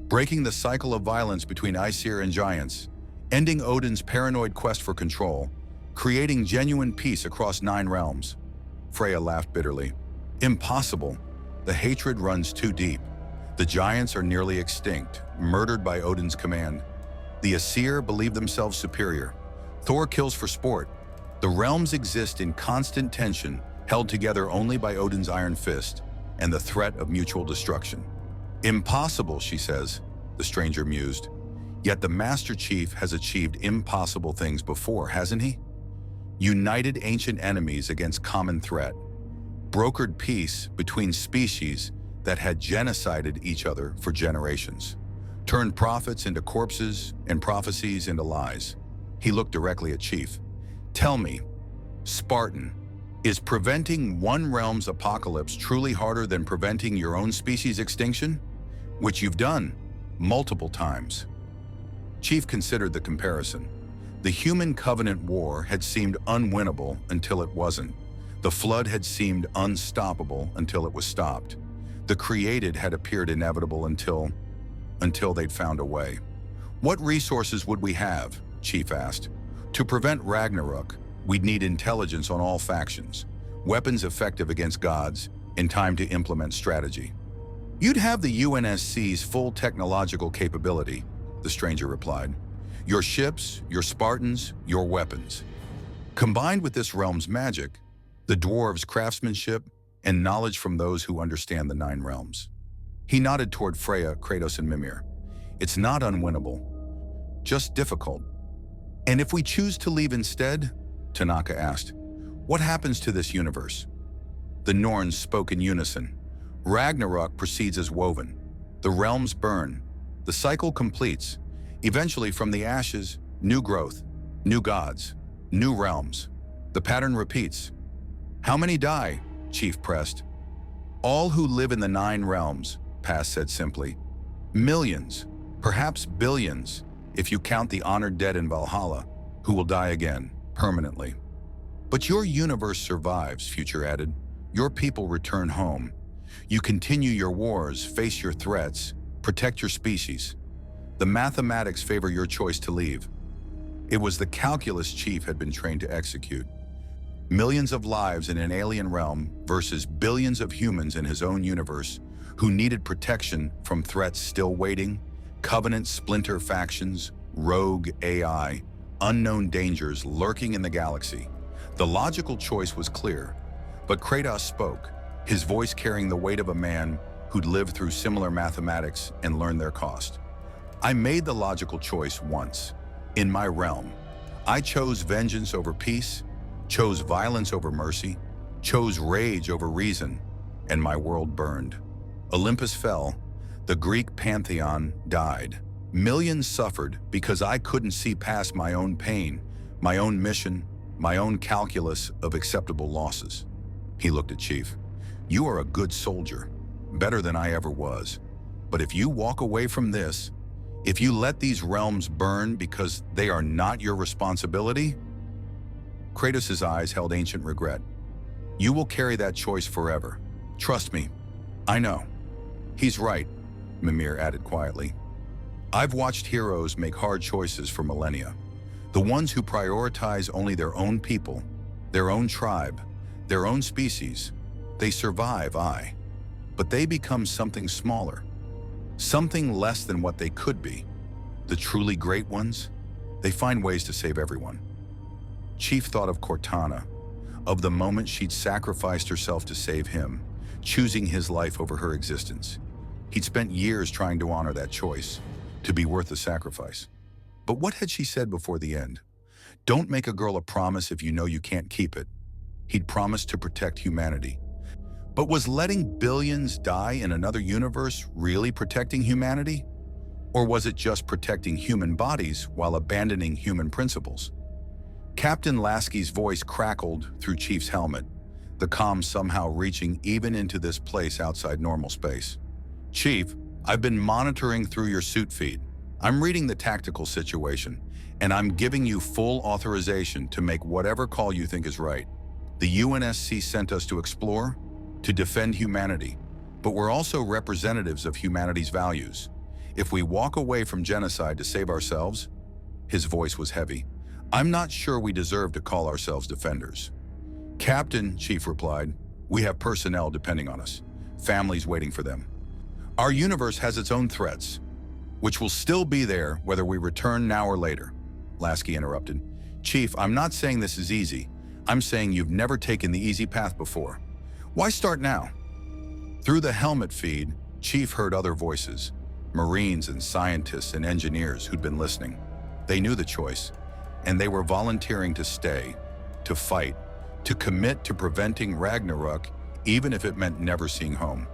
Breaking the cycle of violence between Aesir and giants, ending Odin's paranoid quest for control, creating genuine peace across 9 realms." Freya laughed bitterly. "Impossible. The hatred runs too deep. The giants are nearly extinct, murdered by Odin's command. The Aesir believe themselves superior. Thor kills for sport. The realms exist in constant tension, held together only by Odin's iron fist and the threat of mutual destruction." "Impossible," she says, the stranger mused. "Yet the Master Chief has achieved impossible things before, hasn't he? United ancient enemies against common threat. Brokered peace between species that had genocided each other for generations. Turned prophets into corpses and prophecies into lies." He looked directly at Chief. "Tell me, Spartan, is preventing one realm's apocalypse truly harder than preventing your own species' extinction? Which you've done multiple times." Chief considered the comparison. The human covenant war had seemed unwinnable until it wasn't. The flood had seemed unstoppable until it was stopped. The created had appeared inevitable until they'd found a way. "What resources would we have?" Chief asked. "To prevent Ragnarok, we'd need intelligence on all factions, weapons effective against gods, and time to implement strategy." "You'd have the UNSC's full technological capability," the stranger replied. "Your ships, your Spartans, your weapons. Combined with this realm's magic, the dwarves' craftsmanship, and knowledge from those who understand the 9 realms." He nodded toward Freya, Kratos, and Mimir. "It's not unwinnable, just difficult." "And if we choose to leave instead?" Tanaka asked. "What happens to this universe?" The Norns spoke in unison. "Ragnarok proceeds as woven. The realms burn. The cycle completes. Eventually, from the ashes, new growth, new gods, new realms. The pattern repeats." "How many die?" Chief pressed. "All who live in the 9 realms," Pass said simply. "Millions, perhaps billions, if you count the honored dead in Valhalla, who will die again, permanently. But your universe survives," Future added. "Your people return home. You continue your wars, face your threats, protect your species. The mathematics favor your choice to leave." It was the calculus Chief had been trained to execute. Millions of lives in an alien realm versus billions of humans in his own universe who needed protection from threats still waiting, Covenant splinter factions, rogue AI, unknown dangers lurking in the galaxy. The logical choice was clear, but Kratos spoke, his voice carrying the weight of a man who'd lived through similar mathematics and learned their cost. "I made the logical choice once, in my realm. I chose vengeance over peace, chose violence over mercy, chose rage over reason, and my world burned. Olympus fell, the Greek pantheon died. Millions suffered because I couldn't see past my own pain, my own mission, my own calculus of acceptable losses." He looked at Chief. "You are a good soldier. better than I ever was. But if you walk away from this, if you let these realms burn because they are not your responsibility, Kratos' eyes held ancient regret. You will carry that choice forever. Trust me, I know. He's right, Mimir added quietly. I've watched heroes make hard choices for millennia. The ones who prioritize only their own people, their own tribe, their own species, they survive, but they become something smaller, something less than what they could be. The truly great ones, they find ways to save everyone. Chief thought of Cortana, of the moment she'd sacrificed herself to save him, choosing his life over her existence. He'd spent years trying to honor that choice, to be worth the sacrifice. But what had she said before the end? Don't make a girl a promise if you know you can't keep it. He'd promised to protect humanity. But was letting billions die in another universe really protecting humanity? Or was it just protecting human bodies while abandoning human principles? Captain Lasky's voice crackled through Chief's helmet, the comm somehow reaching even into this place outside normal space. Chief, I've been monitoring through your suit feed. I'm reading the tactical situation, and I'm giving you full authorization to make whatever call you think is right. The UNSC sent us to explore, to defend humanity, but we're also representatives of humanity's values. If we walk away from genocide to save ourselves, his voice was heavy, I'm not sure we deserve to call ourselves defenders. Captain, Chief replied, we have personnel depending on us, families waiting for them. Our universe has its own threats, which will still be there whether we return now or later. Lasky interrupted. Chief, I'm not saying this is easy. I'm saying you've never taken the easy path before. Why start now? Through the helmet feed, Chief heard other voices, Marines and scientists and engineers who'd been listening. They knew the choice, and they were volunteering to stay, to fight, to commit to preventing Ragnarok, even if it meant never seeing home.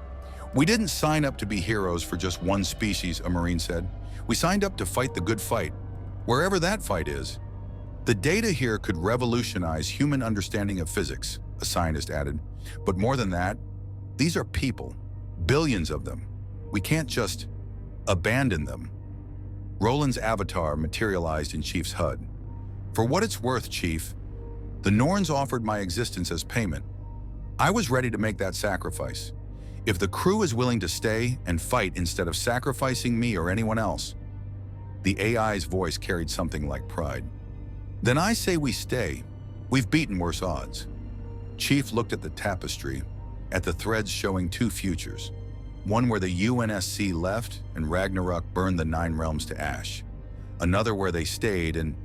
We didn't sign up to be heroes for just one species, a Marine said. We signed up to fight the good fight, wherever that fight is. The data here could revolutionize human understanding of physics, a scientist added. But more than that, these are people, billions of them. We can't just abandon them. Roland's avatar materialized in Chief's HUD. For what it's worth, Chief, the Norns offered my existence as payment. I was ready to make that sacrifice. If the crew is willing to stay and fight instead of sacrificing me or anyone else, the AI's voice carried something like pride. Then I say we stay. We've beaten worse odds. Chief looked at the tapestry, at the threads showing two futures, one where the UNSC left and Ragnarok burned the 9 realms to ash, another where they stayed and,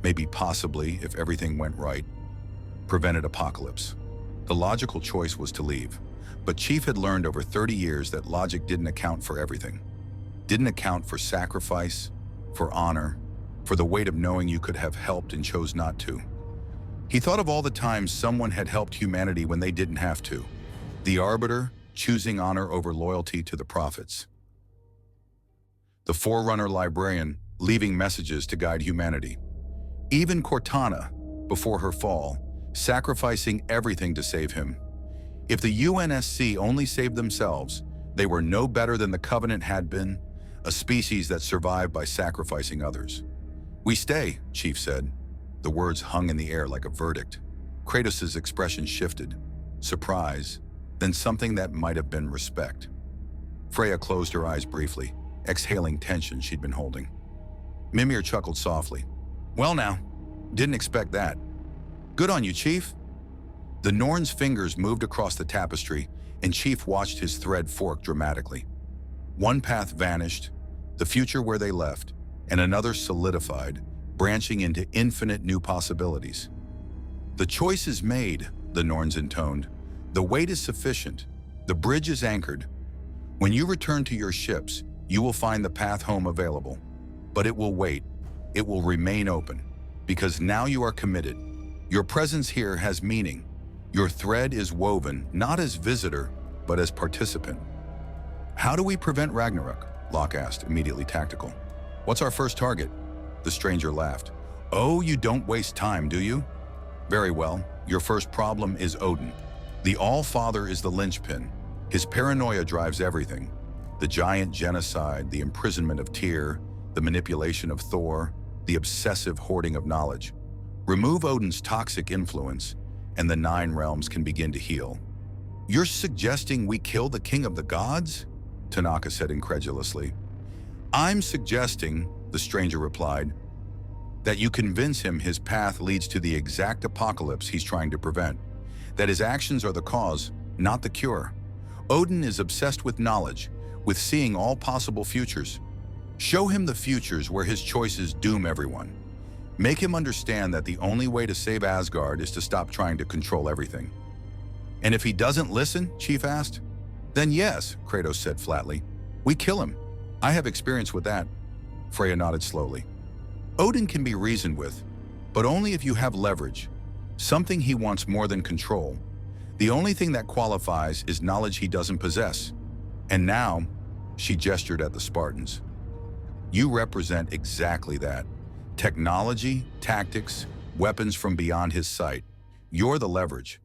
maybe possibly, if everything went right, prevented apocalypse. The logical choice was to leave, but Chief had learned over 30 years that logic didn't account for everything. Didn't account for sacrifice, for honor, for the weight of knowing you could have helped and chose not to. He thought of all the times someone had helped humanity when they didn't have to. The Arbiter, choosing honor over loyalty to the prophets. The Forerunner Librarian, leaving messages to guide humanity. Even Cortana, before her fall, sacrificing everything to save him. If the UNSC only saved themselves, they were no better than the Covenant had been, a species that survived by sacrificing others. We stay, Chief said. The words hung in the air like a verdict. Kratos' expression shifted. Surprise, then something that might have been respect. Freya closed her eyes briefly, exhaling tension she'd been holding. Mimir chuckled softly. Well now, didn't expect that. Good on you, Chief. The Norn's fingers moved across the tapestry, and Chief watched his thread fork dramatically. One path vanished, the future where they left, and another solidified, branching into infinite new possibilities. The choice is made, the Norns intoned. The weight is sufficient. The bridge is anchored. When you return to your ships, you will find the path home available. But it will wait. It will remain open. Because now you are committed. Your presence here has meaning. Your thread is woven, not as visitor, but as participant. How do we prevent Ragnarok? Locke asked, immediately tactical. What's our first target? The stranger laughed. Oh, you don't waste time, do you? Very well. Your first problem is Odin. The All-Father is the linchpin. His paranoia drives everything. The giant genocide, the imprisonment of Tyr, the manipulation of Thor, the obsessive hoarding of knowledge. Remove Odin's toxic influence, and the 9 realms can begin to heal. "You're suggesting we kill the king of the gods?" Tanaka said incredulously. "I'm suggesting," the stranger replied, "that you convince him his path leads to the exact apocalypse he's trying to prevent, that his actions are the cause, not the cure. Odin is obsessed with knowledge, with seeing all possible futures. Show him the futures where his choices doom everyone. Make him understand that the only way to save Asgard is to stop trying to control everything." "And if he doesn't listen?" Chief asked. "Then yes," Kratos said flatly. "We kill him. I have experience with that." Freya nodded slowly. "Odin can be reasoned with, but only if you have leverage, something he wants more than control. The only thing that qualifies is knowledge he doesn't possess. And now," she gestured at the Spartans, "you represent exactly that. Technology, tactics, weapons from beyond his sight. You're the leverage."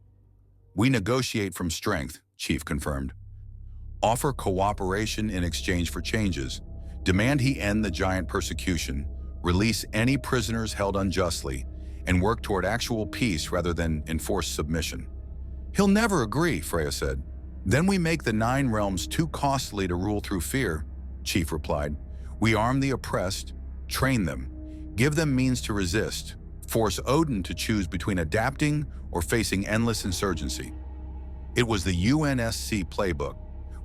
"We negotiate from strength," Chief confirmed. "Offer cooperation in exchange for changes. Demand he end the giant persecution, release any prisoners held unjustly, and work toward actual peace rather than enforced submission." "He'll never agree," Freya said. "Then we make the 9 realms too costly to rule through fear," Chief replied. "We arm the oppressed, train them, give them means to resist, force Odin to choose between adapting or facing endless insurgency." It was the UNSC playbook.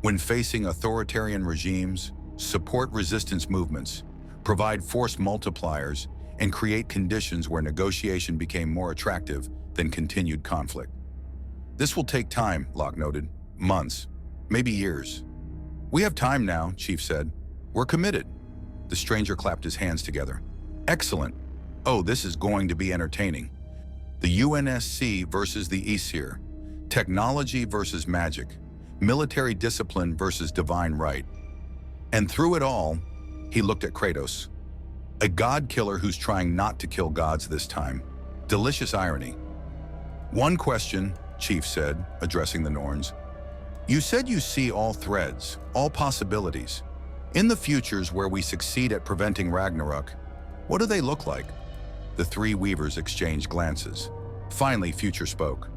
When facing authoritarian regimes, support resistance movements, provide force multipliers, and create conditions where negotiation became more attractive than continued conflict. "This will take time," Locke noted. "Months, maybe years." "We have time now," Chief said. "We're committed." The stranger clapped his hands together. "Excellent. Oh, this is going to be entertaining. The UNSC versus the Aesir. Technology versus magic. Military discipline versus divine right. And through it all," he looked at Kratos, "a god killer who's trying not to kill gods this time. Delicious irony." "One question," Chief said, addressing the Norns. "You said you see all threads, all possibilities. In the futures where we succeed at preventing Ragnarok, what do they look like?" The 3 weavers exchanged glances. Finally, Future spoke.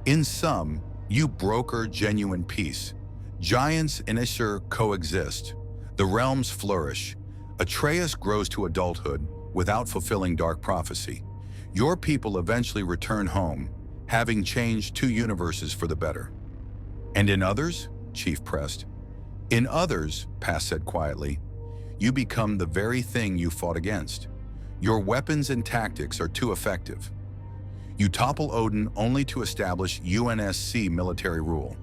"In sum, you broker genuine peace. Giants and Aesir coexist. The realms flourish. Atreus grows to adulthood without fulfilling dark prophecy. Your people eventually return home, having changed 2 universes for the better." "And in others?" Chief pressed. "In others," Pass said quietly, "you become the very thing you fought against. Your weapons and tactics are too effective. You topple Odin only to establish UNSC military rule.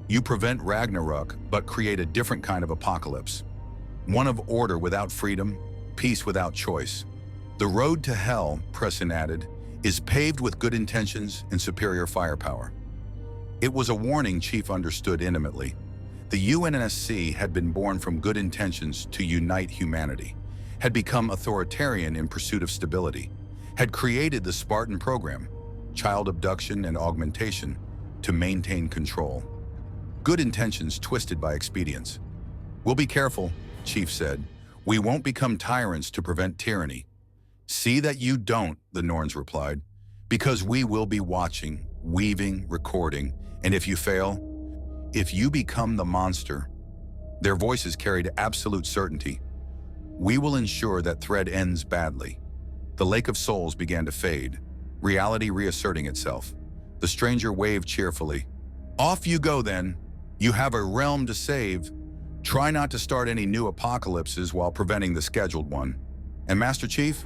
You prevent Ragnarok, but create a different kind of apocalypse. One of order without freedom, peace without choice. The road to hell," Preston added, "is paved with good intentions and superior firepower." It was a warning Chief understood intimately. The UNSC had been born from good intentions to unite humanity, had become authoritarian in pursuit of stability, had created the Spartan program, child abduction and augmentation, to maintain control. Good intentions twisted by expedience. "We'll be careful," Chief said. "We won't become tyrants to prevent tyranny." "See that you don't," the Norns replied, "because we will be watching, weaving, recording, and if you fail, if you become the monster," their voices carried absolute certainty, "we will ensure that thread ends badly." The Lake of Souls began to fade, reality reasserting itself. The stranger waved cheerfully. "Off you go then. You have a realm to save. Try not to start any new apocalypses while preventing the scheduled one. And Master Chief?"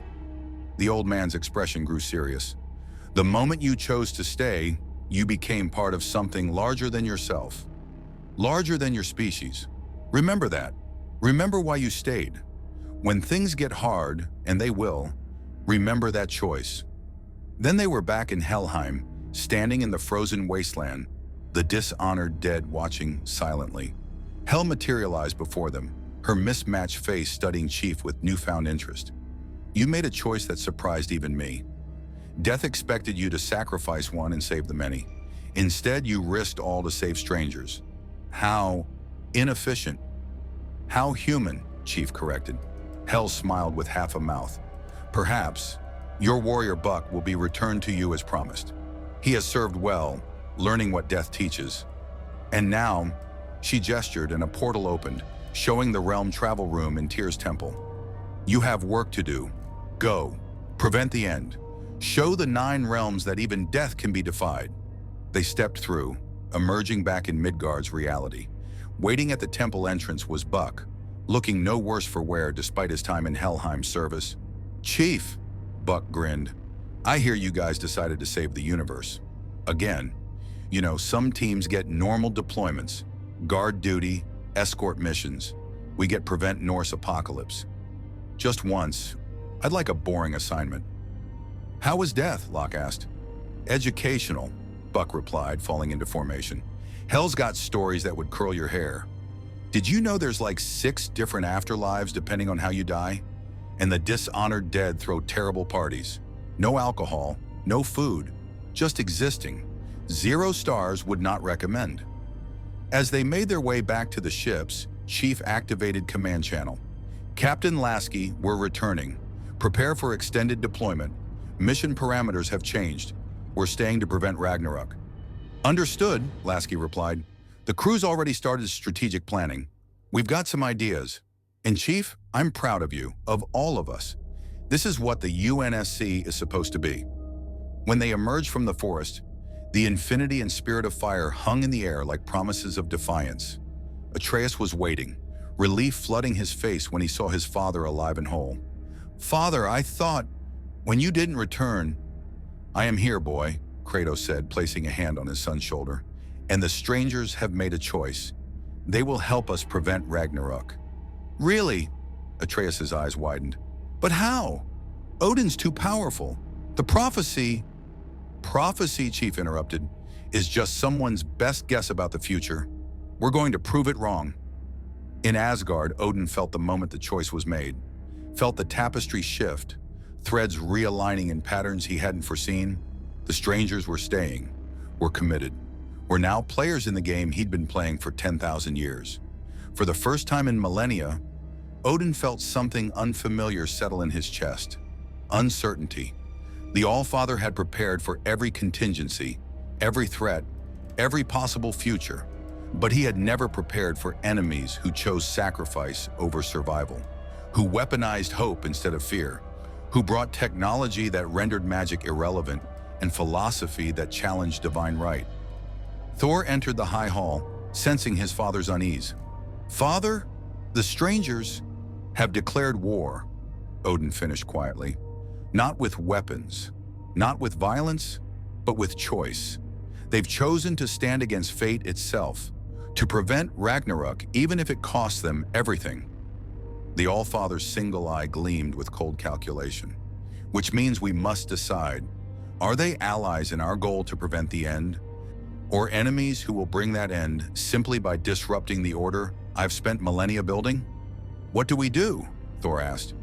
The old man's expression grew serious. "The moment you chose to stay, you became part of something larger than yourself. Larger than your species. Remember that. Remember why you stayed. When things get hard, and they will, remember that choice." Then they were back in Helheim, standing in the frozen wasteland, the dishonored dead watching silently. Hel materialized before them, her mismatched face studying Chief with newfound interest. "You made a choice that surprised even me. Death expected you to sacrifice one and save the many. Instead, you risked all to save strangers. How inefficient. How human, Chief corrected. Hell smiled with half a mouth. Perhaps your warrior Buck will be returned to you as promised. He has served well, learning what death teaches. And now, she gestured and a portal opened, showing the realm travel room in Tyr's temple. You have work to do. Go. Prevent the end. Show the 9 realms that even death can be defied. They stepped through, emerging back in Midgard's reality. Waiting at the temple entrance was Buck, looking no worse for wear despite his time in Helheim's service. Chief, Buck grinned. I hear you guys decided to save the universe. Again. You know, some teams get normal deployments, guard duty, escort missions. We get prevent Norse apocalypse. Just once, I'd like a boring assignment. How was death? Locke asked. Educational, Buck replied, falling into formation. Hell's got stories that would curl your hair. Did you know there's like 6 different afterlives depending on how you die? And the dishonored dead throw terrible parties. No alcohol, no food, just existing. 0 stars, would not recommend. As they made their way back to the ships, Chief activated command channel. Captain Lasky, we're returning. Prepare for extended deployment. Mission parameters have changed. We're staying to prevent Ragnarok. Understood, Lasky replied. The crew's already started strategic planning. We've got some ideas. And Chief, I'm proud of you, of all of us. This is what the UNSC is supposed to be. When they emerged from the forest, the infinity and spirit of fire hung in the air like promises of defiance. Atreus was waiting, relief flooding his face when he saw his father alive and whole. Father, I thought, when you didn't return. I am here, boy, Kratos said, placing a hand on his son's shoulder. And the strangers have made a choice. They will help us prevent Ragnarok. Really? Atreus' eyes widened. But how? Odin's too powerful. The prophecy, Chief interrupted, is just someone's best guess about the future. We're going to prove it wrong. In Asgard, Odin felt the moment the choice was made, felt the tapestry shift, threads realigning in patterns he hadn't foreseen. The strangers were staying, were committed, were now players in the game he'd been playing for 10,000 years. For the first time in millennia, Odin felt something unfamiliar settle in his chest. Uncertainty. The Allfather had prepared for every contingency, every threat, every possible future, but he had never prepared for enemies who chose sacrifice over survival, who weaponized hope instead of fear, who brought technology that rendered magic irrelevant and philosophy that challenged divine right. Thor entered the high hall, sensing his father's unease. Father, the strangers have declared war, Odin finished quietly. Not with weapons, not with violence, but with choice. They've chosen to stand against fate itself, to prevent Ragnarok even if it costs them everything. The Allfather's single eye gleamed with cold calculation, which means we must decide, are they allies in our goal to prevent the end, or enemies who will bring that end simply by disrupting the order I've spent millennia building? What do we do? Thor asked.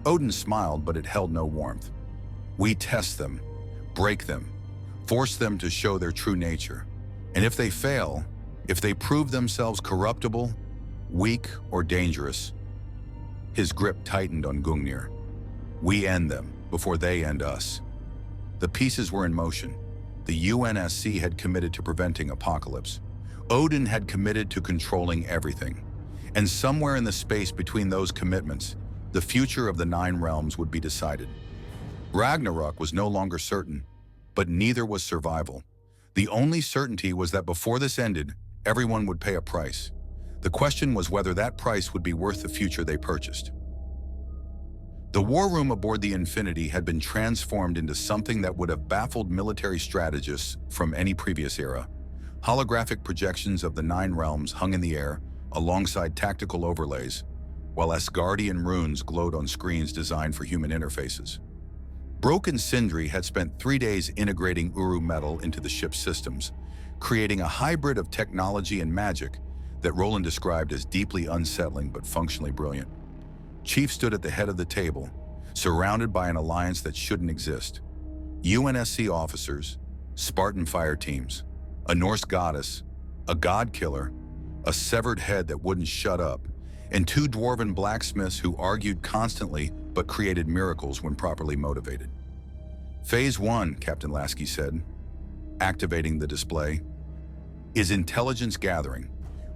Odin smiled, but it held no warmth. We test them, break them, force them to show their true nature. And if they fail, if they prove themselves corruptible, weak, or dangerous, his grip tightened on Gungnir. We end them before they end us. The pieces were in motion. The UNSC had committed to preventing apocalypse. Odin had committed to controlling everything. And somewhere in the space between those commitments, the future of the 9 realms would be decided. Ragnarok was no longer certain, but neither was survival. The only certainty was that before this ended, everyone would pay a price. The question was whether that price would be worth the future they purchased. The war room aboard the Infinity had been transformed into something that would have baffled military strategists from any previous era. Holographic projections of the 9 realms hung in the air, alongside tactical overlays, while Asgardian runes glowed on screens designed for human interfaces. Broken Sindri had spent 3 days integrating Uru metal into the ship's systems, creating a hybrid of technology and magic that Roland described as deeply unsettling but functionally brilliant. Chief stood at the head of the table, surrounded by an alliance that shouldn't exist. UNSC officers, Spartan fire teams, a Norse goddess, a god killer, a severed head that wouldn't shut up, and two dwarven blacksmiths who argued constantly but created miracles when properly motivated. Phase 1, Captain Lasky said, activating the display, is intelligence gathering.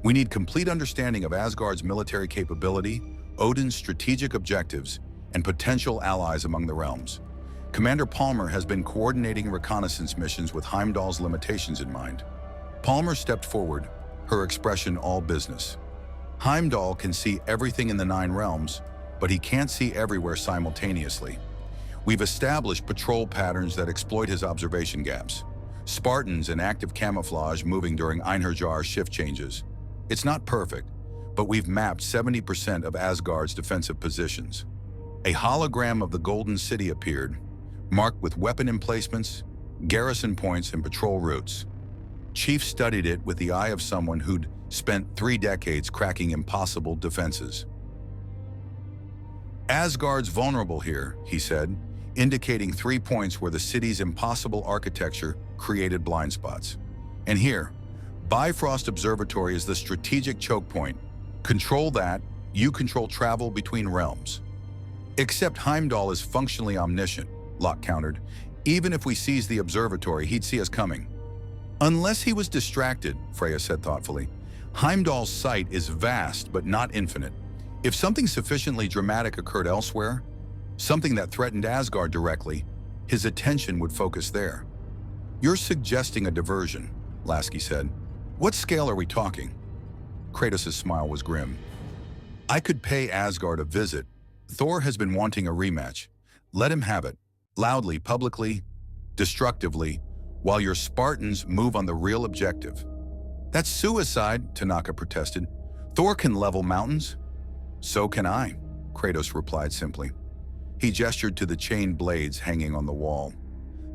We need complete understanding of Asgard's military capability, Odin's strategic objectives, and potential allies among the realms. Commander Palmer has been coordinating reconnaissance missions with Heimdall's limitations in mind. Palmer stepped forward, her expression all business. Heimdall can see everything in the 9 realms, but he can't see everywhere simultaneously. We've established patrol patterns that exploit his observation gaps. Spartans in active camouflage moving during Einherjar's shift changes. It's not perfect, but we've mapped 70% of Asgard's defensive positions. A hologram of the Golden City appeared, marked with weapon emplacements, garrison points, and patrol routes. Chief studied it with the eye of someone who'd spent 3 decades cracking impossible defenses. Asgard's vulnerable here, he said, indicating 3 points where the city's impossible architecture created blind spots. And here, Bifrost Observatory is the strategic choke point. Control that, you control travel between realms. Except Heimdall is functionally omniscient, Locke countered. Even if we seize the observatory, he'd see us coming. Unless he was distracted, Freya said thoughtfully. Heimdall's sight is vast but not infinite. If something sufficiently dramatic occurred elsewhere, something that threatened Asgard directly, his attention would focus there. You're suggesting a diversion, Lasky said. What scale are we talking? Kratos' smile was grim. I could pay Asgard a visit. Thor has been wanting a rematch. Let him have it. Loudly, publicly, destructively, while your Spartans move on the real objective. That's suicide, Tanaka protested. Thor can level mountains. So can I, Kratos replied simply. He gestured to the chained blades hanging on the wall.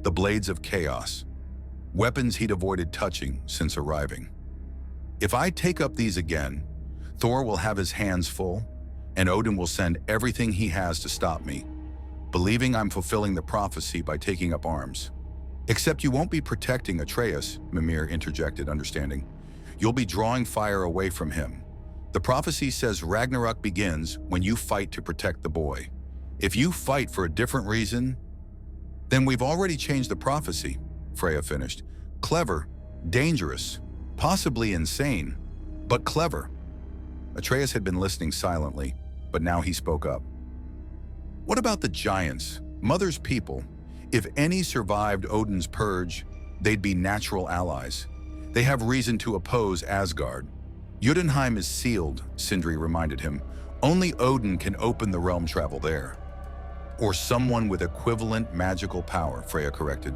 The blades of chaos. Weapons he'd avoided touching since arriving. If I take up these again, Thor will have his hands full, and Odin will send everything he has to stop me, believing I'm fulfilling the prophecy by taking up arms. Except you won't be protecting Atreus, Mimir interjected, understanding. You'll be drawing fire away from him. The prophecy says Ragnarok begins when you fight to protect the boy. If you fight for a different reason, then we've already changed the prophecy, Freya finished. Clever, dangerous, possibly insane, but clever. Atreus had been listening silently, but now he spoke up. What about the giants, Mother's people? If any survived Odin's purge, they'd be natural allies. They have reason to oppose Asgard. Jotunheim is sealed, Sindri reminded him. Only Odin can open the realm travel there. Or someone with equivalent magical power, Freya corrected.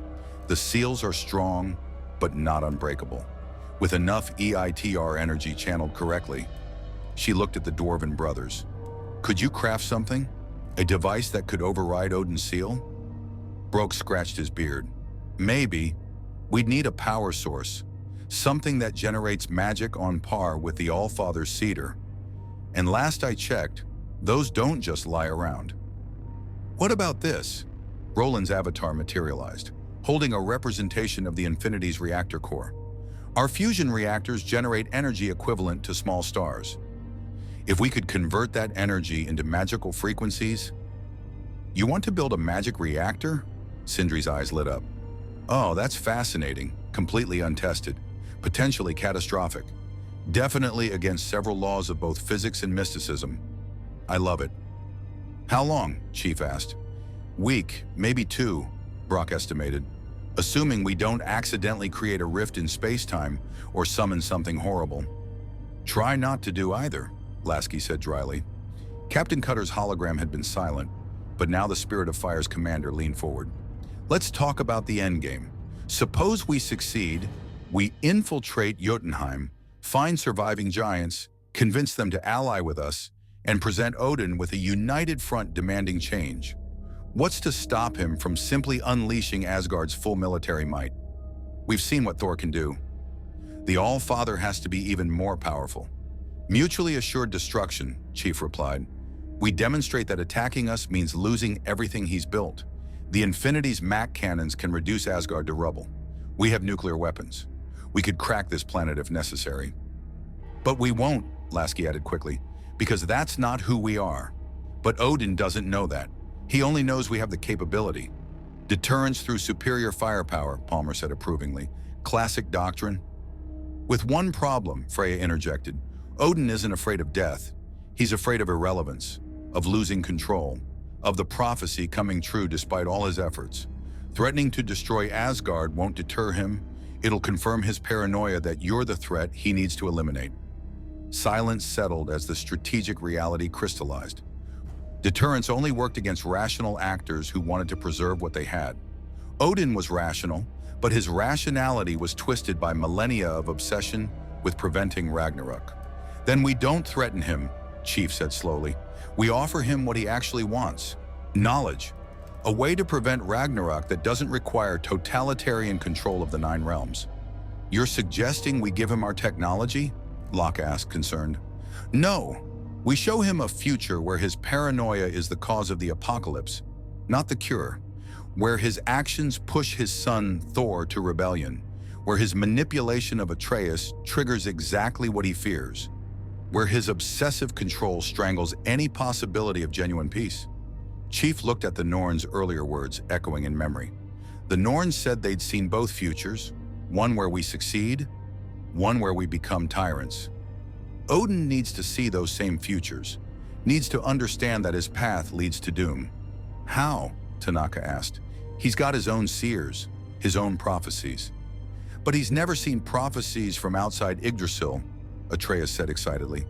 The seals are strong, but not unbreakable. With enough EITR energy channeled correctly. She looked at the Dwarven brothers. Could you craft something? A device that could override Odin's seal? Broke scratched his beard. Maybe. We'd need a power source. Something that generates magic on par with the Allfather's cedar. And last I checked, those don't just lie around. What about this? Roland's avatar materialized, holding a representation of the Infinity's reactor core. Our fusion reactors generate energy equivalent to small stars. If we could convert that energy into magical frequencies... You want to build a magic reactor? Sindri's eyes lit up. Oh, that's fascinating, completely untested, potentially catastrophic. Definitely against several laws of both physics and mysticism. I love it. How long? Chief asked. Week, maybe 2, Brock estimated, assuming we don't accidentally create a rift in space-time or summon something horrible. Try not to do either, Lasky said dryly. Captain Cutter's hologram had been silent, but now the Spirit of Fire's commander leaned forward. Let's talk about the endgame. Suppose we succeed, we infiltrate Jotunheim, find surviving giants, convince them to ally with us, and present Odin with a united front demanding change. What's to stop him from simply unleashing Asgard's full military might? We've seen what Thor can do. The All-Father has to be even more powerful. Mutually assured destruction, Chief replied. We demonstrate that attacking us means losing everything he's built. The Infinity's Mac cannons can reduce Asgard to rubble. We have nuclear weapons. We could crack this planet if necessary. But we won't, Lasky added quickly, because that's not who we are. But Odin doesn't know that. He only knows we have the capability. Deterrence through superior firepower, Palmer said approvingly. Classic doctrine. With one problem, Freya interjected. Odin isn't afraid of death. He's afraid of irrelevance, of losing control, of the prophecy coming true despite all his efforts. Threatening to destroy Asgard won't deter him. It'll confirm his paranoia that you're the threat he needs to eliminate. Silence settled as the strategic reality crystallized. Deterrence only worked against rational actors who wanted to preserve what they had. Odin was rational, but his rationality was twisted by millennia of obsession with preventing Ragnarok. Then we don't threaten him, Chief said slowly. We offer him what he actually wants. Knowledge. A way to prevent Ragnarok that doesn't require totalitarian control of the 9 realms. You're suggesting we give him our technology? Locke asked, concerned. No. We show him a future where his paranoia is the cause of the apocalypse, not the cure. Where his actions push his son, Thor, to rebellion. Where his manipulation of Atreus triggers exactly what he fears. Where his obsessive control strangles any possibility of genuine peace. Chief looked at the Norns' earlier words, echoing in memory. The Norns said they'd seen both futures, one where we succeed, one where we become tyrants. Odin needs to see those same futures, needs to understand that his path leads to doom. How? Tanaka asked. He's got his own seers, his own prophecies. But he's never seen prophecies from outside Yggdrasil, Atreus said excitedly.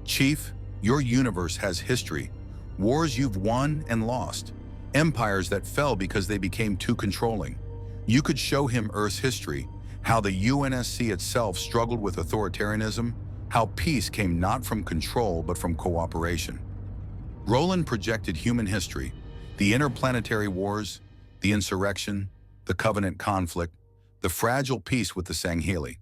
Chief, your universe has history, wars you've won and lost, empires that fell because they became too controlling. You could show him Earth's history, how the UNSC itself struggled with authoritarianism, how peace came not from control but from cooperation. Roland projected human history, the interplanetary wars, the insurrection, the Covenant conflict, the fragile peace with the Sangheli.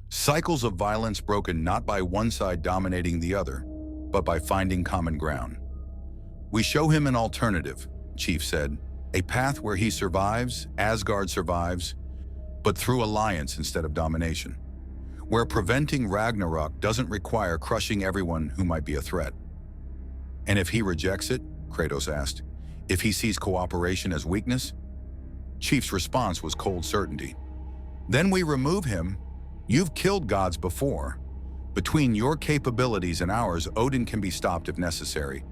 Cycles of violence broken not by one side dominating the other, but by finding common ground. We show him an alternative, Chief said, a path where he survives, Asgard survives, but through alliance instead of domination. Where preventing Ragnarok doesn't require crushing everyone who might be a threat. And if he rejects it, Kratos asked, if he sees cooperation as weakness? Chief's response was cold certainty. Then we remove him. You've killed gods before. Between your capabilities and ours, Odin can be stopped if necessary.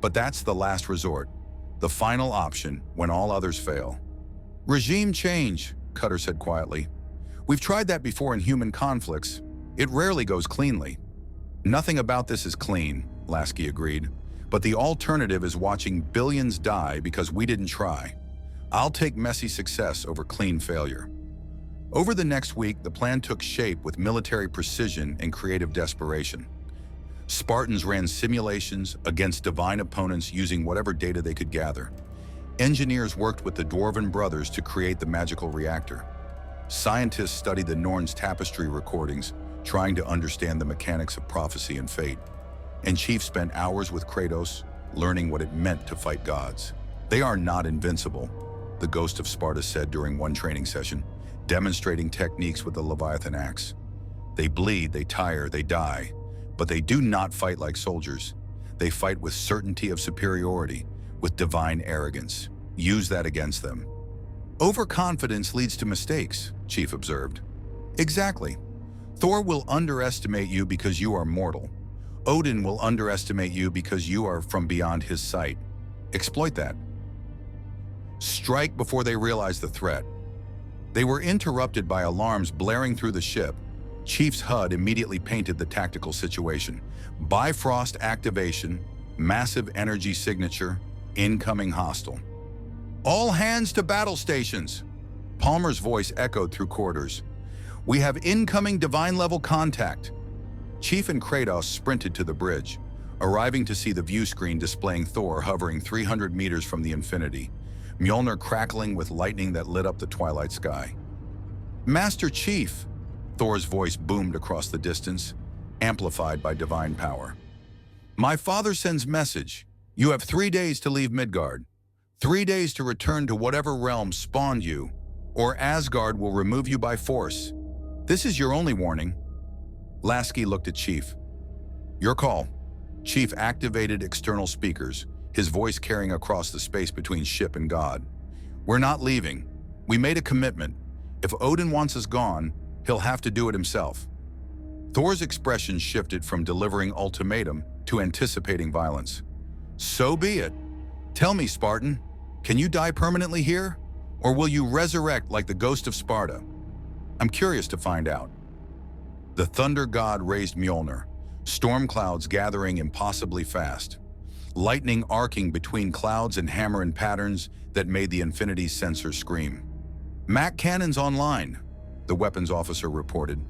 But that's the last resort, the final option when all others fail. Regime change, Cutter said quietly. We've tried that before in human conflicts. It rarely goes cleanly. Nothing about this is clean, Lasky agreed. But the alternative is watching billions die because we didn't try. I'll take messy success over clean failure. Over the next week, the plan took shape with military precision and creative desperation. Spartans ran simulations against divine opponents using whatever data they could gather. Engineers worked with the Dwarven brothers to create the magical reactor. Scientists studied the Norns' tapestry recordings, trying to understand the mechanics of prophecy and fate. And Chief spent hours with Kratos, learning what it meant to fight gods. They are not invincible, the Ghost of Sparta said during one training session, demonstrating techniques with the Leviathan axe. They bleed, they tire, they die, but they do not fight like soldiers. They fight with certainty of superiority, with divine arrogance. Use that against them. Overconfidence leads to mistakes, Chief observed. Exactly. Thor will underestimate you because you are mortal. Odin will underestimate you because you are from beyond his sight. Exploit that. Strike before they realize the threat. They were interrupted by alarms blaring through the ship. Chief's HUD immediately painted the tactical situation. Bifrost activation, massive energy signature, incoming hostile. All hands to battle stations. Palmer's voice echoed through corridors. We have incoming divine-level contact. Chief and Kratos sprinted to the bridge, arriving to see the view screen displaying Thor hovering 300 meters from the Infinity, Mjolnir crackling with lightning that lit up the twilight sky. Master Chief, Thor's voice boomed across the distance, amplified by divine power. My father sends message. You have 3 days to leave Midgard. 3 days to return to whatever realm spawned you, or Asgard will remove you by force. This is your only warning. Lasky looked at Chief. Your call. Chief activated external speakers, his voice carrying across the space between ship and god. We're not leaving. We made a commitment. If Odin wants us gone, he'll have to do it himself. Thor's expression shifted from delivering ultimatum to anticipating violence. So be it. Tell me, Spartan, can you die permanently here? Or will you resurrect like the ghost of Sparta? I'm curious to find out. The thunder god raised Mjolnir, storm clouds gathering impossibly fast, lightning arcing between clouds and hammer in patterns that made the Infinity's sensors scream. Mac cannons online, the weapons officer reported.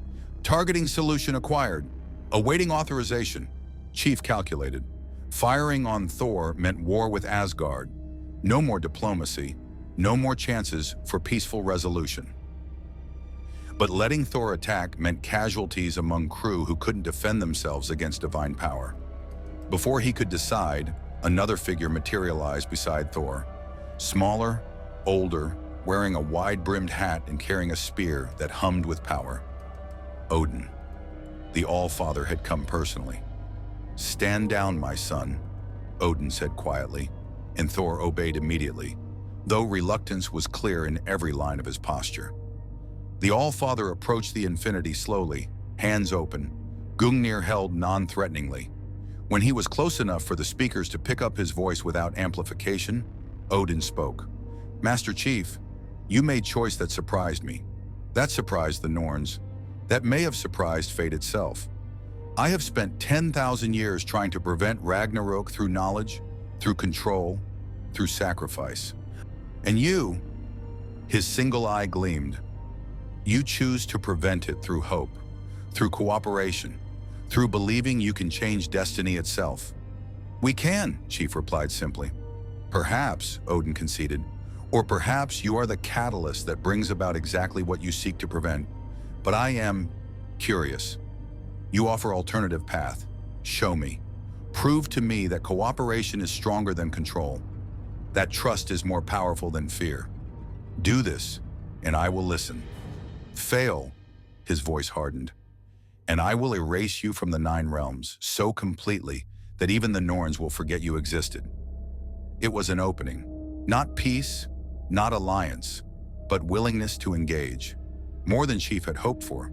Targeting solution acquired. Awaiting authorization. Chief calculated. Firing on Thor meant war with Asgard. No more diplomacy. No more chances for peaceful resolution. But letting Thor attack meant casualties among crew who couldn't defend themselves against divine power. Before he could decide, another figure materialized beside Thor. Smaller, older, wearing a wide-brimmed hat and carrying a spear that hummed with power. Odin. The All-Father had come personally. Stand down, my son, Odin said quietly, and Thor obeyed immediately, though reluctance was clear in every line of his posture. The All-Father approached the Infinity slowly, hands open, Gungnir held non-threateningly. When he was close enough for the speakers to pick up his voice without amplification, Odin spoke. Master Chief, you made choice that surprised me. That surprised the Norns. That may have surprised fate itself. I have spent 10,000 years trying to prevent Ragnarok through knowledge, through control, through sacrifice. And you, his single eye gleamed. You choose to prevent it through hope, through cooperation, through believing you can change destiny itself. We can, Chief replied simply. Perhaps, Odin conceded, or perhaps you are the catalyst that brings about exactly what you seek to prevent. But I am curious. You offer alternative path. Show me. Prove to me that cooperation is stronger than control, that trust is more powerful than fear. Do this, and I will listen. Fail, his voice hardened, and I will erase you from the 9 realms so completely that even the Norns will forget you existed. It was an opening. Not peace, not alliance, but willingness to engage. More than Chief had hoped for.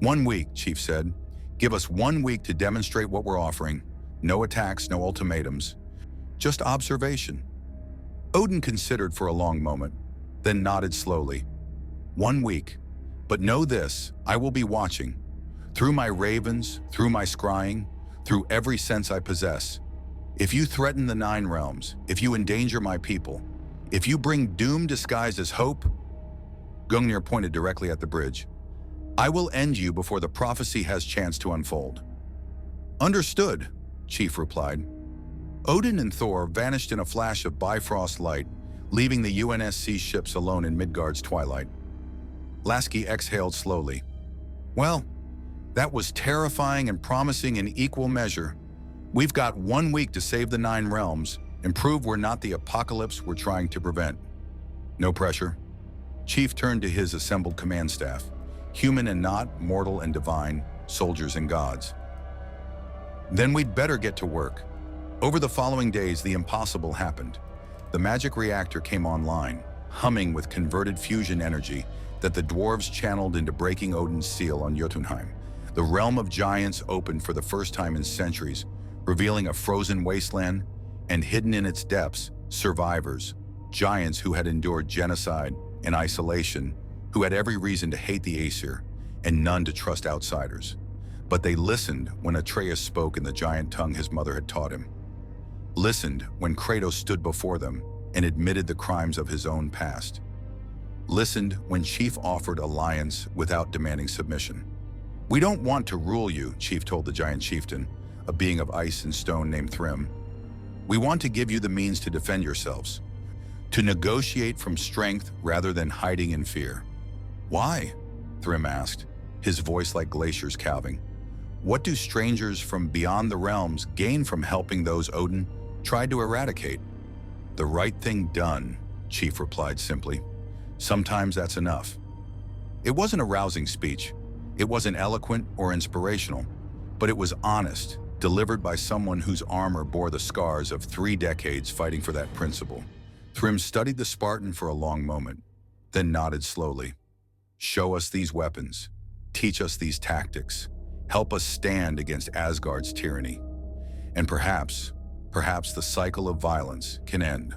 1 week, Chief said. Give us 1 week to demonstrate what we're offering. No attacks, no ultimatums. Just observation. Odin considered for a long moment, then nodded slowly. 1 week. But know this, I will be watching. Through my ravens, through my scrying, through every sense I possess. If you threaten the 9 realms, if you endanger my people, if you bring doom disguised as hope, Gungnir pointed directly at the bridge. I will end you before the prophecy has chance to unfold. Understood, Chief replied. Odin and Thor vanished in a flash of Bifrost light, leaving the UNSC ships alone in Midgard's twilight. Lasky exhaled slowly. Well, that was terrifying and promising in equal measure. We've got 1 week to save the 9 realms and prove we're not the apocalypse we're trying to prevent. No pressure. Chief turned to his assembled command staff, human and not, mortal and divine, soldiers and gods. Then we'd better get to work. Over the following days, the impossible happened. The magic reactor came online, humming with converted fusion energy that the dwarves channeled into breaking Odin's seal on Jotunheim. The realm of giants opened for the first time in centuries, revealing a frozen wasteland, and hidden in its depths, survivors, giants who had endured genocide and isolation, who had every reason to hate the Aesir and none to trust outsiders. But they listened when Atreus spoke in the giant tongue his mother had taught him. Listened when Kratos stood before them and admitted the crimes of his own past. Listened when Chief offered alliance without demanding submission. We don't want to rule you, Chief told the giant chieftain, a being of ice and stone named Thrym. We want to give you the means to defend yourselves, to negotiate from strength rather than hiding in fear. Why? Thrym asked, his voice like glaciers calving. What do strangers from beyond the realms gain from helping those Odin tried to eradicate? The right thing done, Chief replied simply. Sometimes that's enough. It wasn't a rousing speech. It wasn't eloquent or inspirational, but it was honest, delivered by someone whose armor bore the scars of 3 decades fighting for that principle. Thrym studied the Spartan for a long moment, then nodded slowly. Show us these weapons. Teach us these tactics. Help us stand against Asgard's tyranny. And perhaps the cycle of violence can end.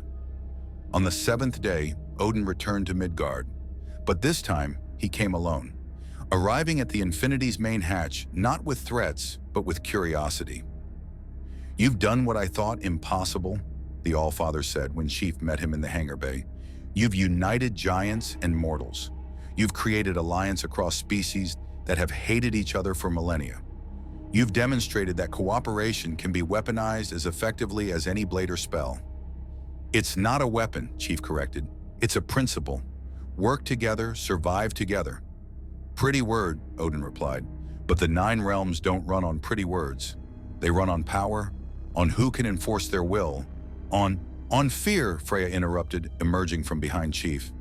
On the 7th day, Odin returned to Midgard, but this time he came alone, arriving at the Infinity's main hatch not with threats, but with curiosity. "You've done what I thought impossible," the Allfather said when Chief met him in the hangar bay. "You've united giants and mortals. You've created alliance across species that have hated each other for millennia. You've demonstrated that cooperation can be weaponized as effectively as any blade or spell." "It's not a weapon," Chief corrected. "It's a principle. Work together, survive together." "Pretty word," Odin replied, "but the 9 realms don't run on pretty words. They run on power, on who can enforce their will, on fear," Freya interrupted, emerging from behind Chief.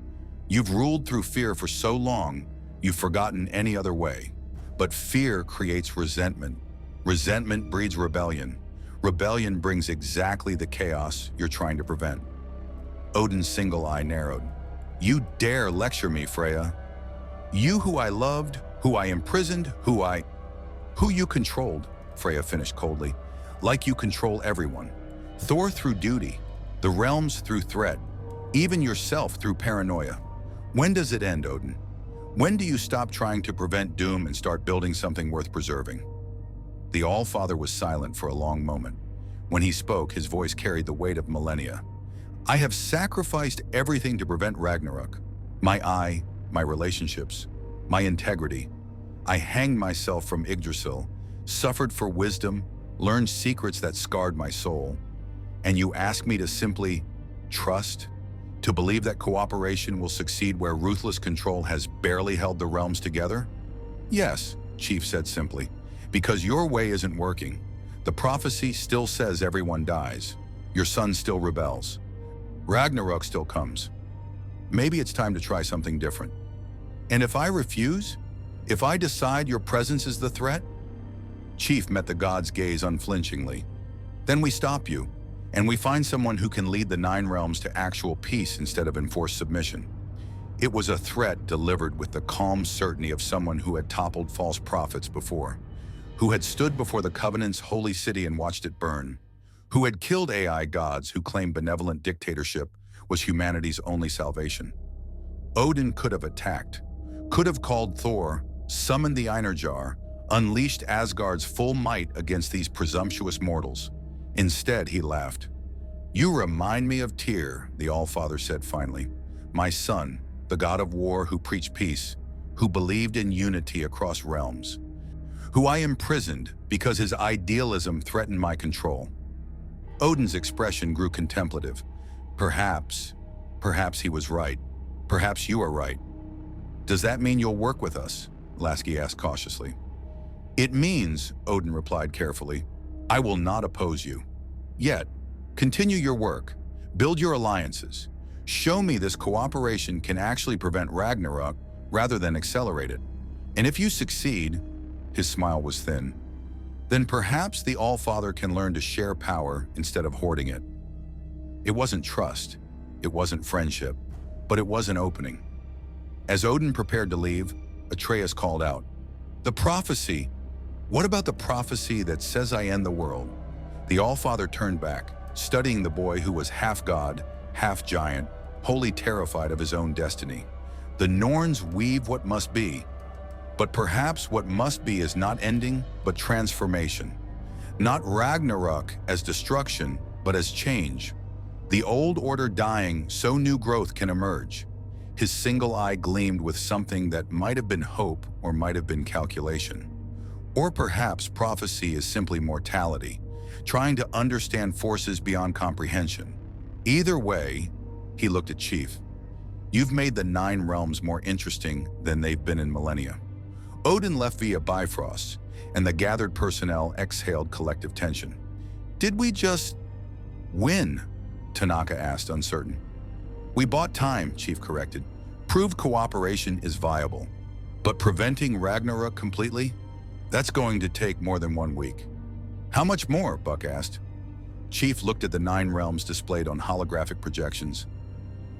"You've ruled through fear for so long, you've forgotten any other way. But fear creates resentment. Resentment breeds rebellion. Rebellion brings exactly the chaos you're trying to prevent." Odin's single eye narrowed. "You dare lecture me, Freya? You who I loved, who I imprisoned, who you controlled," Freya finished coldly. "Like you control everyone. Thor through duty, the realms through threat, even yourself through paranoia. When does it end, Odin? When do you stop trying to prevent doom and start building something worth preserving?" The Allfather was silent for a long moment. When he spoke, his voice carried the weight of millennia. "I have sacrificed everything to prevent Ragnarok. My relationships, my integrity. I hanged myself from Yggdrasil, suffered for wisdom, learned secrets that scarred my soul. And you ask me to simply trust? To believe that cooperation will succeed where ruthless control has barely held the realms together?" "Yes," Chief said simply, "because your way isn't working. The prophecy still says everyone dies. Your son still rebels. Ragnarok still comes. Maybe it's time to try something different. And if I refuse? If I decide your presence is the threat?" Chief met the god's gaze unflinchingly. "Then we stop you, and we find someone who can lead the 9 realms to actual peace instead of enforced submission." It was a threat delivered with the calm certainty of someone who had toppled false prophets before, who had stood before the Covenant's holy city and watched it burn, who had killed AI gods who claimed benevolent dictatorship was humanity's only salvation. Odin could have attacked, could have called Thor, summoned the Einarjar, unleashed Asgard's full might against these presumptuous mortals. Instead, he laughed. "You remind me of Tyr," the Allfather said finally. "My son, the god of war who preached peace, who believed in unity across realms, who I imprisoned because his idealism threatened my control." Odin's expression grew contemplative. Perhaps he was right. Perhaps you are right. "Does that mean you'll work with us?" Lasky asked cautiously. "It means," Odin replied carefully, "I will not oppose you. Yet, continue your work. Build your alliances. Show me this cooperation can actually prevent Ragnarok rather than accelerate it. And if you succeed," his smile was thin, "then perhaps the Allfather can learn to share power instead of hoarding it." It wasn't trust, it wasn't friendship, but it was an opening. As Odin prepared to leave, Atreus called out, "The prophecy! What about the prophecy that says I end the world?" The Allfather turned back, studying the boy who was half god, half giant, wholly terrified of his own destiny. "The Norns weave what must be, but perhaps what must be is not ending, but transformation. Not Ragnarok as destruction, but as change. The old order dying so new growth can emerge." His single eye gleamed with something that might have been hope or might have been calculation. Or perhaps prophecy is simply mortality, trying to understand forces beyond comprehension. Either way, he looked at Chief. "You've made the 9 realms more interesting than they've been in millennia." Odin left via Bifrost, and the gathered personnel exhaled collective tension. "Did we just win?" Tanaka asked, uncertain. "We bought time," Chief corrected. "Proved cooperation is viable. But preventing Ragnarok completely? That's going to take more than 1 week. How much more? Buck asked. Chief looked at the 9 realms displayed on holographic projections,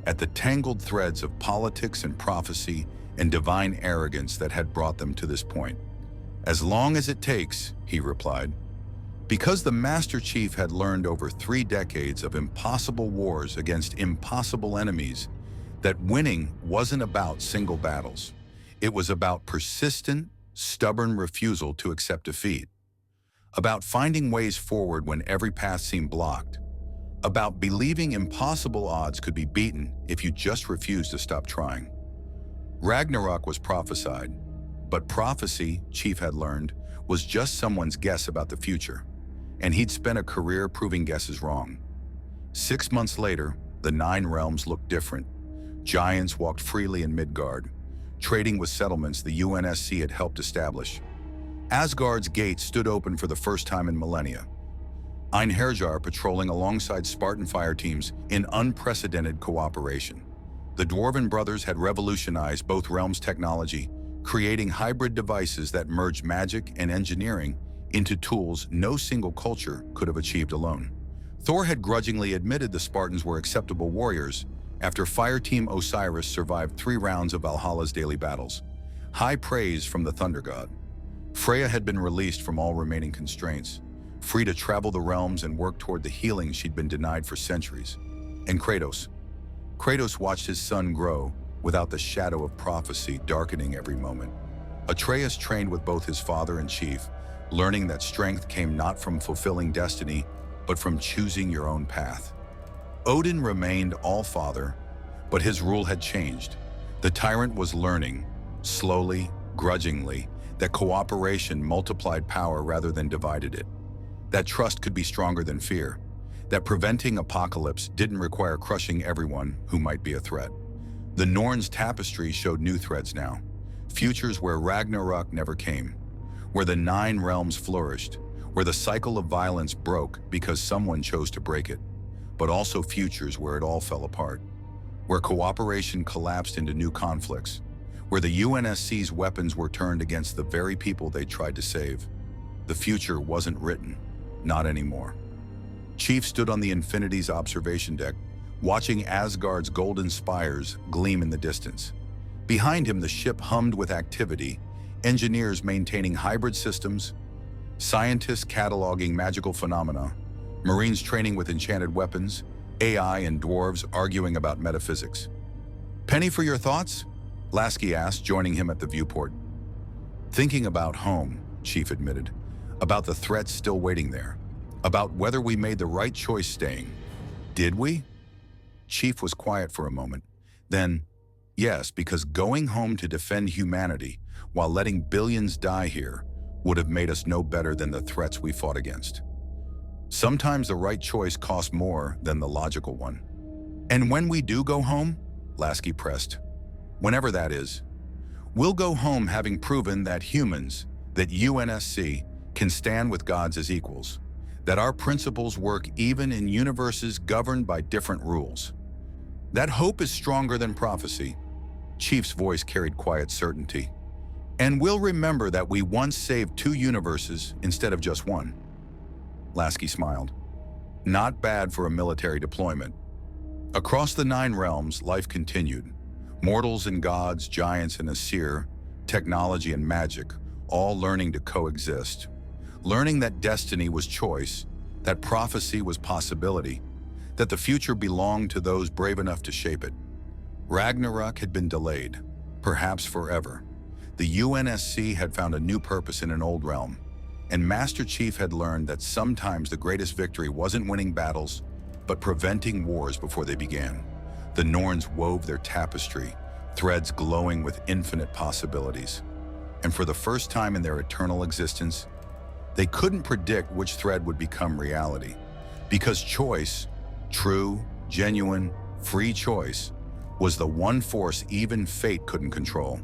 at the tangled threads of politics and prophecy and divine arrogance that had brought them to this point. As long as it takes, he replied. Because the Master Chief had learned over 3 decades of impossible wars against impossible enemies that winning wasn't about single battles. It was about persistent, stubborn refusal to accept defeat. About finding ways forward when every path seemed blocked. About believing impossible odds could be beaten if you just refused to stop trying. Ragnarok was prophesied, but prophecy, Chief had learned, was just someone's guess about the future, and he'd spent a career proving guesses wrong. 6 months later, the 9 realms looked different. Giants walked freely in Midgard, trading with settlements the UNSC had helped establish. Asgard's gates stood open for the first time in millennia. Einherjar patrolling alongside Spartan fire teams in unprecedented cooperation. The Dwarven brothers had revolutionized both realms' technology, creating hybrid devices that merged magic and engineering into tools no single culture could have achieved alone. Thor had grudgingly admitted the Spartans were acceptable warriors after Fireteam Osiris survived 3 rounds of Valhalla's daily battles. High praise from the Thunder God. Freya had been released from all remaining constraints, free to travel the realms and work toward the healing she'd been denied for centuries. And Kratos. Kratos watched his son grow without the shadow of prophecy darkening every moment. Atreus trained with both his father and Chief, learning that strength came not from fulfilling destiny, but from choosing your own path. Odin remained All-Father, but his rule had changed. The tyrant was learning, slowly, grudgingly, that cooperation multiplied power rather than divided it. That trust could be stronger than fear. That preventing apocalypse didn't require crushing everyone who might be a threat. The Norn's tapestry showed new threads now. Futures where Ragnarok never came. Where the 9 realms flourished. Where the cycle of violence broke because someone chose to break it. But also futures where it all fell apart. Where cooperation collapsed into new conflicts. Where the UNSC's weapons were turned against the very people they tried to save. The future wasn't written. Not anymore. Chief stood on the Infinity's observation deck, watching Asgard's golden spires gleam in the distance. Behind him, the ship hummed with activity, engineers maintaining hybrid systems, scientists cataloging magical phenomena, Marines training with enchanted weapons, AI and dwarves arguing about metaphysics. "Penny for your thoughts?" Lasky asked, joining him at the viewport. "Thinking about home," Chief admitted. "About the threats still waiting there. About whether we made the right choice staying. Did we?" Chief was quiet for a moment. Then, "Yes, because going home to defend humanity while letting billions die here would have made us no better than the threats we fought against. Sometimes the right choice costs more than the logical one." "And when we do go home," Lasky pressed, "whenever that is, we'll go home having proven that humans, that UNSC, can stand with gods as equals, that our principles work even in universes governed by different rules. That hope is stronger than prophecy." Chief's voice carried quiet certainty. "And we'll remember that we once saved 2 universes instead of just one." Lasky smiled. "Not bad for a military deployment." Across the 9 realms, life continued. Mortals and gods, giants and Aesir, technology and magic, all learning to coexist. Learning that destiny was choice, that prophecy was possibility, that the future belonged to those brave enough to shape it. Ragnarok had been delayed, perhaps forever. The UNSC had found a new purpose in an old realm, and Master Chief had learned that sometimes the greatest victory wasn't winning battles, but preventing wars before they began. The Norns wove their tapestry, threads glowing with infinite possibilities. And for the first time in their eternal existence, they couldn't predict which thread would become reality. Because choice, true, genuine, free choice, was the one force even fate couldn't control.